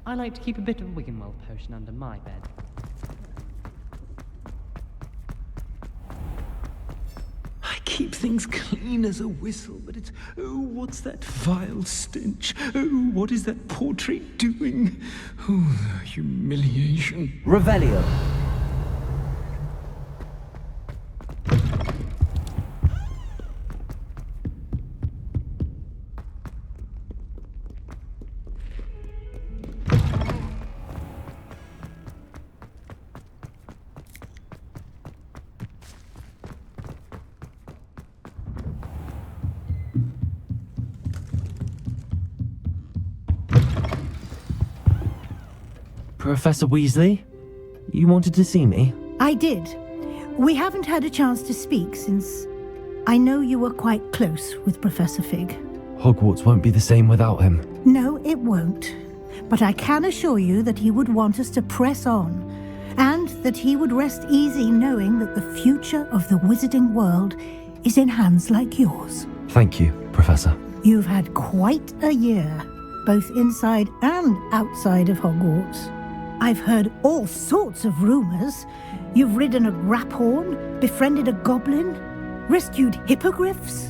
I like to keep a bit of Wiggenweld potion under my bed. I keep things clean as a whistle, but it's... Oh, what's that vile stench? Oh, what is that portrait doing? Oh, the humiliation. Revelio. Professor Weasley? You wanted to see me? I did. We haven't had a chance to speak since I know you were quite close with Professor Fig. Hogwarts won't be the same without him. No, it won't. But I can assure you that he would want us to press on, and that he would rest easy knowing that the future of the wizarding world is in hands like yours. Thank you, Professor. You've had quite a year, both inside and outside of Hogwarts. I've heard all sorts of rumors. You've ridden a graphorn, befriended a goblin, rescued hippogriffs.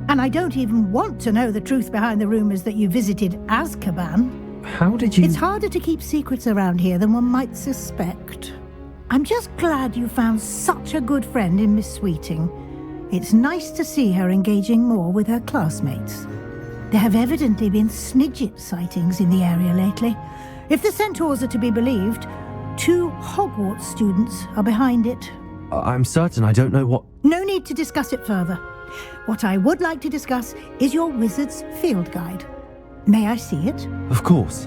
And I don't even want to know the truth behind the rumors that you visited Azkaban. How did you... It's harder to keep secrets around here than one might suspect. I'm just glad you found such a good friend in Miss Sweeting. It's nice to see her engaging more with her classmates. There have evidently been Snidget sightings in the area lately. If the centaurs are to be believed, 2 Hogwarts students are behind it. I'm certain I don't know what... No need to discuss it further. What I would like to discuss is your wizard's field guide. May I see it? Of course.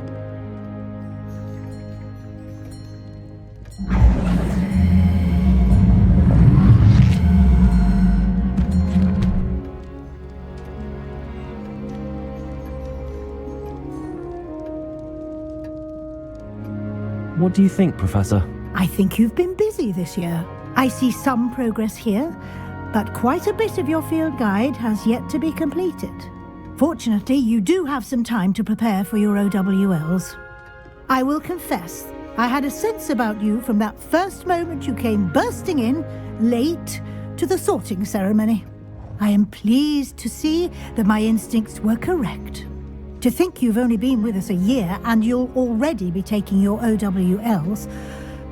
What do you think, Professor? I think you've been busy this year. I see some progress here, but quite a bit of your field guide has yet to be completed. Fortunately, you do have some time to prepare for your OWLs. I will confess, I had a sense about you from that first moment you came bursting in, late, to the sorting ceremony. I am pleased to see that my instincts were correct. To think you've only been with us a year and you'll already be taking your OWLs,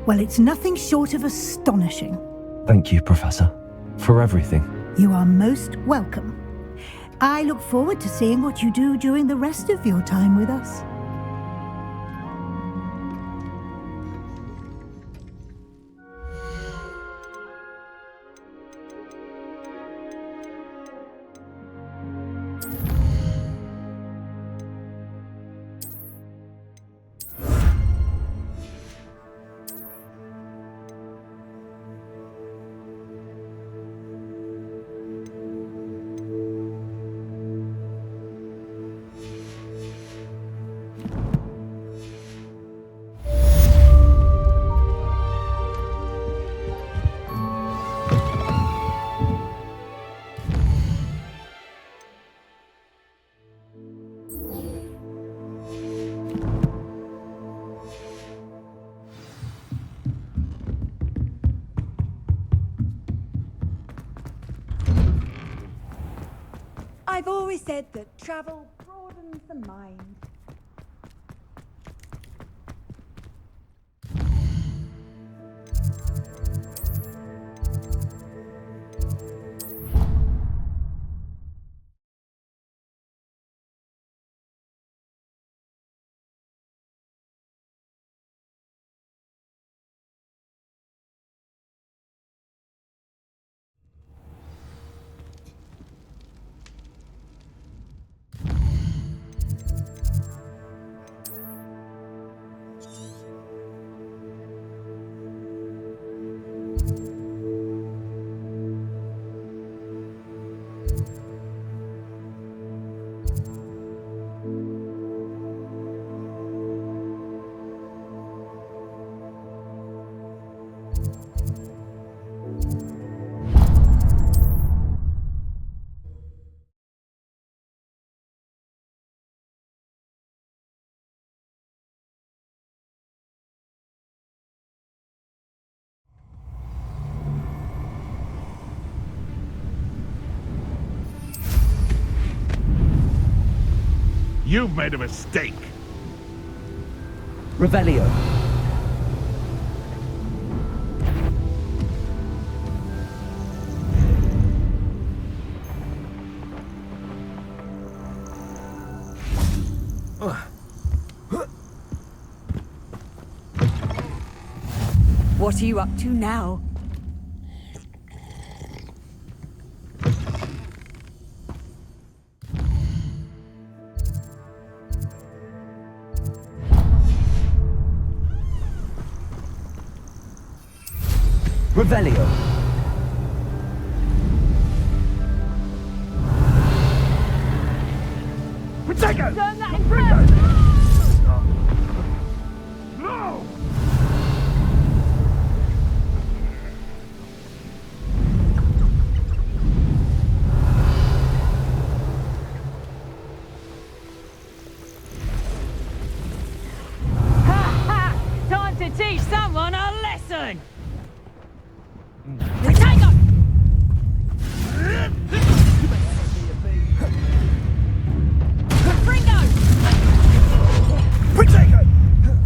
well, it's nothing short of astonishing. Thank you, Professor, for everything. You are most welcome. I look forward to seeing what you do during the rest of your time with us. I've always said that travel broadens the mind. You've made a mistake. Revelio. What are you up to now? Revelio. Protego! Turn that in brew! No! Time to teach someone a lesson! Potato!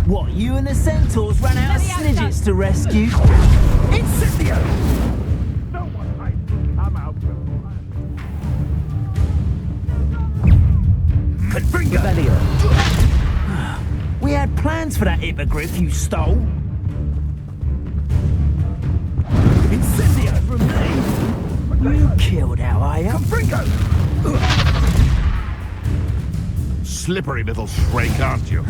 What, you and the centaurs ran out of snidgets to rescue? Incendio! No one, I'm out. Revelio. We had plans for that hippogriff you stole. Incendio from me! You killed our Aya. Confringo! Slippery little shrike, aren't you?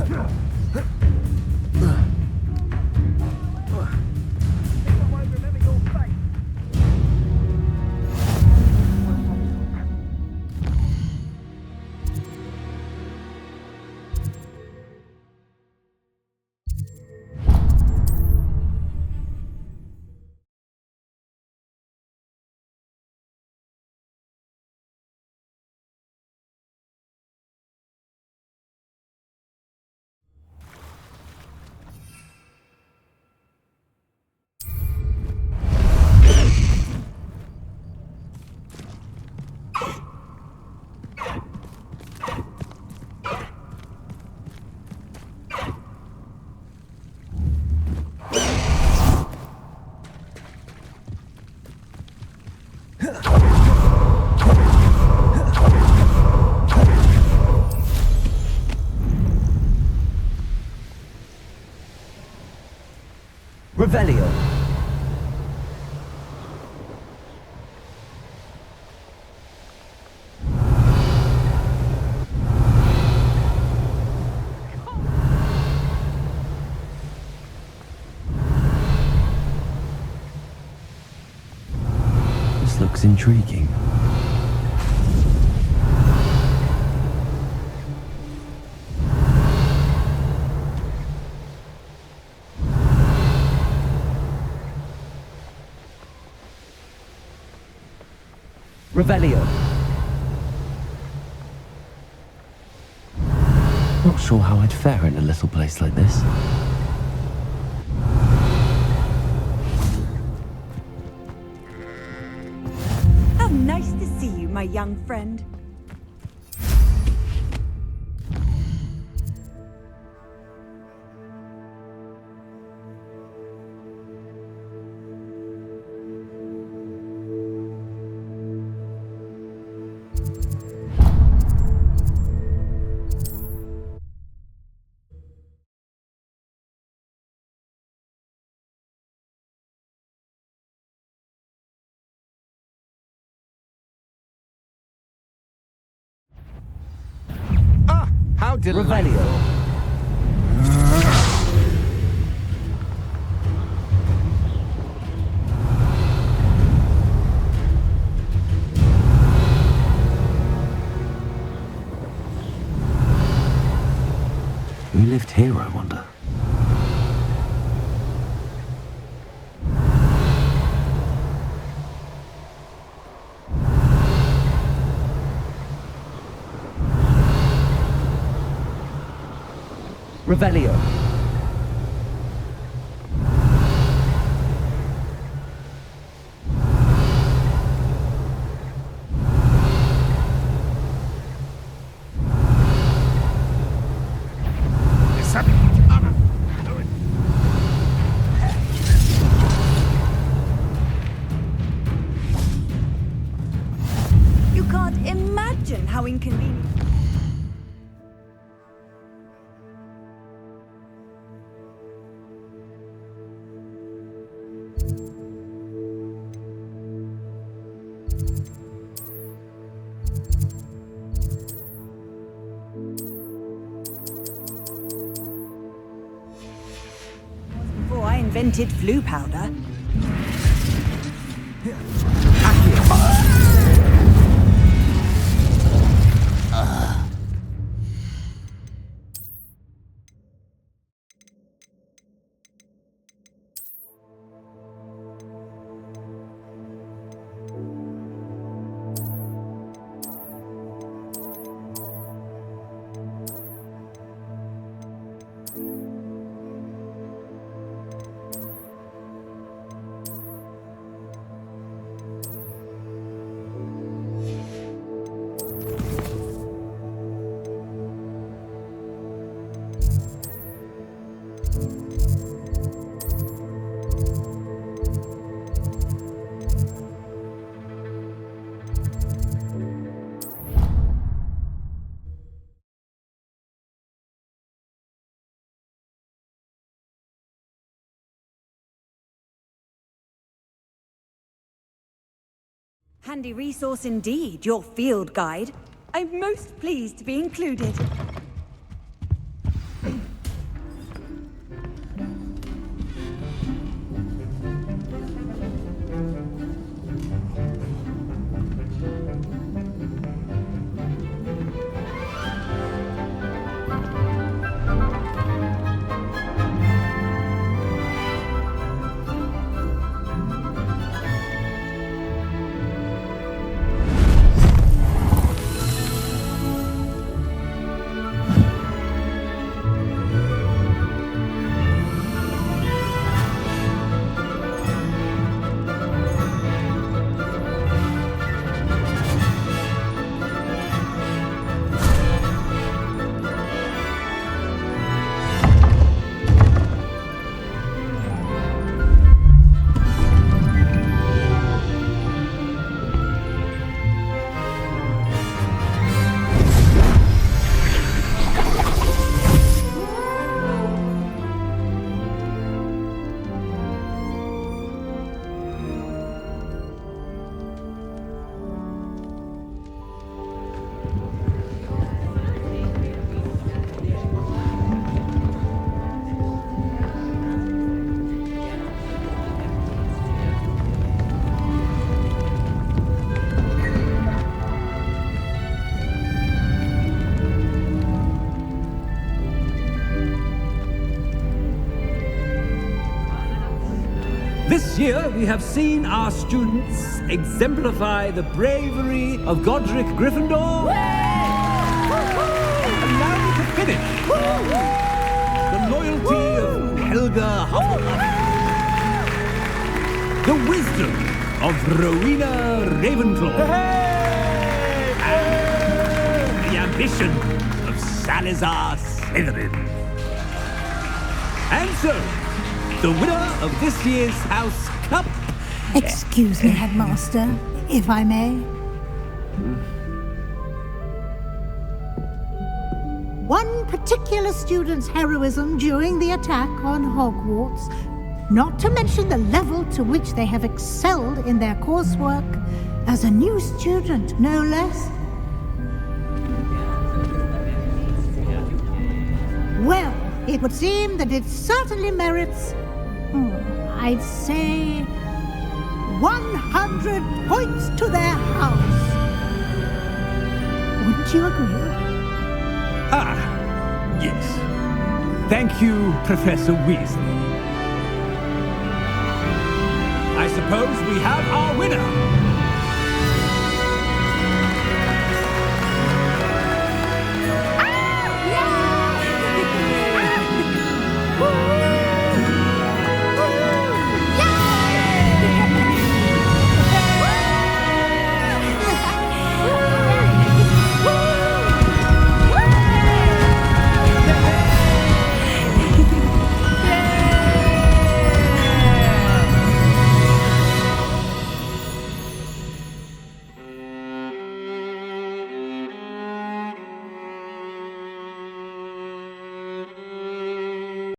Revelio. This looks intriguing. Revelio. Not sure how I'd fare in a little place like this. How nice to see you, my young friend. How delightful. Revelio. lived here, I wonder? Revelio. You can't imagine how inconvenient. Before I invented flu powder. Handy resource indeed, your field guide. I'm most pleased to be included. This year, we have seen our students exemplify the bravery of Godric Gryffindor. And now we can finish. The loyalty of Helga Hufflepuff. The wisdom of Rowena Ravenclaw. And the ambition of Salazar Slytherin. And so, the winner of this year's House Cup... Excuse me, Headmaster, if I may. One particular student's heroism during the attack on Hogwarts, not to mention the level to which they have excelled in their coursework, as a new student, no less. Well, it would seem that it certainly merits, I'd say, 100 points to their house. Wouldn't you agree? Ah, yes. Thank you, Professor Weasley. I suppose we have our winner.